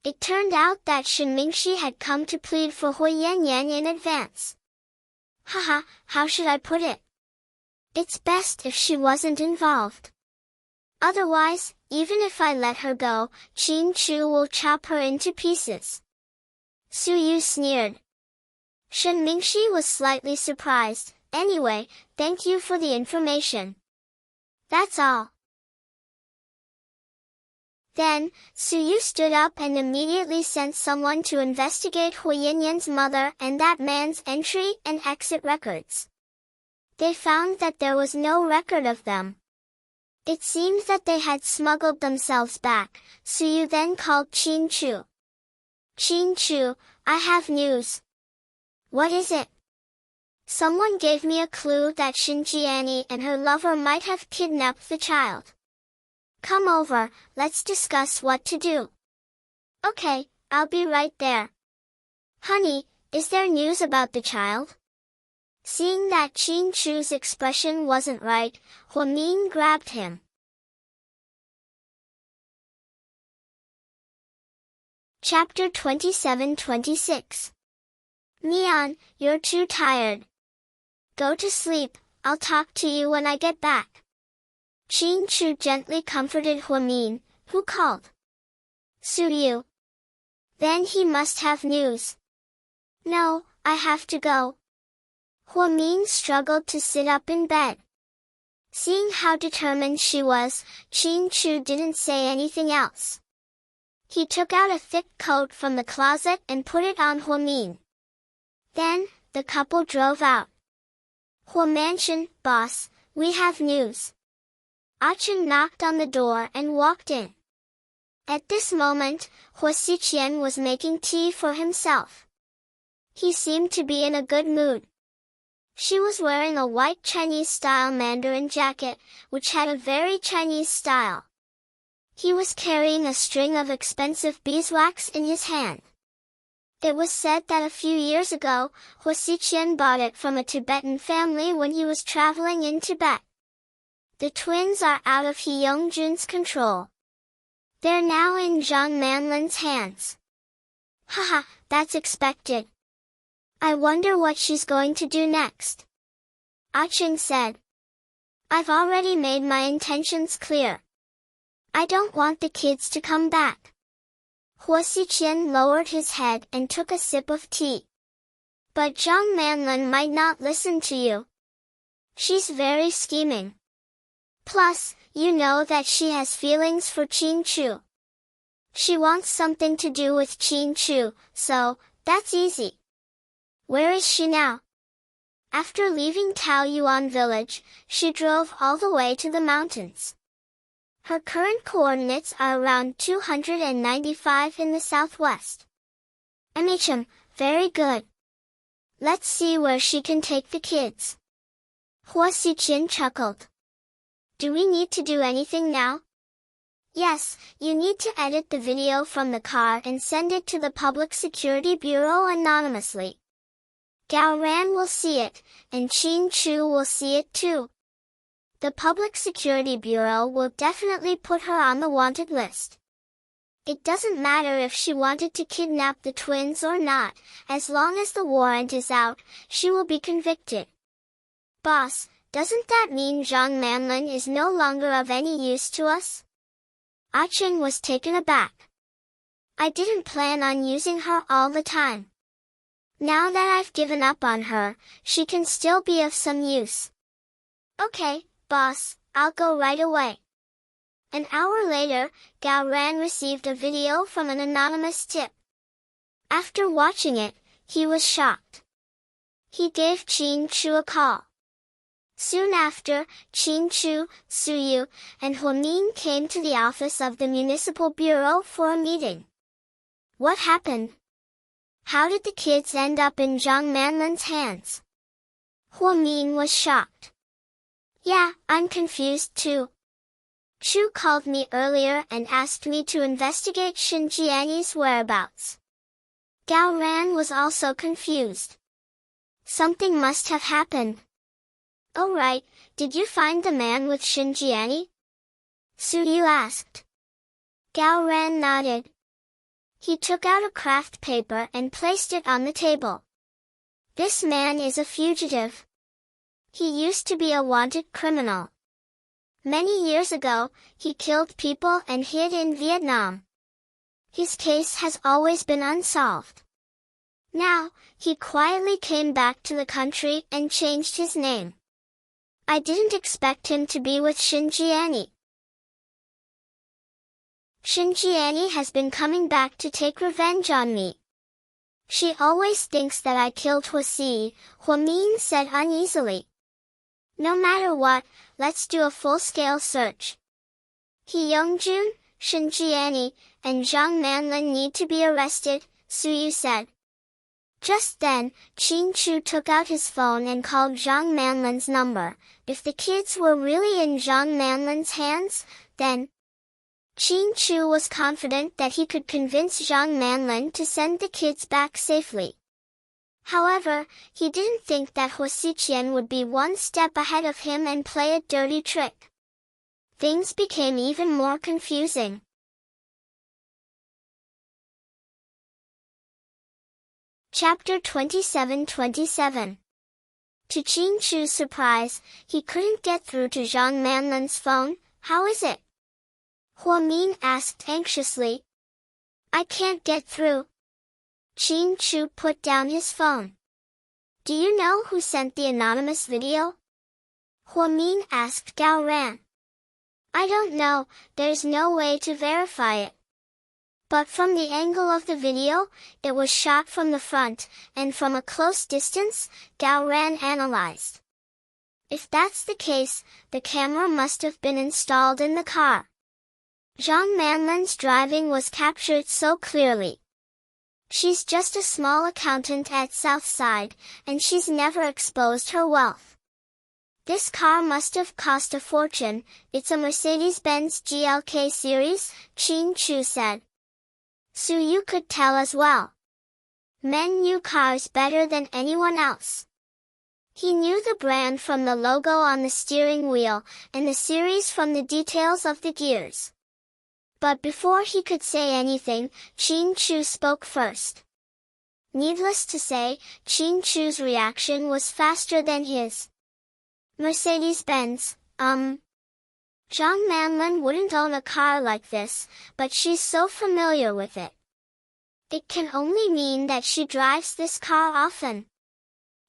A: It turned out that Shen Mingxi had come to plead for Hui Yan in advance. Haha, how should I put it? It's best if she wasn't involved. Otherwise, even if I let her go, Qin Chu will chop her into pieces. Su Yu sneered. Shen Mingxi was slightly surprised. Anyway, thank you for the information. That's all. Then, Su Yu stood up and immediately sent someone to investigate Hui Yan's mother and that man's entry and exit records. They found that there was no record of them. It seems that they had smuggled themselves back. Su Yu then called Qin Chu. Qin Chu, I have news. What is it? Someone gave me a clue that Shin Jiani and her lover might have kidnapped the child. Come over, let's discuss what to do. Okay, I'll be right there. Honey, is there news about the child? Seeing that Qin Chu's expression wasn't right, Huamin grabbed him. Chapter 27-26. Neon, you're too tired. Go to sleep, I'll talk to you when I get back. Qin Chu gently comforted Huamin, who called. Su Yu. Then he must have news. No, I have to go. Huamin struggled to sit up in bed. Seeing how determined she was, Qin Chu didn't say anything else. He took out a thick coat from the closet and put it on Huamin. Then, the couple drove out. Hua Mansion, boss, we have news. Chen knocked on the door and walked in. At this moment, Hua Xiqian was making tea for himself. He seemed to be in a good mood. She was wearing a white Chinese-style Mandarin jacket, which had a very Chinese style. He was carrying a string of expensive beeswax in his hand. It was said that a few years ago, Hua Xiqian bought it from a Tibetan family when he was traveling in Tibet. The twins are out of He Yongjun's control. They're now in Zhang Manlin's hands. Haha, that's expected. I wonder what she's going to do next. Chen said. I've already made my intentions clear. I don't want the kids to come back. Hua Xiqian lowered his head and took a sip of tea. But Zhang Manlin might not listen to you. She's very scheming. Plus, you know that she has feelings for Qin Chu. She wants something to do with Qin Chu, so, that's easy. Where is she now? After leaving Taoyuan village, she drove all the way to the mountains. Her current coordinates are around 295 in the southwest. Very good. Let's see where she can take the kids. Hua Xiqian chuckled. Do we need to do anything now? Yes, you need to edit the video from the car and send it to the Public Security Bureau anonymously. Gao Ran will see it, and Qin Chu will see it too. The Public Security Bureau will definitely put her on the wanted list. It doesn't matter if she wanted to kidnap the twins or not, as long as the warrant is out, she will be convicted. Boss, doesn't that mean Zhang Manlin is no longer of any use to us? Chen was taken aback. I didn't plan on using her all the time. Now that I've given up on her, she can still be of some use. Okay, boss, I'll go right away. An hour later, Gao Ran received a video from an anonymous tip. After watching it, he was shocked. He gave Qin Chu a call. Soon after, Chu, Suyu, and Huamin came to the office of the Municipal Bureau for a meeting. What happened? How did the kids end up in Zhang Manlin's hands? Huamin was shocked. Yeah, I'm confused too. Chu called me earlier and asked me to investigate Xinjiani's whereabouts. Gao Ran was also confused. Something must have happened. Oh right, did you find the man with Xinjiani? Suyu asked. Gao Ran nodded. He took out a craft paper and placed it on the table. This man is a fugitive. He used to be a wanted criminal. Many years ago, he killed people and hid in Vietnam. His case has always been unsolved. Now, he quietly came back to the country and changed his name. I didn't expect him to be with Xinjiani. Xinjiani has been coming back to take revenge on me. She always thinks that I killed Huasi, Huamin said uneasily. No matter what, let's do a full-scale search. He Yongjun, Xinjiani, and Zhang Manlin need to be arrested, Suyu said. Just then, Chu took out his phone and called Zhang Manlin's number. If the kids were really in Zhang Manlin's hands, then Chu was confident that he could convince Zhang Manlin to send the kids back safely. However, he didn't think that Huasiqian would be one step ahead of him and play a dirty trick. Things became even more confusing. Chapter 27. To Chu's surprise, he couldn't get through to Zhang Manlin's phone. How is it? Huamin asked anxiously. I can't get through. Chu put down his phone. Do you know who sent the anonymous video? Huamin asked Gao Ran. I don't know, there's no way to verify it. But from the angle of the video, it was shot from the front, and from a close distance, Gao Ran analyzed. If that's the case, the camera must have been installed in the car. Zhang Manlin's driving was captured so clearly. She's just a small accountant at Southside, and she's never exposed her wealth. This car must have cost a fortune. It's a Mercedes-Benz GLK series, Chu said. Suyu could tell as well. Men knew cars better than anyone else. He knew the brand from the logo on the steering wheel, and the series from the details of the gears. But before he could say anything, Chu spoke first. Needless to say, Chu's reaction was faster than his. Mercedes-Benz, Zhang Manlin wouldn't own a car like this, but she's so familiar with it. It can only mean that she drives this car often.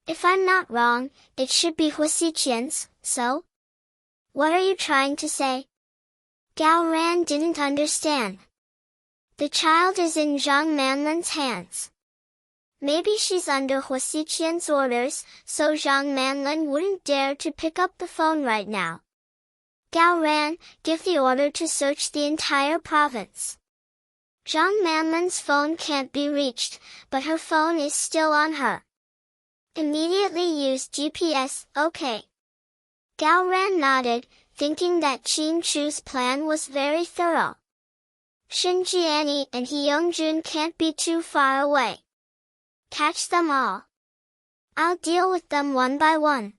A: If I'm not wrong, it should be Huasiqian's, so? What are you trying to say? Gao Ran didn't understand. The child is in Zhang Manlin's hands. Maybe she's under Huasiqian's orders, so Zhang Manlin wouldn't dare to pick up the phone right now. Gao Ran, give the order to search the entire province. Zhang Manlin's phone can't be reached, but her phone is still on her. Immediately use GPS, okay. Gao Ran nodded, thinking that Chu's plan was very thorough. Xinjiani and Yongjun can't be too far away. Catch them all. I'll deal with them one by one.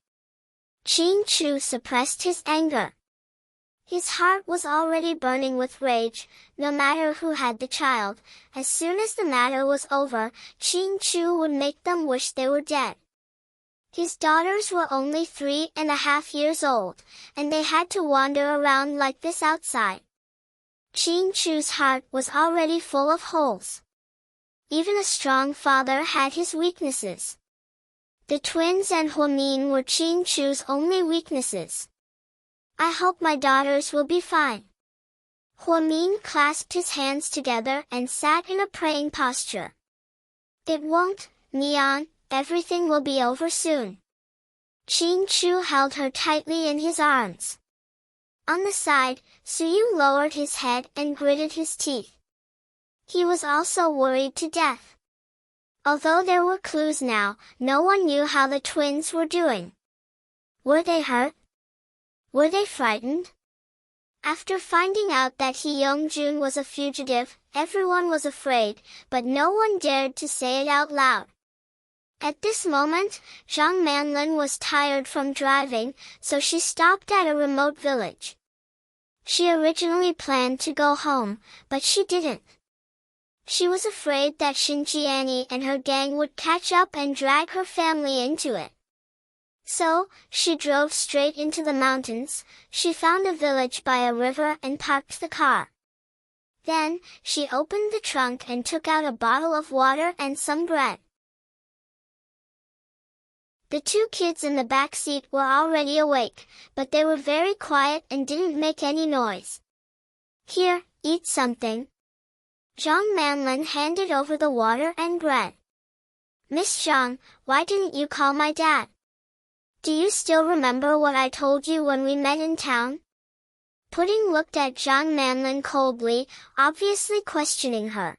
A: Chu suppressed his anger. His heart was already burning with rage, no matter who had the child. As soon as the matter was over, Chu would make them wish they were dead. His daughters were only 3.5 years old, and they had to wander around like this outside. Chu's heart was already full of holes. Even a strong father had his weaknesses. The twins and Huamin were Chu's only weaknesses. I hope my daughters will be fine. Huamin clasped his hands together and sat in a praying posture. It won't, Neon, everything will be over soon. Qin Chu held her tightly in his arms. On the side, Suyu lowered his head and gritted his teeth. He was also worried to death. Although there were clues now, no one knew how the twins were doing. Were they hurt? Were they frightened? After finding out that He Yongjun was a fugitive, everyone was afraid, but no one dared to say it out loud. At this moment, Zhang Manlin was tired from driving, so she stopped at a remote village. She originally planned to go home, but she didn't. She was afraid that Xinjiani and her gang would catch up and drag her family into it. So, she drove straight into the mountains. She found a village by a river and parked the car. Then, she opened the trunk and took out a bottle of water and some bread. The two kids in the back seat were already awake, but they were very quiet and didn't make any noise. "Here, eat something." Zhang Manlin handed over the water and bread. "Miss Zhang, why didn't you call my dad? Do you still remember what I told you when we met in town?" Pudding looked at Zhang Manlin coldly, obviously questioning her.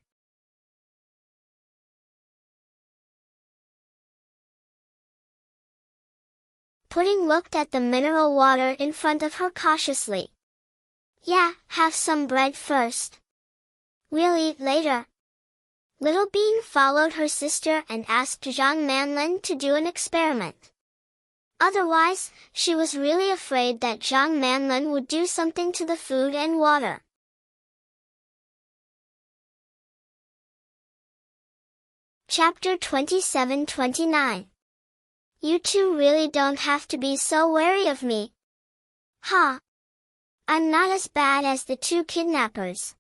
A: Pudding looked at the mineral water in front of her cautiously. "Yeah, have some bread first. We'll eat later." Little Bean followed her sister and asked Zhang Manlin to do an experiment. Otherwise, she was really afraid that Zhang Manlin would do something to the food and water. Chapter 27-29. You two really don't have to be so wary of me. Ha! I'm not as bad as the two kidnappers.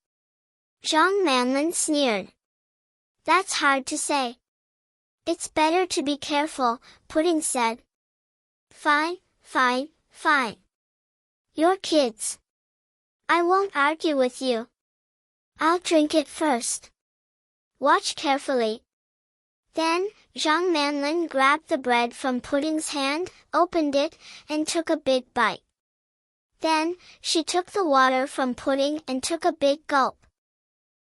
A: Zhang Manlin sneered. That's hard to say. It's better to be careful, Pudding said. Fine, fine, fine. You're kids. I won't argue with you. I'll drink it first. Watch carefully. Then, Zhang Manlin grabbed the bread from Pudding's hand, opened it, and took a big bite. Then, she took the water from Pudding and took a big gulp.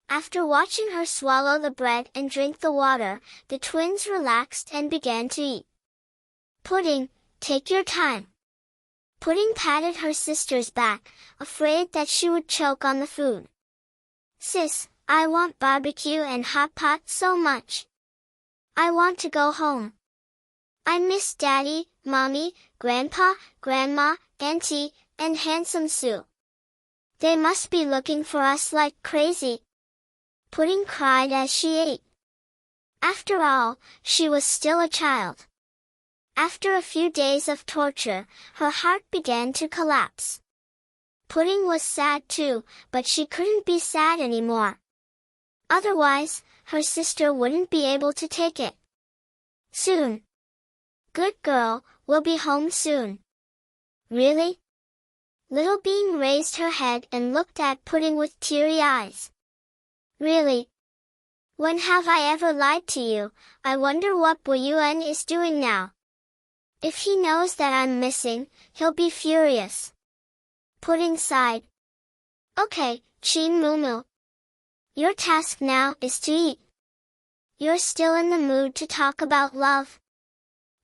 A: After watching her swallow the bread and drink the water, the twins relaxed and began to eat. Pudding, take your time. Pudding patted her sister's back, afraid that she would choke on the food. Sis, I want barbecue and hot pot so much. I want to go home. I miss Daddy, Mommy, Grandpa, Grandma, Auntie, and Handsome Sue. They must be looking for us like crazy. Pudding cried as she ate. After all, she was still a child. After a few days of torture, her heart began to collapse. Pudding was sad too, but she couldn't be sad anymore. Otherwise, her sister wouldn't be able to take it. Soon. Good girl, we'll be home soon. Really? Little Bean raised her head and looked at Pudding with teary eyes. Really? When have I ever lied to you? I wonder what Boyuan is doing now. If he knows that I'm missing, he'll be furious. Pudding sighed. Okay, Chin Mumu. Your task now is to eat. You're still in the mood to talk about love.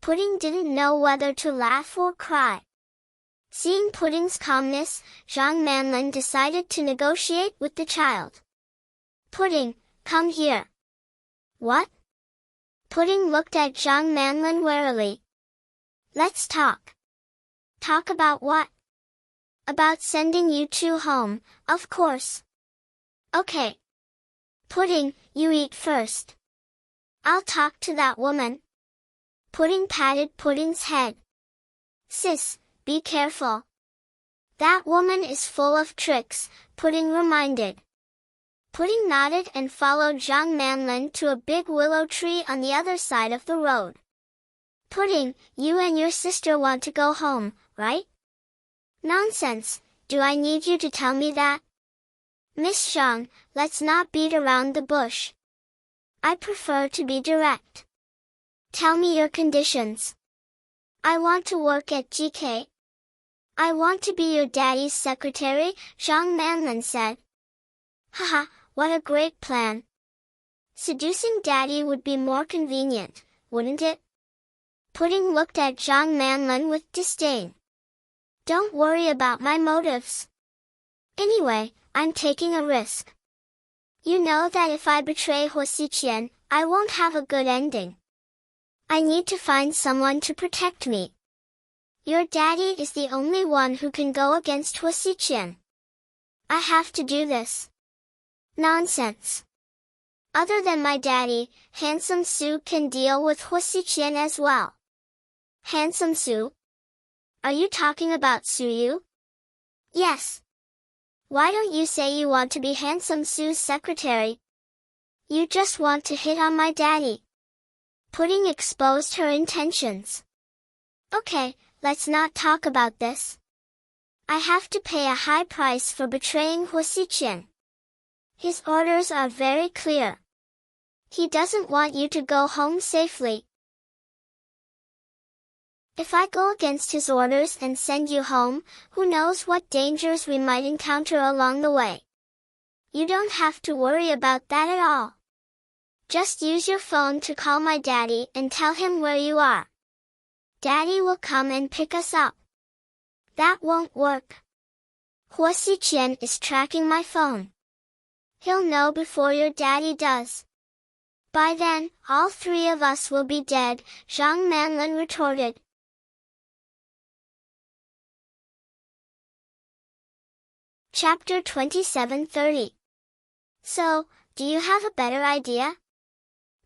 A: Pudding didn't know whether to laugh or cry. Seeing Pudding's calmness, Zhang Manlin decided to negotiate with the child. Pudding, come here. What? Pudding looked at Zhang Manlin warily. Let's talk. Talk about what? About sending you two home, of course. Okay. Pudding, you eat first. I'll talk to that woman. Pudding patted Pudding's head. Sis, be careful. That woman is full of tricks, Pudding reminded. Pudding nodded and followed Zhang Manlin to a big willow tree on the other side of the road. Pudding, you and your sister want to go home, right? Nonsense, do I need you to tell me that? Miss Zhang, let's not beat around the bush. I prefer to be direct. Tell me your conditions. I want to work at GK. I want to be your daddy's secretary, Zhang Manlin said. Haha, what a great plan. Seducing daddy would be more convenient, wouldn't it? Pudding looked at Zhang Manlin with disdain. Don't worry about my motives. Anyway, I'm taking a risk. You know that if I betray Huo Xiqian, I won't have a good ending. I need to find someone to protect me. Your daddy is the only one who can go against Huo Xiqian. I have to do this. Nonsense. Other than my daddy, Handsome Su can deal with Huo Xiqian as well. Handsome Su? Are you talking about Suyu? Yes. Why don't you say you want to be Handsome Su's secretary? You just want to hit on my daddy. Pudding exposed her intentions. Okay, let's not talk about this. I have to pay a high price for betraying Huo Xiqian. His orders are very clear. He doesn't want you to go home safely. If I go against his orders and send you home, who knows what dangers we might encounter along the way. You don't have to worry about that at all. Just use your phone to call my daddy and tell him where you are. Daddy will come and pick us up. That won't work. Huo Xiqian is tracking my phone. He'll know before your daddy does. By then, all three of us will be dead, Zhang Manlin retorted. Chapter 27:30. So, do you have a better idea?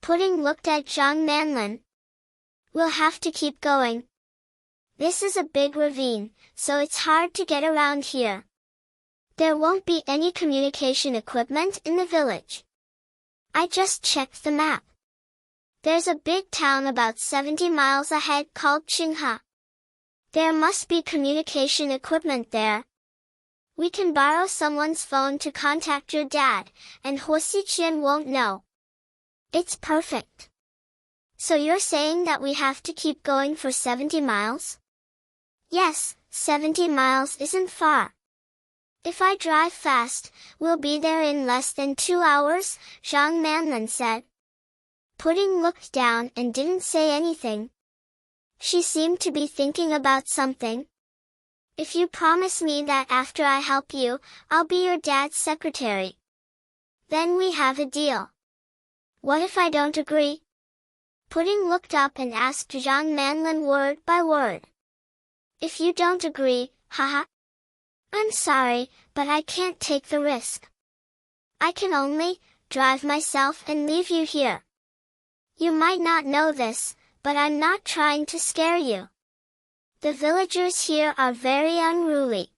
A: Pudding looked at Zhang Manlin. We'll have to keep going. This is a big ravine, so it's hard to get around here. There won't be any communication equipment in the village. I just checked the map. There's a big town about 70 miles ahead called Qinghe. There must be communication equipment there. We can borrow someone's phone to contact your dad, and Huo Xiqian won't know. It's perfect. So you're saying that we have to keep going for 70 miles? Yes, 70 miles isn't far. If I drive fast, we'll be there in less than 2 hours, Zhang Manlin said. Pudding looked down and didn't say anything. She seemed to be thinking about something. If you promise me that after I help you, I'll be your dad's secretary. Then we have a deal. What if I don't agree? Pudding looked up and asked Zhang Manlin word by word. If you don't agree, haha. I'm sorry, but I can't take the risk. I can only drive myself and leave you here. You might not know this, but I'm not trying to scare you. The villagers here are very unruly.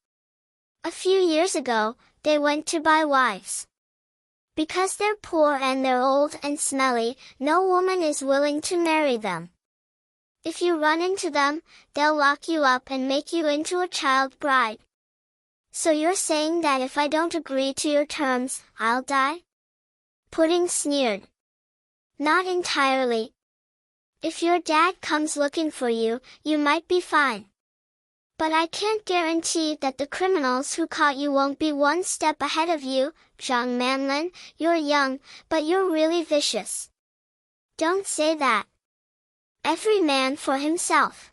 A: A few years ago, they went to buy wives. Because they're poor and they're old and smelly, no woman is willing to marry them. If you run into them, they'll lock you up and make you into a child bride. So you're saying that if I don't agree to your terms, I'll die? Pudding sneered. Not entirely. If your dad comes looking for you, you might be fine. But I can't guarantee that the criminals who caught you won't be one step ahead of you, Zhang Manlin. You're young, but you're really vicious. Don't say that. Every man for himself.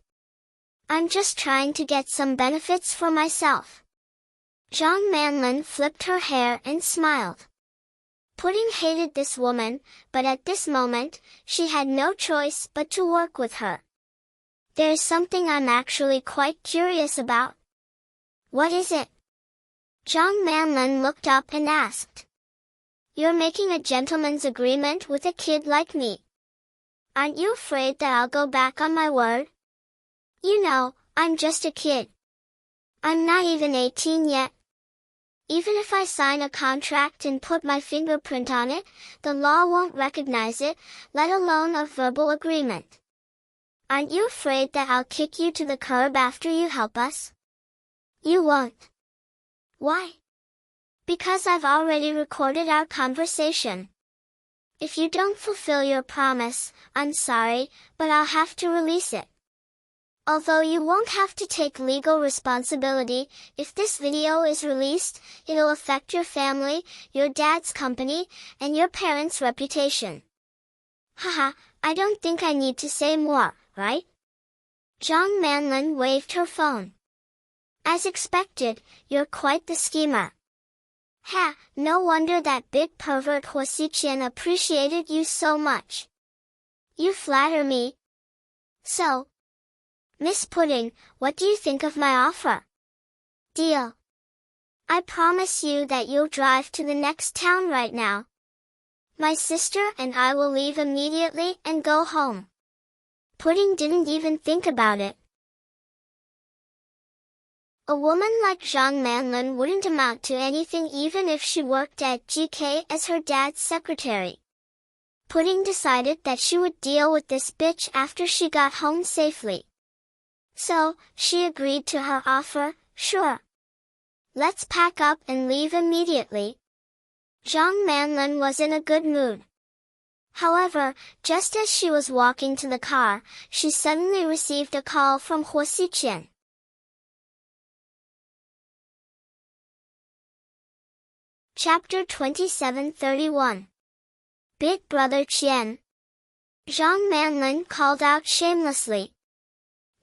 A: I'm just trying to get some benefits for myself. Zhang Manlin flipped her hair and smiled. Pudding hated this woman, but at this moment, she had no choice but to work with her. There's something I'm actually quite curious about. What is it? Zhang Manlin looked up and asked. You're making a gentleman's agreement with a kid like me. Aren't you afraid that I'll go back on my word? You know, I'm just a kid. I'm not even 18 yet. Even if I sign a contract and put my fingerprint on it, the law won't recognize it, let alone a verbal agreement. Aren't you afraid that I'll kick you to the curb after you help us? You won't. Why? Because I've already recorded our conversation. If you don't fulfill your promise, I'm sorry, but I'll have to release it. Although you won't have to take legal responsibility, if this video is released, it'll affect your family, your dad's company, and your parents' reputation. Haha, I don't think I need to say more, right? Zhang Manlin waved her phone. As expected, you're quite the schemer. Ha, no wonder that big pervert Huo Xiqian appreciated you so much. You flatter me. So, Miss Pudding, what do you think of my offer? Deal. I promise you that you'll drive to the next town right now. My sister and I will leave immediately and go home. Pudding didn't even think about it. A woman like Zhang Manlin wouldn't amount to anything even if she worked at GK as her dad's secretary. Pudding decided that she would deal with this bitch after she got home safely. So, she agreed to her offer, sure. Let's pack up and leave immediately. Zhang Manlin was in a good mood. However, just as she was walking to the car, she suddenly received a call from Huo Xiqian. Chapter 27:31. Big Brother Qian. Zhang Manlin called out shamelessly.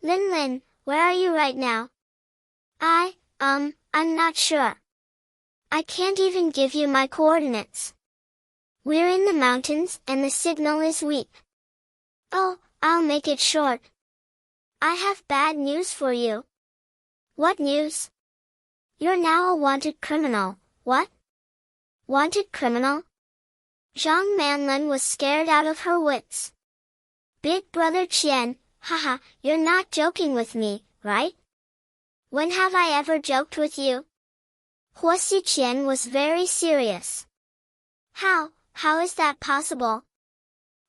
A: Lin Lin, where are you right now? I'm not sure. I can't even give you my coordinates. We're in the mountains and the signal is weak. Oh, I'll make it short. I have bad news for you. What news? You're now a wanted criminal. What? Wanted criminal? Zhang Manlin was scared out of her wits. Big Brother Qian, haha, you're not joking with me, right? When have I ever joked with you? Huo Xiqian was very serious. How is that possible?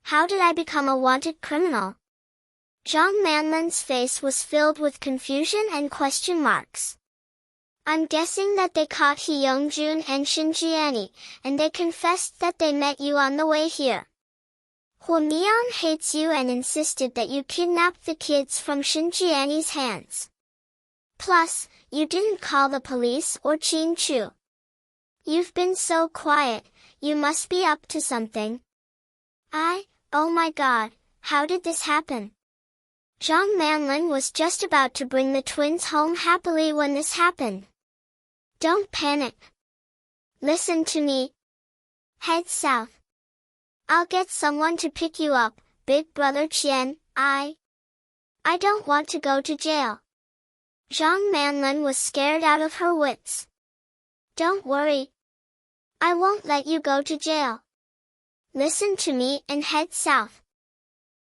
A: How did I become a wanted criminal? Zhang Manlin's face was filled with confusion and question marks. I'm guessing that they caught He Yongjun and Xinjiani, and they confessed that they met you on the way here. Huo Mian hates you and insisted that you kidnapped the kids from Xinjiani's hands. Plus, you didn't call the police or Qin Chu. You've been so quiet, you must be up to something. Oh my god, how did this happen? Zhang Manlin was just about to bring the twins home happily when this happened. Don't panic. Listen to me. Head south. I'll get someone to pick you up, Big Brother Qian. I don't want to go to jail. Zhang Manlin was scared out of her wits. Don't worry. I won't let you go to jail. Listen to me and head south.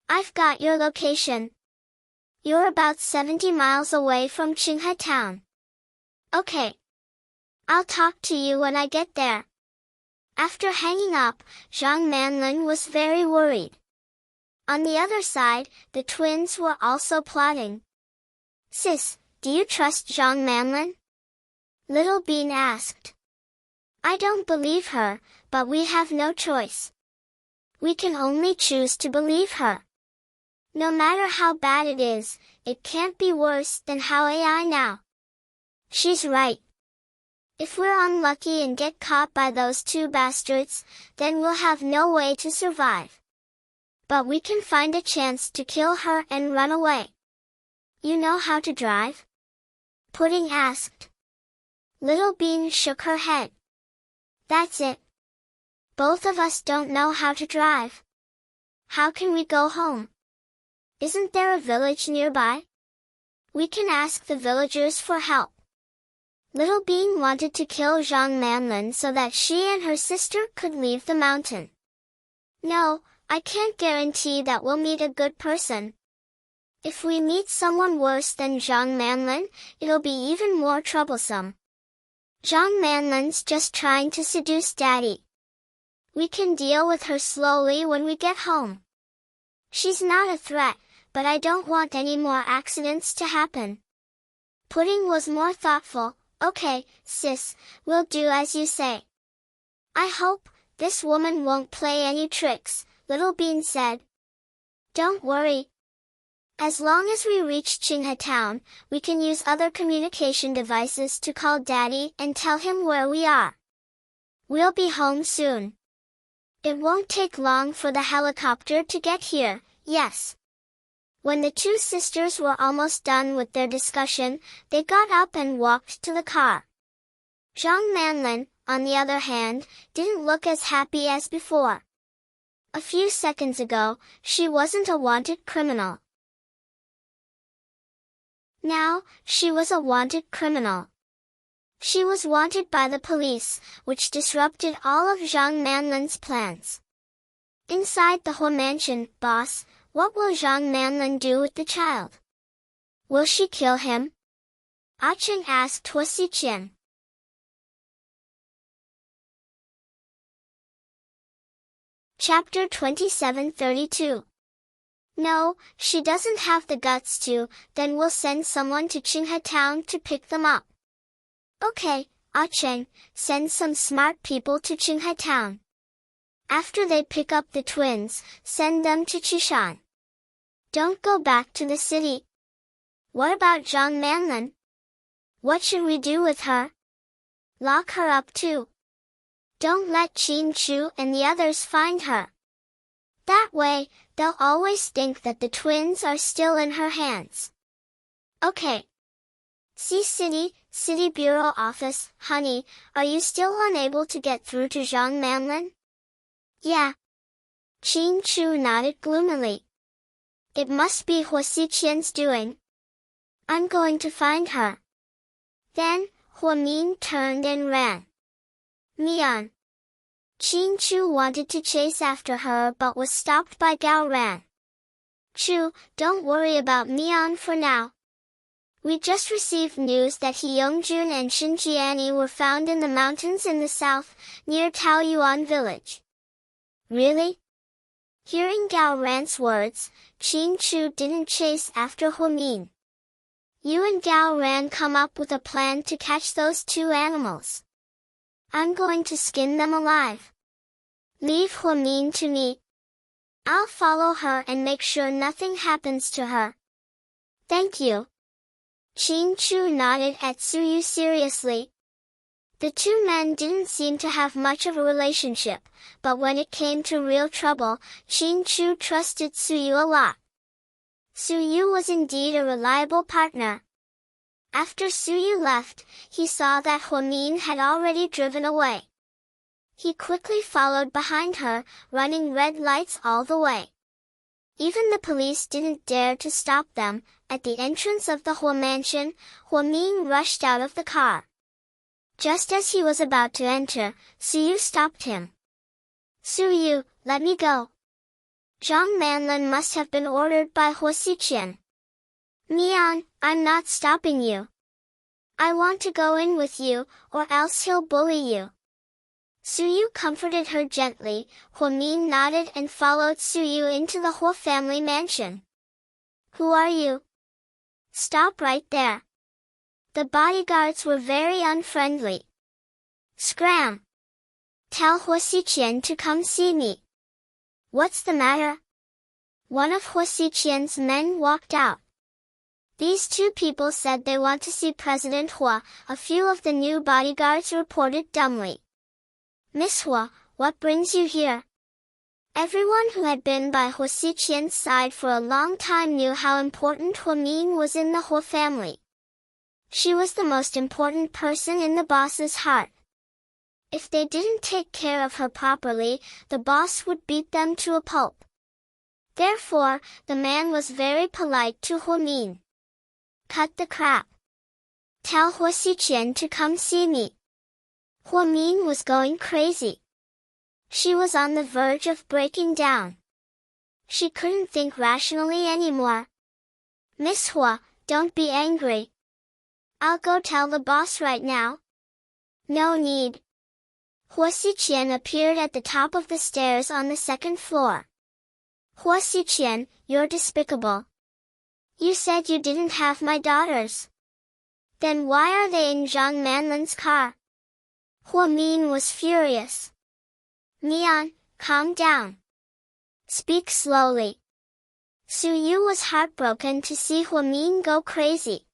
A: I've got your location. You're about 70 miles away from Qinghai town. Okay. I'll talk to you when I get there. After hanging up, Zhang Manlin was very worried. On the other side, the twins were also plotting. Sis, do you trust Zhang Manlin? Little Bean asked. I don't believe her, but we have no choice. We can only choose to believe her. No matter how bad it is, it can't be worse than how AI now. She's right. If we're unlucky and get caught by those two bastards, then we'll have no way to survive. But we can find a chance to kill her and run away. You know how to drive? Pudding asked. Little Bean shook her head. That's it. Both of us don't know how to drive. How can we go home? Isn't there a village nearby? We can ask the villagers for help. Little Bean wanted to kill Zhang Manlin so that she and her sister could leave the mountain. No, I can't guarantee that we'll meet a good person. If we meet someone worse than Zhang Manlin, it'll be even more troublesome. Zhang Manlin's just trying to seduce Daddy. We can deal with her slowly when we get home. She's not a threat, but I don't want any more accidents to happen. Pudding was more thoughtful. Okay, sis, we'll do as you say. I hope this woman won't play any tricks, Little Bean said. Don't worry. As long as we reach Qinghe town, we can use other communication devices to call Daddy and tell him where we are. We'll be home soon. It won't take long for the helicopter to get here, yes. When the two sisters were almost done with their discussion, they got up and walked to the car. Zhang Manlin, on the other hand, didn't look as happy as before. A few seconds ago, she wasn't a wanted criminal. Now, she was a wanted criminal. She was wanted by the police, which disrupted all of Zhang Manlin's plans. Inside the Hua mansion, boss, what will Zhang Manlin do with the child? Will she kill him? Ah Cheng asked Hua Xiqian. Chapter 27:32. No, she doesn't have the guts to, then we'll send someone to Qinghe town to pick them up. Okay, Ah Cheng, send some smart people to Qinghe town. After they pick up the twins, send them to Qishan. Don't go back to the city. What about Zhang Manlin? What should we do with her? Lock her up too. Don't let Qin Chu and the others find her. That way, they'll always think that the twins are still in her hands. Okay. See City Bureau Office, honey, are you still unable to get through to Zhang Manlin? Yeah. Qin Chu nodded gloomily. It must be Hua Xiqian's doing. I'm going to find her. Then, Hua Min turned and ran. Mian. Qin Chu wanted to chase after her but was stopped by Gao Ran. Chu, don't worry about Mian for now. We just received news that He Yongjun and Shin Jiani were found in the mountains in the south, near Taoyuan village. Really? Hearing Gao Ran's words, Qin Chu didn't chase after Hua Min. You and Gao Ran come up with a plan to catch those two animals. I'm going to skin them alive. Leave Hua Min to me. I'll follow her and make sure nothing happens to her. Thank you. Qin Chu nodded at Suyu seriously. The two men didn't seem to have much of a relationship, but when it came to real trouble, Qin Chu trusted Suyu a lot. Suyu was indeed a reliable partner. After Suyu left, he saw that Hua Min had already driven away. He quickly followed behind her, running red lights all the way. Even the police didn't dare to stop them. At the entrance of the Hua mansion, Hua Min rushed out of the car. Just as he was about to enter, Suyu stopped him. Suyu, let me go. Zhang Manlin must have been ordered by Hua Xiqian. Mian, I'm not stopping you. I want to go in with you, or else he'll bully you. Suyu comforted her gently. Hua Min nodded and followed Suyu into the Hua family mansion. Who are you? Stop right there. The bodyguards were very unfriendly. Scram! Tell Hua Xiqian to come see me. What's the matter? One of Hua Xiqian's men walked out. These two people said they want to see President Hua, a few of the new bodyguards reported dumbly. Miss Hua, what brings you here? Everyone who had been by Hua Xiqian's side for a long time knew how important Hua Min was in the Hua family. She was the most important person in the boss's heart. If they didn't take care of her properly, the boss would beat them to a pulp. Therefore, the man was very polite to Hua Min. Cut the crap. Tell Hua Xiqian to come see me. Hua Min was going crazy. She was on the verge of breaking down. She couldn't think rationally anymore. Miss Hua, don't be angry. I'll go tell the boss right now. No need. Hua Xiqian appeared at the top of the stairs on the second floor. Hua Xiqian, you're despicable. You said you didn't have my daughters. Then why are they in Zhang Manlin's car? Hua Min was furious. Mian, calm down. Speak slowly. Su Yu was heartbroken to see Huamin go crazy.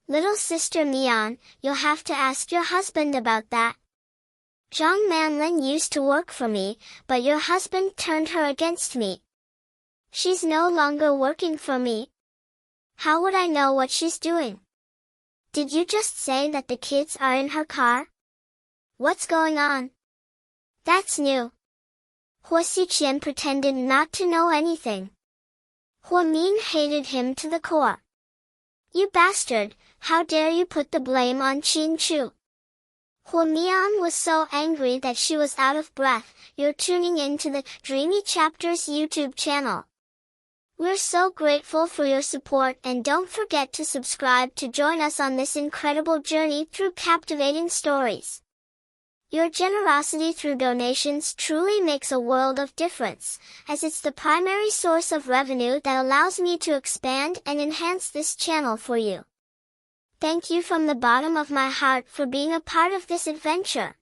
A: Little sister Mian, you'll have to ask your husband about that. Zhang Manlin used to work for me, but your husband turned her against me. She's no longer working for me. How would I know what she's doing? Did you just say that the kids are in her car? What's going on? That's new. Hua Xiqian pretended not to know anything. Huamin hated him to the core. You bastard, how dare you put the blame on Qin Chu? Huamian was so angry that she was out of breath. You're tuning into the Dreamy Chapters YouTube channel. We're so grateful for your support, and don't forget to subscribe to join us on this incredible journey through captivating stories. Your generosity through donations truly makes a world of difference, as it's the primary source of revenue that allows me to expand and enhance this channel for you. Thank you from the bottom of my heart for being a part of this adventure.